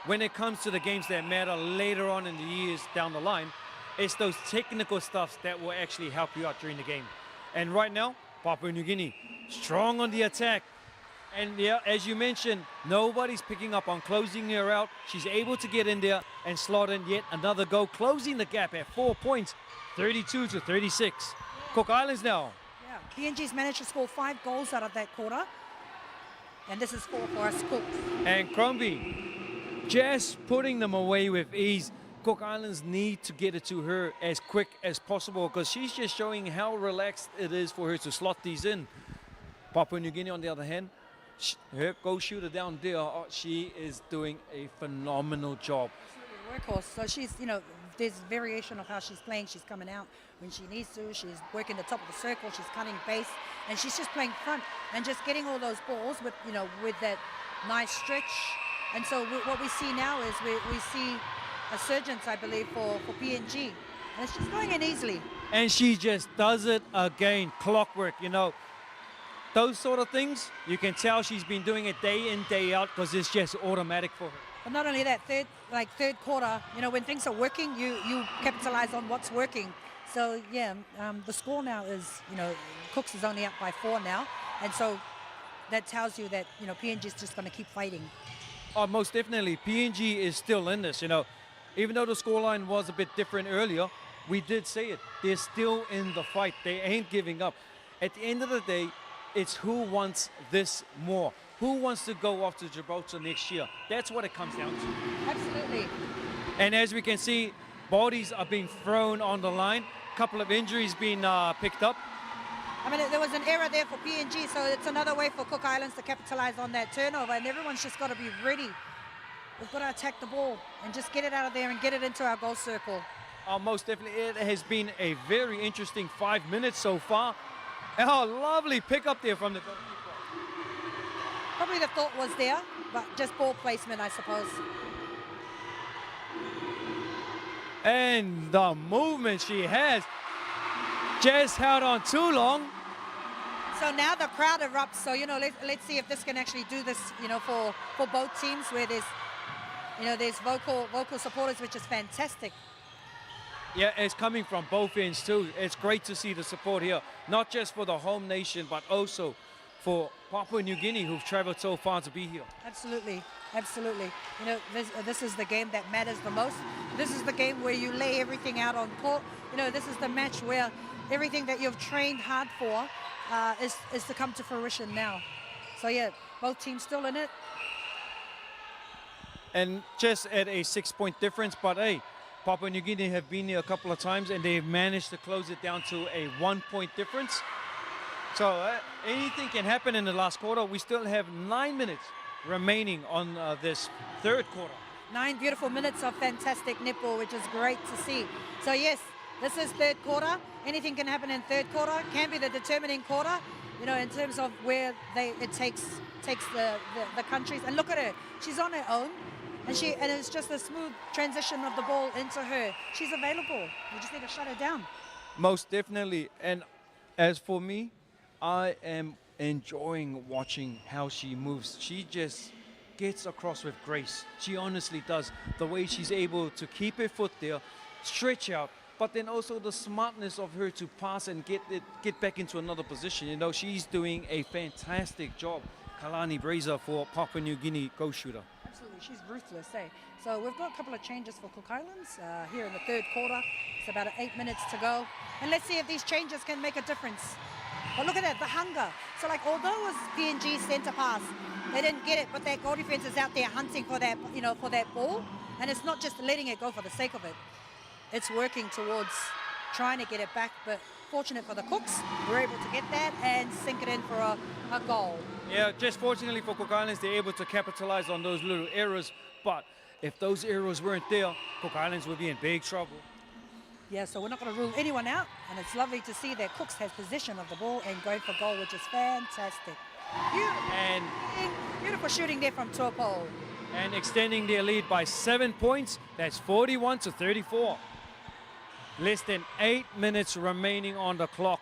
when it comes to the games that matter later on in the years down the line, it's those technical stuffs that will actually help you out during the game. And right now, Papua New Guinea strong on the attack, And yeah, as you mentioned, nobody's picking up on closing her out. She's able to get in there and slot in yet another goal, closing the gap at 4 points, 32-36. Cook Islands now. Yeah, PNG's managed to score 5 goals out of that quarter. And this is 4 for us Cooks. And Crombie just putting them away with ease. Cook Islands need to get it to her as quick as possible because she's just showing how relaxed it is for her to slot these in. Papua New Guinea, on the other hand, her goal shooter down there, she is doing a phenomenal job. Workhorse. So she's, there's variation of how she's playing. She's coming out when she needs to. She's working the top of the circle. She's cutting base, and she's just playing front and just getting all those balls with, with that nice stretch. And so what we see now is we see a surgence, I believe, for PNG, and it's just going in easily. And she just does it again, clockwork. Those sort of things, you can tell she's been doing it day in, day out because it's just automatic for her. But not only that, third quarter, when things are working, you capitalize on what's working. So, yeah, the score now is, Cooks is only up by 4 now. And so that tells you that, PNG is just going to keep fighting. Oh, most definitely. PNG is still in this, Even though the scoreline was a bit different earlier, we did say it. They're still in the fight. They ain't giving up. At the end of the day, it's who wants this more. Who wants to go off to Gibraltar next year? That's what it comes down to. Absolutely. And as we can see, bodies are being thrown on the line. A couple of injuries being picked up. I mean, there was an error there for PNG, so it's another way for Cook Islands to capitalize on that turnover, and everyone's just got to be ready. We've got to attack the ball and just get it out of there and get it into our goal circle. Most definitely. It has been a very interesting 5 minutes so far. Oh, lovely pick up there from the goalkeeper. Probably the thought was there, but just ball placement, I suppose. And the movement she has just held on too long. So now the crowd erupts. So, let's see if this can actually do this, for both teams where there's vocal supporters, which is fantastic. Yeah, it's coming from both ends too. It's great to see the support here, not just for the home nation, but also for Papua New Guinea, who've traveled so far to be here. Absolutely, absolutely. This is the game that matters the most. This is the game where you lay everything out on court. This is the match where everything that you've trained hard for is to come to fruition now. So yeah, both teams still in it. And just at a 6-point difference, but hey, Papua New Guinea have been here a couple of times and they've managed to close it down to a 1-point difference. So anything can happen in the last quarter. We still have 9 minutes remaining on this third quarter. 9 beautiful minutes of fantastic netball, which is great to see. So yes, this is third quarter. Anything can happen in third quarter. Can be the determining quarter, in terms of where it takes the countries. And look at her, she's on her own. And it's just a smooth transition of the ball into her. She's available. You just need to shut her down. Most definitely. And as for me, I am enjoying watching how she moves. She just gets across with grace. She honestly does. The way she's able to keep her foot there, stretch out, but then also the smartness of her to pass and get back into another position. She's doing a fantastic job. Kalani Brazier for Papua New Guinea goal shooter. Absolutely, she's ruthless, eh? So we've got a couple of changes for Cook Islands here in the third quarter. It's about 8 minutes to go. And let's see if these changes can make a difference. But look at that, the hunger. So although it was PNG's centre pass, they didn't get it, but their goal defence is out there hunting for that, for that ball. And it's not just letting it go for the sake of it. It's working towards trying to get it back, but fortunate for the Cooks, we're able to get that and sink it in for a goal. Yeah, just fortunately for Cook Islands, they're able to capitalize on those little errors. But if those errors weren't there, Cook Islands would be in big trouble. Yeah, so we're not going to rule anyone out. And it's lovely to see that Cooks has possession of the ball and going for goal, which is fantastic. Beautiful shooting there from Topo. And extending their lead by 7 points. That's 41-34. Less than 8 minutes remaining on the clock.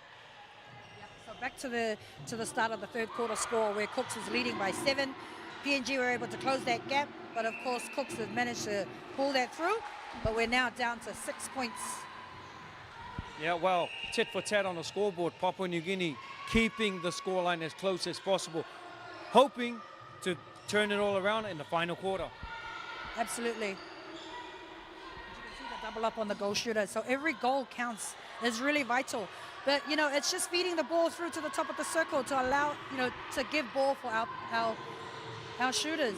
Back to the start of the third quarter score where Cooks is leading by 7. PNG were able to close that gap, but of course Cooks have managed to pull that through, but we're now down to 6 points. Yeah, well, tit for tat on the scoreboard. Papua New Guinea keeping the scoreline as close as possible. hoping to turn it all around in the final quarter. Absolutely. As you can see the double up on the goal shooter. So every goal counts. It's really vital. But, you know, it's just feeding the ball through to the top of the circle to allow, you know, to give ball for our shooters.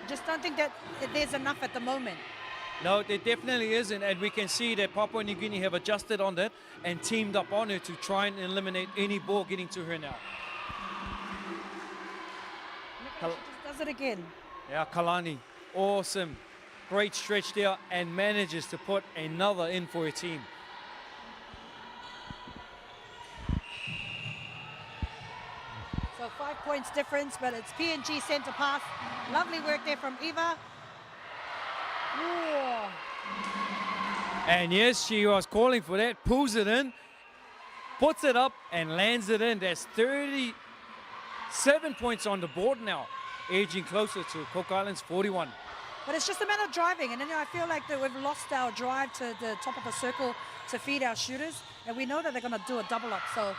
Just don't think that there's enough at the moment. No, there definitely isn't, and we can see that Papua New Guinea have adjusted on that and teamed up on it to try and eliminate any ball getting to her now. She just does it again. Yeah, Kalani, awesome. Great stretch there and manages to put another in for her team. So 5 points difference, but it's PNG centre pass. Lovely work there from Eva. Ooh. And yes, she was calling for that, pulls it in, puts it up and lands it in. That's 37 points on the board now, edging closer to Cook Island's 41. But it's just a matter of driving, and then I feel like that we've lost our drive to the top of the circle to feed our shooters, and we know that they're going to do a double up. So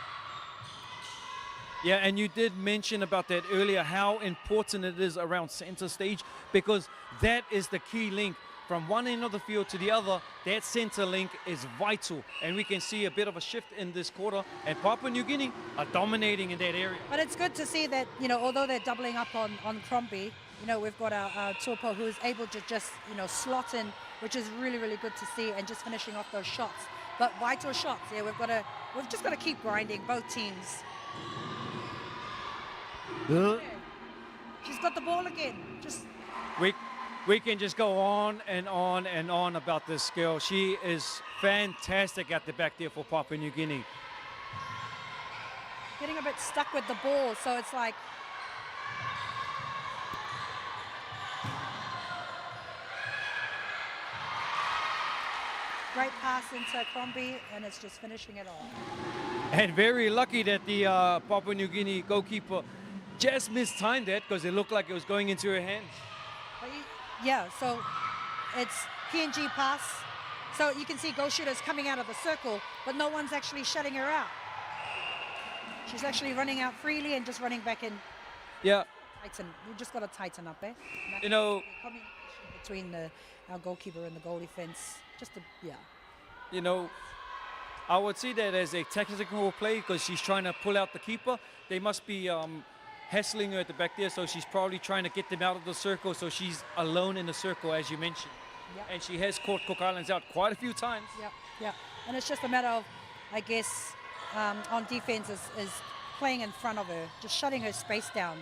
yeah, and you did mention about that earlier, how important it is around center stage, because that is the key link from one end of the field to the other. That center link is vital, and we can see a bit of a shift in this quarter, and Papua New Guinea are dominating in that area. but it's good to see that, you know, although they're doubling up on Crombie, you know, we've got our Tuopo who is able to just, you know, slot in, which is really, really good to see, and just finishing off those shots. But vital shots, yeah, we've just got to keep grinding, both teams. She's got the ball again. Just We can just go on and on and on about this girl. She is fantastic at the back there for Papua New Guinea. getting a bit stuck with the ball, so it's like great pass into Crombie, and it's just finishing it off. And very lucky that the Papua New Guinea goalkeeper just mistimed that, because it looked like it was going into her hands. But yeah, so it's PNG pass. So you can see goal shooters coming out of the circle, but no one's actually shutting her out. She's actually running out freely and just running back in. Yeah. Tighten. You just got to tighten up, eh? You know, Communication between our goalkeeper and the goal defense. Just to, yeah. You know, I would see that as a tactical play, because she's trying to pull out the keeper. They must be hassling her at the back there, so she's probably trying to get them out of the circle, so she's alone in the circle, as you mentioned. Yep. And she has caught Cook Islands out quite a few times. Yeah, yeah. And it's just a matter of, I guess, on defense is playing in front of her, just shutting her space down.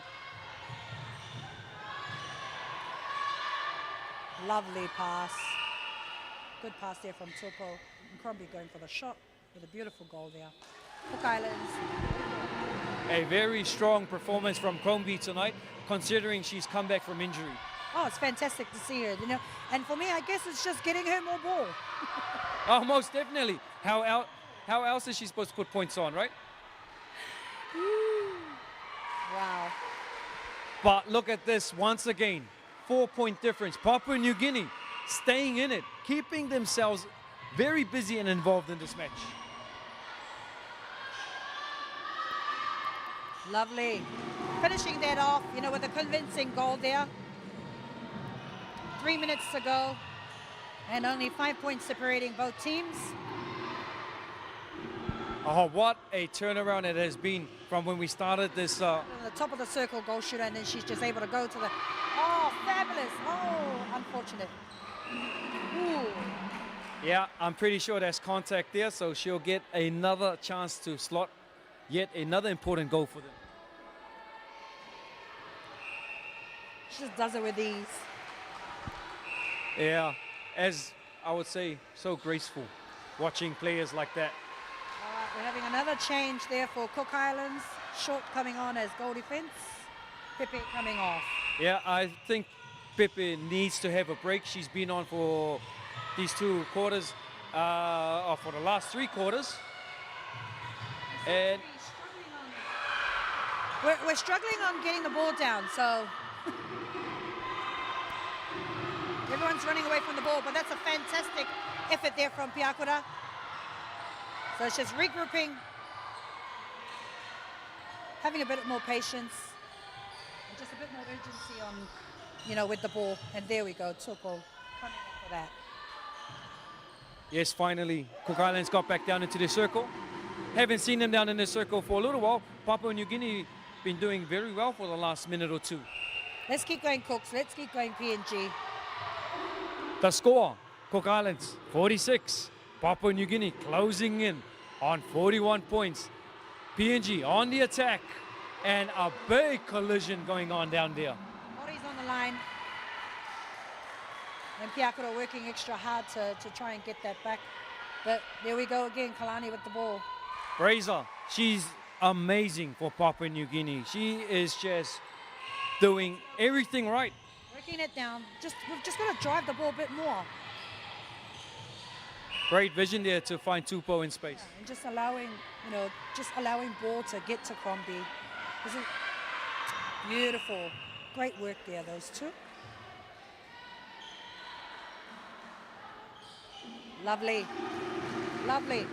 Lovely pass. Good pass there from Tuopo. And Crombie going for the shot with a beautiful goal there. Cook Islands. A very strong performance from Crombie tonight, considering she's come back from injury. Oh, it's fantastic to see her, you know. And for me, I guess it's just getting her more ball. Oh, most definitely. How else is she supposed to put points on, right? Wow. But look at this once again. 4-point difference. Papua New Guinea staying in it, keeping themselves very busy and involved in this match. Lovely. Finishing that off, you know, with a convincing goal there. 3 minutes to go, and only 5 points separating both teams. Oh, what a turnaround it has been from when we started this. On the top of the circle goal shooter, and then she's just able to go to the... Oh, fabulous. Oh, unfortunate. Ooh. Yeah, I'm pretty sure there's contact there, so she'll get another chance to slot yet another important goal for them. She just does it with ease. Yeah, as I would say, so graceful watching players like that. All right, we're having another change there for Cook Islands. Short coming on as goal defense. Pepe coming off. Yeah, I think Pepe needs to have a break. She's been on for these 2 quarters, or for the last 3 quarters. And we're struggling on getting the ball down, so everyone's running away from the ball, but that's a fantastic effort there from Piakura. So it's just regrouping, having a bit more patience. Just a bit more urgency on, with the ball. And there we go, Tupou coming in for that. Yes, finally, Cook Islands got back down into the circle. Haven't seen them down in the circle for a little while. Papua New Guinea been doing very well for the last minute or two. Let's keep going, Cooks. Let's keep going, PNG. The score, Cook Islands 46, Papua New Guinea closing in on 41 points. PNG on the attack, and a big collision going on down there. Mori's on the line. And Piakura working extra hard to try and get that back. But there we go again, Kalani with the ball. Fraser, she's amazing for Papua New Guinea. She is just doing everything right. Working it down. We've just got to drive the ball a bit more. Great vision there to find Tupou in space. Yeah, and just allowing ball to get to Crombie. This is beautiful. Great work there, those two. Lovely. Lovely.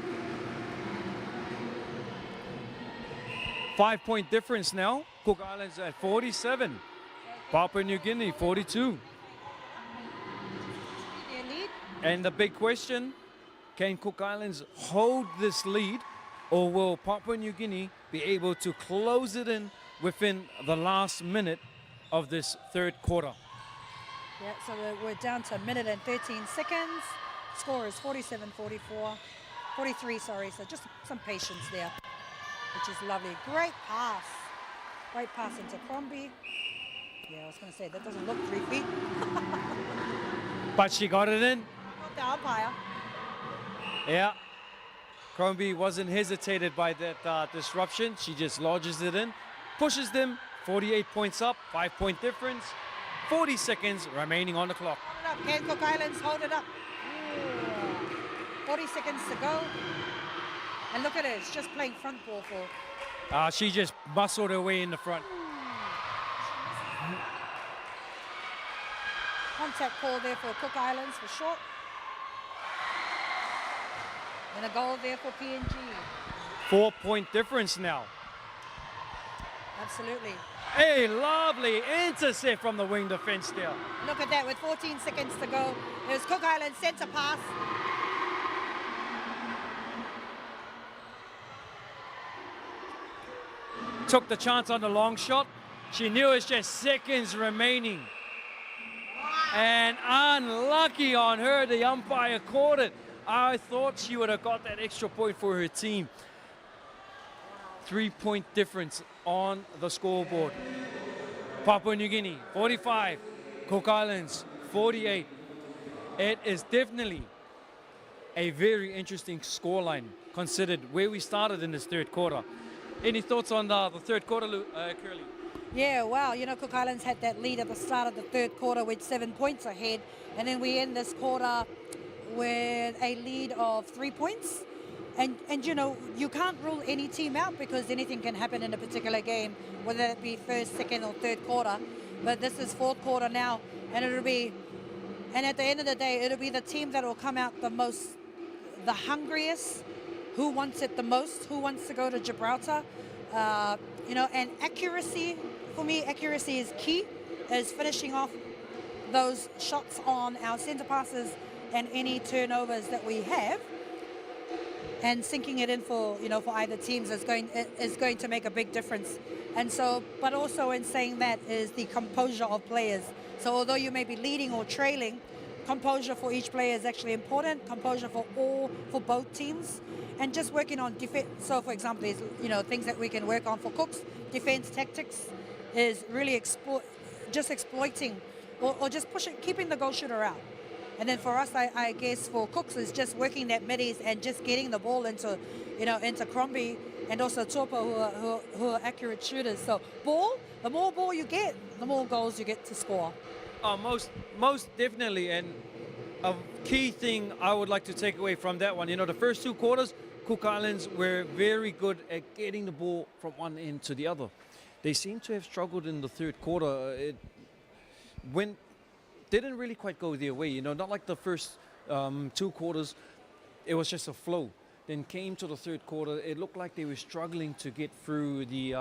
5-point difference now. Cook Islands at 47. Papua New Guinea 42. Their lead. And the big question, can Cook Islands hold this lead, or will Papua New Guinea be able to close it in within the last minute of this third quarter? Yeah, so we're down to a minute and 13 seconds. Score is 43, sorry. So just some patience there, which is lovely. Great pass. Great pass into Crombie. Yeah, I was going to say, that doesn't look 3 feet. But she got it in. Not the umpire. Yeah. Crombie wasn't hesitated by that disruption. She just lodges it in, pushes them 48 points up, 5-point difference, 40 seconds remaining on the clock. Hold it up. Can Cook Islands hold it up? 40 seconds to go. And look at her, it's just playing front ball for... She just muscled her way in the front. Contact call there for Cook Islands for short. And a goal there for PNG. 4-point difference now. Absolutely. A lovely intercept from the wing defense there. Look at that, with 14 seconds to go. There's Cook Islands centre pass. Took the chance on the long shot. She knew it's just seconds remaining. And unlucky on her, the umpire caught it. I thought she would have got that extra point for her team. 3-point difference on the scoreboard. Papua New Guinea, 45. Cook Islands, 48. It is definitely a very interesting scoreline, considered where we started in this third quarter. Any thoughts on the third quarter, Curly? Yeah, wow, Cook Islands had that lead at the start of the third quarter with 7 points ahead. And then we end this quarter with a lead of 3 points. And you can't rule any team out, because anything can happen in a particular game, whether it be first, second or third quarter. But this is fourth quarter now, and at the end of the day, it'll be the team that will come out the hungriest, who wants it the most, who wants to go to Gibraltar. And accuracy, for me, accuracy is key, is finishing off those shots on our centre passes and any turnovers that we have. And sinking it in for either teams is going to make a big difference. And so, but also in saying that is the composure of players. So although you may be leading or trailing, composure for each player is actually important. Composure for both teams, and just working on defense. So for example, is things that we can work on for Cooks. Defense tactics is really exploiting or just keeping the goal shooter out. And then for us, I guess for Cooks is just working that middies and just getting the ball into Crombie and also Tupou, who are accurate shooters. So the more ball you get, the more goals you get to score. Most definitely, and a key thing I would like to take away from that one, the first 2 quarters, Cook Islands were very good at getting the ball from one end to the other. They seem to have struggled in the third quarter. It didn't really quite go their way, not like the first 2 quarters. It was just a flow. then came to the third quarter, it looked like they were struggling to get through the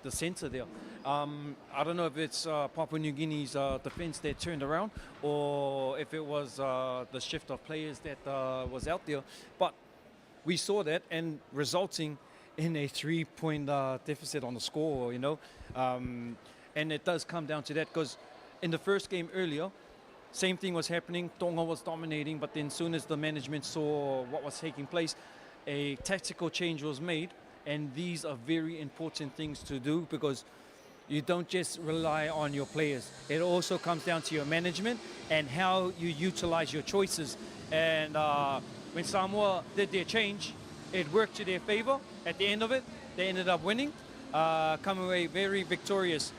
center there. I don't know if it's Papua New Guinea's defense that turned around, or if it was the shift of players that was out there. But we saw that, and resulting in a 3-point deficit on the score, you know. And it does come down to that, because in the first game earlier, same thing was happening. Tonga was dominating, but then soon as the management saw what was taking place, a tactical change was made. And these are very important things to do, because you don't just rely on your players. It also comes down to your management and how you utilize your choices. And when Samoa did their change, it worked to their favor. At the end of it, they ended up winning, coming away very victorious.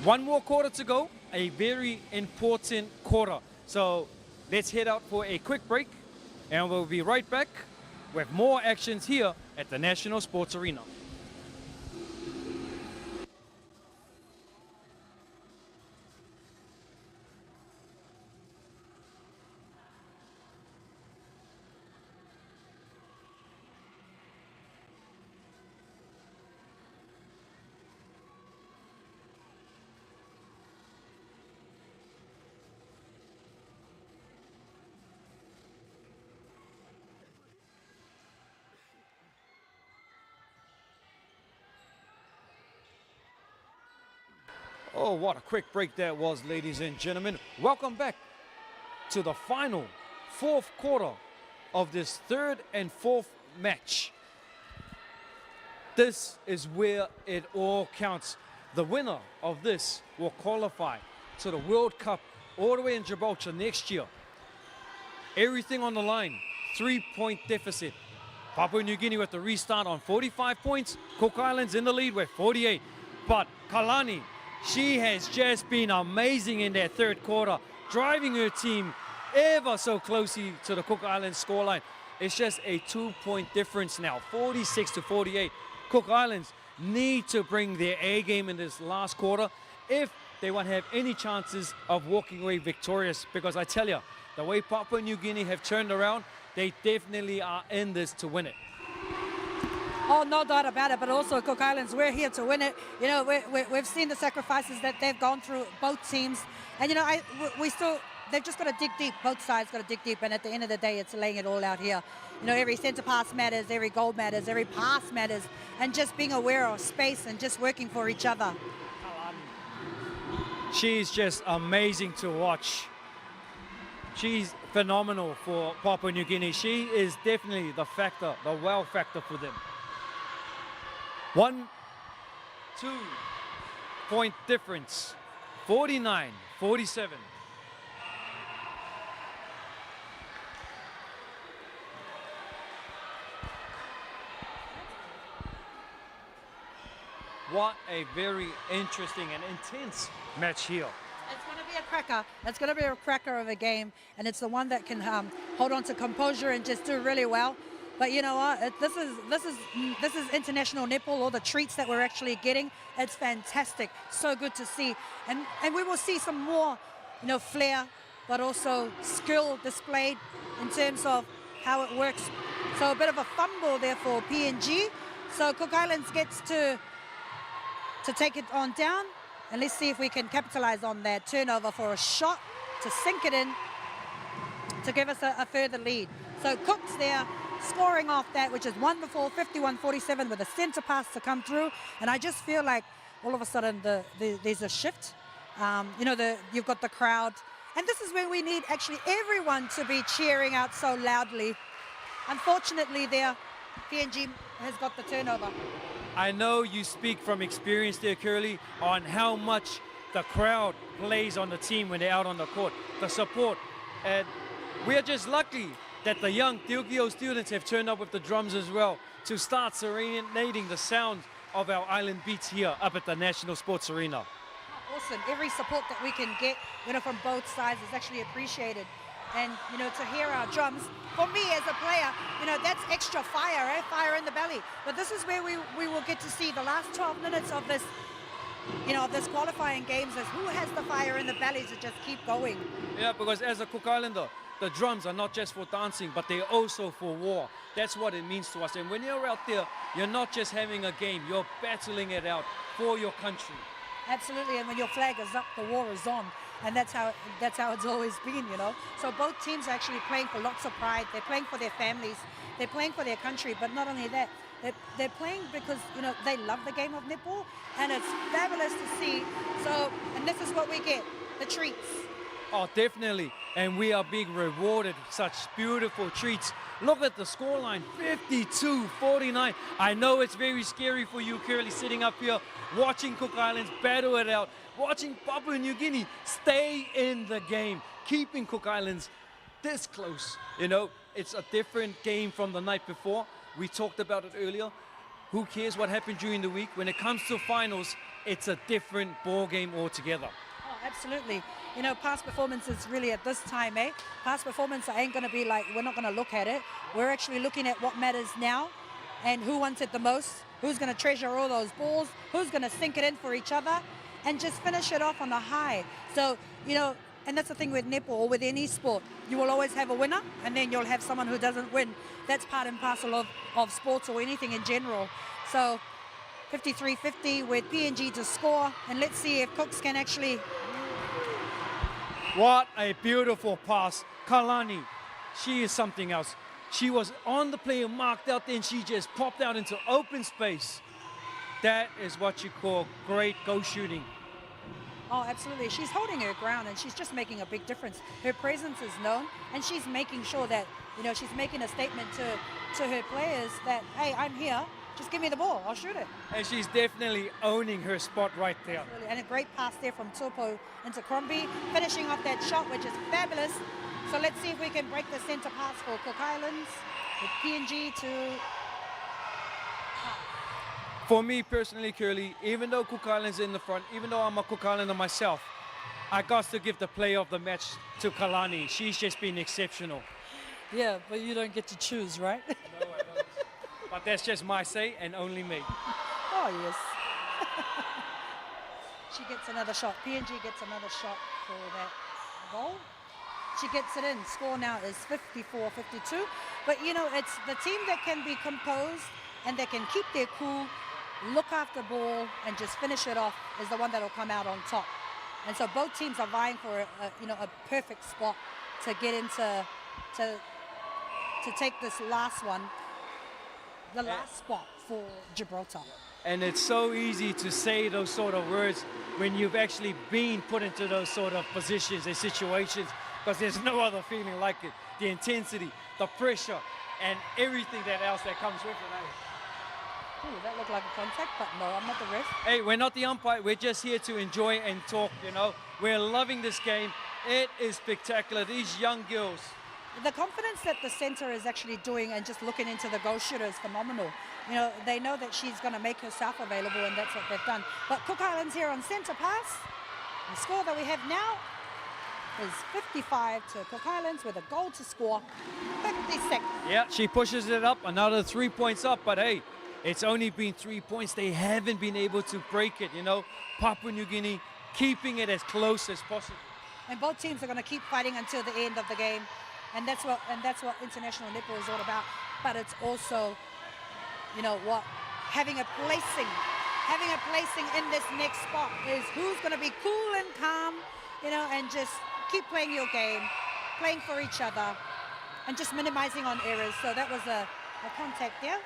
One more quarter to go, a very important quarter. So let's head out for a quick break, and we'll be right back with more actions here at the National Sports Arena. Oh, what a quick break that was, ladies and gentlemen. Welcome back to the final fourth quarter of this third and fourth match. This is where it all counts. The winner of this will qualify to the World Cup all the way in Gibraltar next year. Everything on the line, 3-point deficit. Papua New Guinea with the restart on 45 points. Cook Islands in the lead with 48. But Kalani, she has just been amazing in that third quarter, driving her team ever so closely to the Cook Islands scoreline. It's just a 2-point difference now, 46-48. Cook Islands need to bring their A game in this last quarter if they want to have any chances of walking away victorious. Because I tell you, the way Papua New Guinea have turned around, they definitely are in this to win it. Oh, no doubt about it, but also Cook Islands, we're here to win it. You know, we've seen the sacrifices that they've gone through, both teams. And, you know, they've just got to dig deep. Both sides got to dig deep. And at the end of the day, it's laying it all out here. You know, every centre pass matters, every goal matters, every pass matters. And just being aware of space and just working for each other. She's just amazing to watch. She's phenomenal for Papua New Guinea. She is definitely the factor, the wow factor for them. 1-2 point difference, 49-47. What a very interesting and intense match here. It's going to be a cracker. It's going to be a cracker of a game, and it's the one that can hold on to composure and just do really well. But you know what? This is international netball. All the treats that we're actually getting, it's fantastic. So good to see, and we will see some more, you know, flair, but also skill displayed in terms of how it works. So a bit of a fumble there for PNG. So Cook Islands gets to take it on down, and let's see if we can capitalize on that turnover for a shot to sink it in to give us a further lead. So Cook's there, scoring off that, which is wonderful, 51-47 with a centre pass to come through. And I just feel like all of a sudden there's a shift. You know, you've got the crowd. And this is where we need actually everyone to be cheering out so loudly. Unfortunately there, PNG has got the turnover. I know you speak from experience there, Curly, on how much the crowd plays on the team when they're out on the court, the support. And we are just lucky that the young Teokio students have turned up with the drums as well to start serenading the sound of our island beats here up at the National Sports Arena. Awesome. Every support that we can get, you know, from both sides is actually appreciated. And, you know, to hear our drums, for me as a player, you know, that's extra fire, eh? Fire in the belly. But this is where we will get to see the last 12 minutes of this, you know, of this qualifying games, as who has the fire in the belly to just keep going. Yeah, because as a Cook Islander, the drums are not just for dancing, but they're also for war. That's what it means to us. And when you're out there, you're not just having a game, you're battling it out for your country. Absolutely, and when your flag is up, the war is on. And that's how it's always been, you know. So both teams are actually playing for lots of pride. They're playing for their families. They're playing for their country. But not only that, they're playing because, you know, they love the game of netball. And it's fabulous to see. So, and this is what we get, the treats. Oh, definitely. And we are being rewarded with such beautiful treats. Look at the scoreline, 52-49. I know it's very scary for you, Curly, sitting up here, watching Cook Islands battle it out, watching Papua New Guinea stay in the game, keeping Cook Islands this close. You know, it's a different game from the night before. We talked about it earlier. Who cares what happened during the week? When it comes to finals, it's a different ball game altogether. Oh, absolutely. You know, past performances really at this time, Past performance ain't going to be like, we're not going to look at it. We're actually looking at what matters now and who wants it the most, who's going to treasure all those balls, who's going to sink it in for each other and just finish it off on a high. So, you know, and that's the thing with netball or with any sport. You will always have a winner and then you'll have someone who doesn't win. That's part and parcel of sports or anything in general. So 53-50 with PNG to score, and let's see if Cooks can actually... What a beautiful pass. Kalani, she is something else. She was on the player marked out, then she just popped out into open space. That is what you call great go shooting. Oh, absolutely. She's holding her ground and she's just making a big difference. Her presence is known and she's making sure that, you know, she's making a statement to her players that, hey, I'm here. Just give me the ball, I'll shoot it. And she's definitely owning her spot right there. Absolutely. And a great pass there from Tupou into Crombie, finishing off that shot, which is fabulous. So let's see if we can break the centre pass for Cook Islands with PNG to... For me personally, Curly, even though Cook Islands in the front, even though I'm a Cook Islander myself, I got to give the player of the match to Kalani. She's just been exceptional. Yeah, but you don't get to choose, right? No, I don't. But that's just my say and only me. Oh, yes. She gets another shot. PNG gets another shot for that goal. She gets it in. Score now is 54-52. But, you know, it's the team that can be composed and that can keep their cool, look after the ball, and just finish it off is the one that will come out on top. And so both teams are vying for a perfect spot to get into, to take this last one. The last spot for Gibraltar. And it's so easy to say those sort of words when you've actually been put into those sort of positions and situations, because there's no other feeling like it. The intensity, the pressure, and everything else that comes with it. Ooh, that looked like a contact, but no, I'm not the ref. Hey, we're not the umpire. We're just here to enjoy and talk, you know. We're loving this game. It is spectacular. These young girls. The confidence that the centre is actually doing and just looking into the goal shooter is phenomenal. You know, they know that she's going to make herself available, and that's what they've done. But Cook Islands here on centre pass. The score that we have now is 55 to Cook Islands with a goal to score, 56. Yeah, she pushes it up, another 3 points up, but hey, it's only been 3 points. They haven't been able to break it, you know. Papua New Guinea keeping it as close as possible. And both teams are going to keep fighting until the end of the game. And that's what international netball is all about. But it's also, you know what, having a placing in this next spot is who's going to be cool and calm, you know, and just keep playing your game, playing for each other, and just minimizing on errors. So that was a contact there.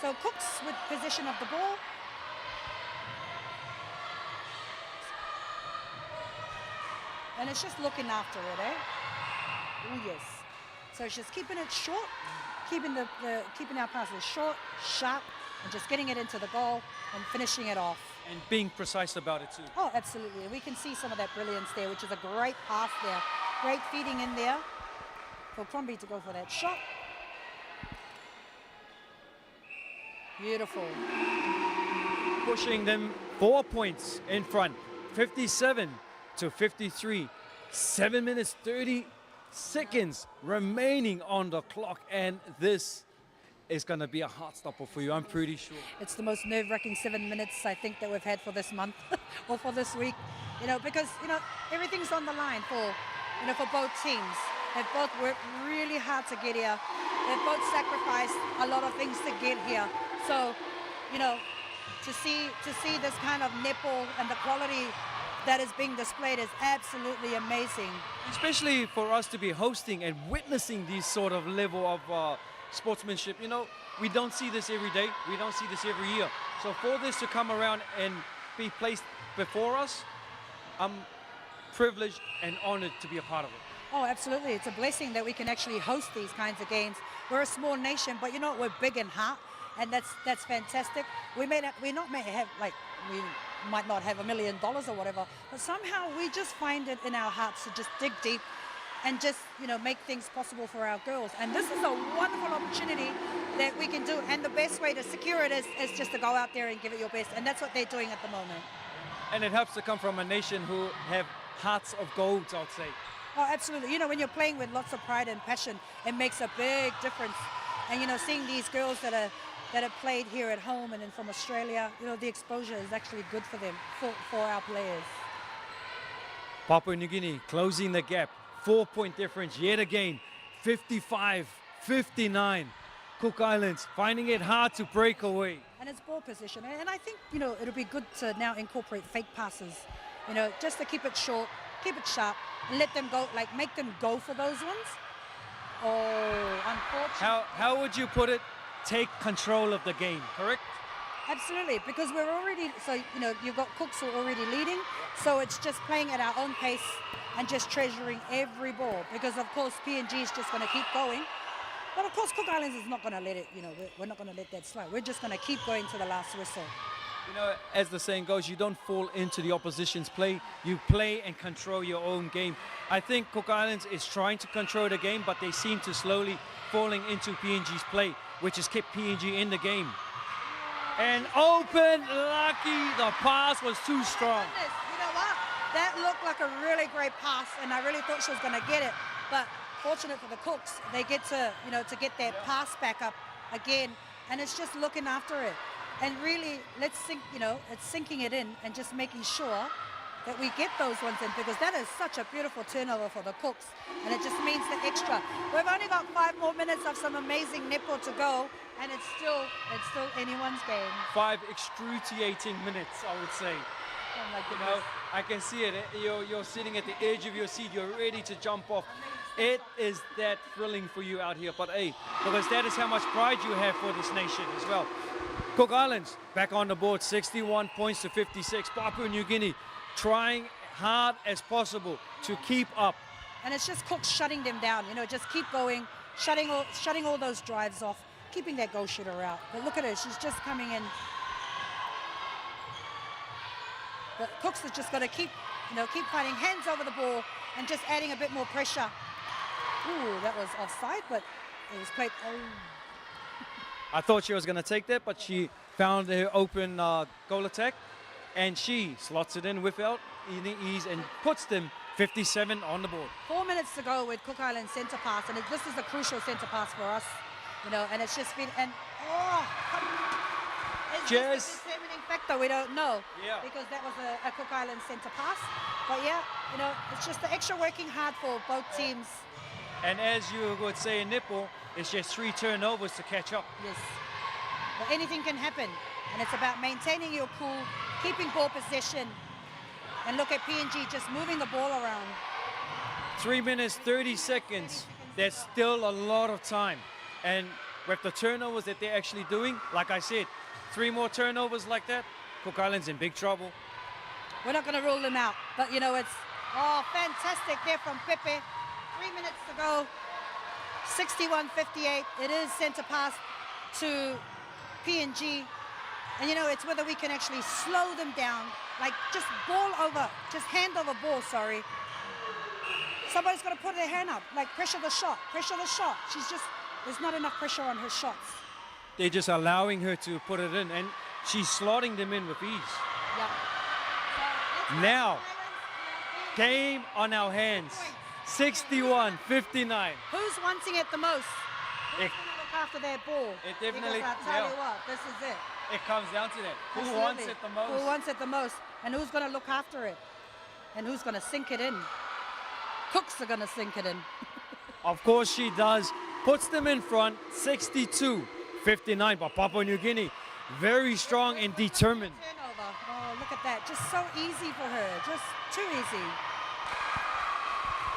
So Cooks with possession of the ball. And it's just looking after it, Oh yes. So it's just keeping it short, keeping our passes short, sharp, and just getting it into the goal and finishing it off. And being precise about it too. Oh, absolutely. We can see some of that brilliance there, which is a great pass there. Great feeding in there for Crombie to go for that shot. Beautiful. Pushing them 4 points in front, 57 to 53. 7 minutes 30 seconds remaining on the clock, and this is going to be a heart stopper for you, I'm pretty sure. It's the most nerve-wracking 7 minutes I think that we've had for this month or for this week, you know, because, you know, everything's on the line for, you know, for both teams. They've both worked really hard to get here. They've both sacrificed a lot of things to get here. So, you know, to see this kind of netball and the quality that is being displayed is absolutely amazing. Especially for us to be hosting and witnessing these sort of level of sportsmanship. You know, we don't see this every day. We don't see this every year. So for this to come around and be placed before us, I'm privileged and honored to be a part of it. Oh, absolutely. It's a blessing that we can actually host these kinds of games. We're a small nation, but you know, we're big in heart, and that's fantastic. We might not have, like, we might not have $1 million or whatever, but somehow we just find it in our hearts to just dig deep and just, you know, make things possible for our girls. And this is a wonderful opportunity that we can do, and the best way to secure it is just to go out there and give it your best, and that's what they're doing at the moment. And it helps to come from a nation who have hearts of gold, I'd say. Oh, absolutely. You know, when you're playing with lots of pride and passion, it makes a big difference. And, you know, seeing these girls that have played here at home and then from Australia, you know, the exposure is actually good for them, for our players. Papua New Guinea closing the gap. 4-point difference yet again. 55-59. Cook Islands finding it hard to break away. And it's ball position. And I think, you know, it'll be good to now incorporate fake passes, you know, just to keep it short, keep it sharp, and let them go, like make them go for those ones. Oh, unfortunately. How would you put it? Take control of the game, correct? Absolutely, because we're already, so, you know, you've got Cooks who are already leading, so it's just playing at our own pace and just treasuring every ball, because of course PNG is just going to keep going. But of course Cook Islands is not going to let it, you know, we're not going to let that slide. We're just going to keep going to the last whistle. You know, as the saying goes, you don't fall into the opposition's play. You play and control your own game. I think Cook Islands is trying to control the game, but they seem to slowly falling into PNG's play, which has kept PNG in the game. And open, lucky, the pass was too strong. You know what? That looked like a really great pass, and I really thought she was going to get it. But fortunate for the Cooks, they get to, you know, to get their pass back up again, and it's just looking after it. And really, let's think, you know, it's sinking it in and just making sure that we get those ones in, because that is such a beautiful turnover for the Cooks, and it just means the extra. We've only got 5 more minutes of some amazing netball to go, and it's still anyone's game. 5 excruciating minutes, I would say. Oh my You goodness. know, I can see it. You're sitting at the edge of your seat. You're ready to jump off. It is that thrilling for you out here. But hey, because that is how much pride you have for this nation as well. Cook Islands back on the board, 61 points to 56. Papua New Guinea trying hard as possible to keep up. And it's just Cooks shutting them down, you know, just keep going, shutting all those drives off, keeping that goal shooter out. But look at her, she's just coming in. But Cooks is just got to keep fighting, hands over the ball and just adding a bit more pressure. Ooh, that was offside, but it was played. Oh. I thought she was going to take that, but she found her open goal attack, and she slots it in without any ease and puts them 57 on the board. 4 minutes to go with Cook Island centre pass, and this is a crucial centre pass for us, you know, and it's just been, and is this the determining factor? We don't know, because that was a Cook Island centre pass. But yeah, you know, it's just the extra working hard for both teams. And as you would say in netball, it's just 3 turnovers to catch up. Yes, but anything can happen, and it's about maintaining your cool, keeping ball possession, and look at PNG just moving the ball around. 3 minutes, 30 seconds. There's still a lot of time. And with the turnovers that they're actually doing, like I said, 3 more turnovers like that, Cook Island's in big trouble. We're not going to rule them out, but you know, it's fantastic there from Pepe. 3 minutes to go, 61-58. It is centre pass to PNG. And you know, it's whether we can actually slow them down, like just ball over, just hand over ball, sorry. Somebody's got to put their hand up, like pressure the shot. She's just, there's not enough pressure on her shots. They're just allowing her to put it in, and she's slotting them in with ease. Yeah. Now, game on our hands. 61-59. Who's wanting it the most? Who's It- going to look after their ball? It definitely- Because I'll tell yeah. you what, this is it. It comes down to that. Who Absolutely. wants it the most? Who wants it the most? And who's going to look after it? And who's going to sink it in? Cooks are going to sink it in. Of course she does. Puts them in front, 62-59. But Papua New Guinea, very strong and determined. Turnover. Oh, look at that. Just so easy for her. Just too easy.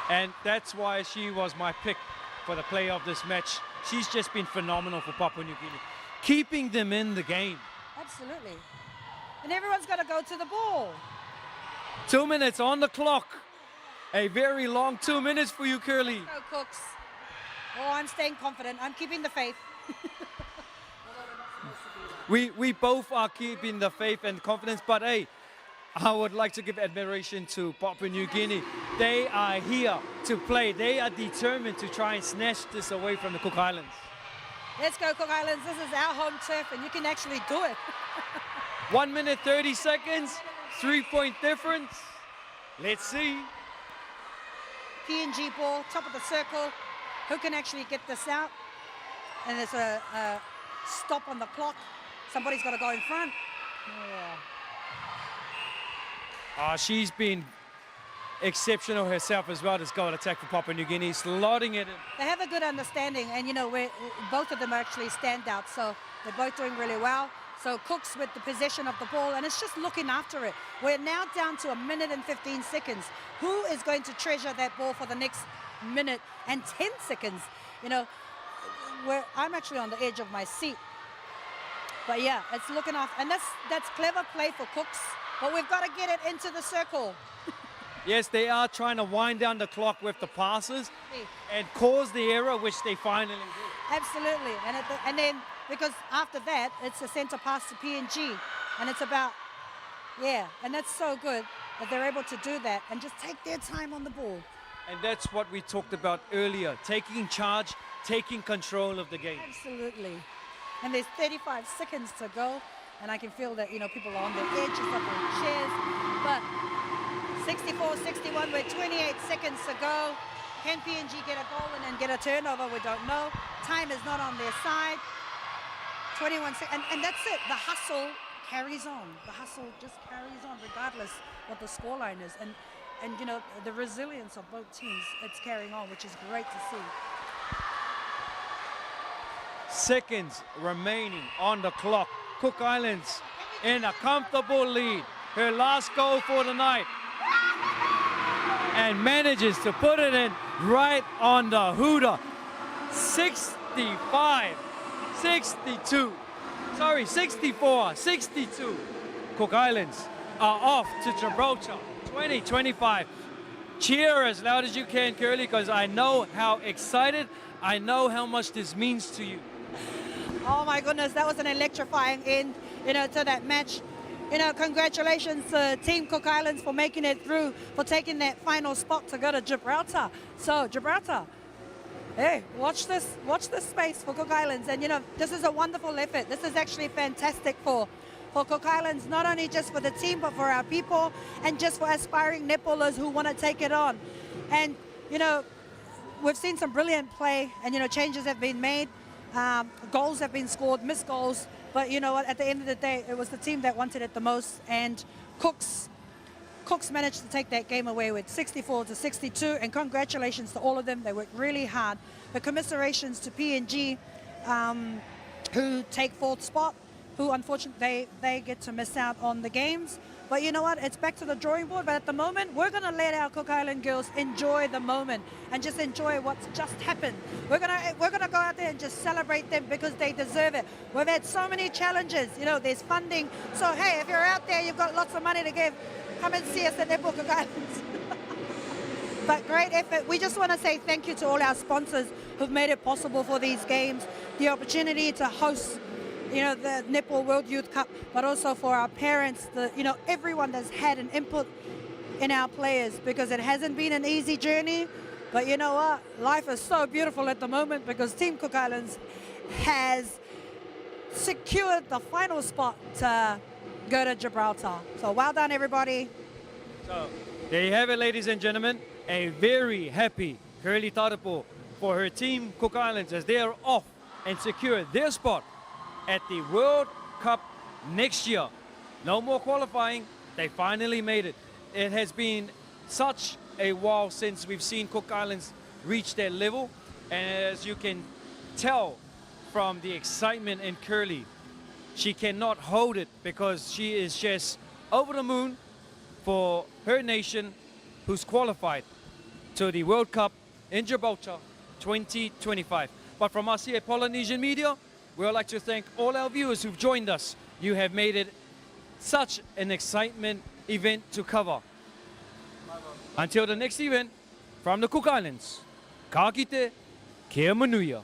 And that's why she was my pick for the play of this match. She's just been phenomenal for Papua New Guinea, keeping them in the game. Absolutely. And everyone's got to go to the ball. 2 minutes on the clock. A very long 2 minutes for you, Curly. Go Cooks. Oh, I'm staying confident. I'm keeping the faith. We both are keeping the faith and confidence, but hey, I would like to give admiration to Papua New Guinea. They are here to play. They are determined to try and snatch this away from the Cook Islands. Let's go, Cook Islands. This is our home turf, and you can actually do it. 1 minute, 30 seconds, 3-point difference. Let's see. PNG ball, top of the circle. Who can actually get this out? And there's a stop on the clock. Somebody's got to go in front. Yeah. She's been exceptional herself as well. This goal attack for Papua New Guinea, slotting it in. They have a good understanding, and both of them are actually standouts, so they're both doing really well. So Cooks with the possession of the ball, and it's just looking after it. We're now down to 1 minute and 15 seconds. Who is going to treasure that ball for the next minute and 10 seconds? I'm actually on the edge of my seat. But yeah, it's looking off, and that's clever play for Cooks, but we've got to get it into the circle. Yes, they are trying to wind down the clock with the passes and cause the error, which they finally did. Absolutely, and then because after that, it's a centre pass to PNG, and it's about, and that's so good that they're able to do that and just take their time on the ball. And that's what we talked about earlier, taking charge, taking control of the game. Absolutely. And there's 35 seconds to go, and I can feel that, people are on the edges of their chairs. But 64-61 with 28 seconds to go. Can PNG get a goal and get a turnover? We don't know. Time is not on their side. 21 seconds, and that's it. The hustle carries on. The hustle just carries on regardless what the scoreline is. And the resilience of both teams, it's carrying on, which is great to see. Seconds remaining on the clock. Cook Islands in a comfortable lead. Her last goal for the night. And manages to put it in right on the hooter. 64-62. Cook Islands are off to Gibraltar 2025. Cheer as loud as you can, Curly, because I know how excited, I know how much this means to you. Oh my goodness, that was an electrifying end, to that match. Congratulations to Team Cook Islands for making it through, for taking that final spot to go to Gibraltar. So Gibraltar, hey, watch this space for Cook Islands. And this is a wonderful effort. This is actually fantastic for Cook Islands, not only just for the team, but for our people and just for aspiring netballers who want to take it on. And, we've seen some brilliant play and, changes have been made. Goals have been scored, missed goals, but you know what, at the end of the day, it was the team that wanted it the most, and Cooks managed to take that game away with 64-62, and congratulations to all of them. They worked really hard. But commiserations to PNG, who take fourth spot, who unfortunately they get to miss out on the games. But you know what, it's back to the drawing board. But at the moment, we're going to let our Cook Island girls enjoy the moment and just enjoy what's just happened. We're gonna go out there and just celebrate them because they deserve it. We've had so many challenges. There's funding. So hey, if you're out there, you've got lots of money to give, come and see us at Netball Cook Islands. But great effort. We just want to say thank you to all our sponsors who've made it possible for these games, the opportunity to host the Netball World Youth Cup, but also for our parents, everyone that's had an input in our players, because it hasn't been an easy journey. But you know what? Life is so beautiful at the moment because Team Cook Islands has secured the final spot to go to Gibraltar. So well done, everybody. So there you have it, ladies and gentlemen. A very happy Curly Tarapo for her team, Cook Islands, as they are off and secure their spot at the World Cup next year. No more qualifying, they finally made it. It has been such a while since we've seen Cook Islands reach that level. And as you can tell from the excitement in Curly, she cannot hold it because she is just over the moon for her nation who's qualified to the World Cup in Gibraltar 2025. But from us here at Polynesian Media, we would like to thank all our viewers who've joined us. You have made it such an excitement event to cover. Until the next event, from the Cook Islands, ka kite, kia manuia.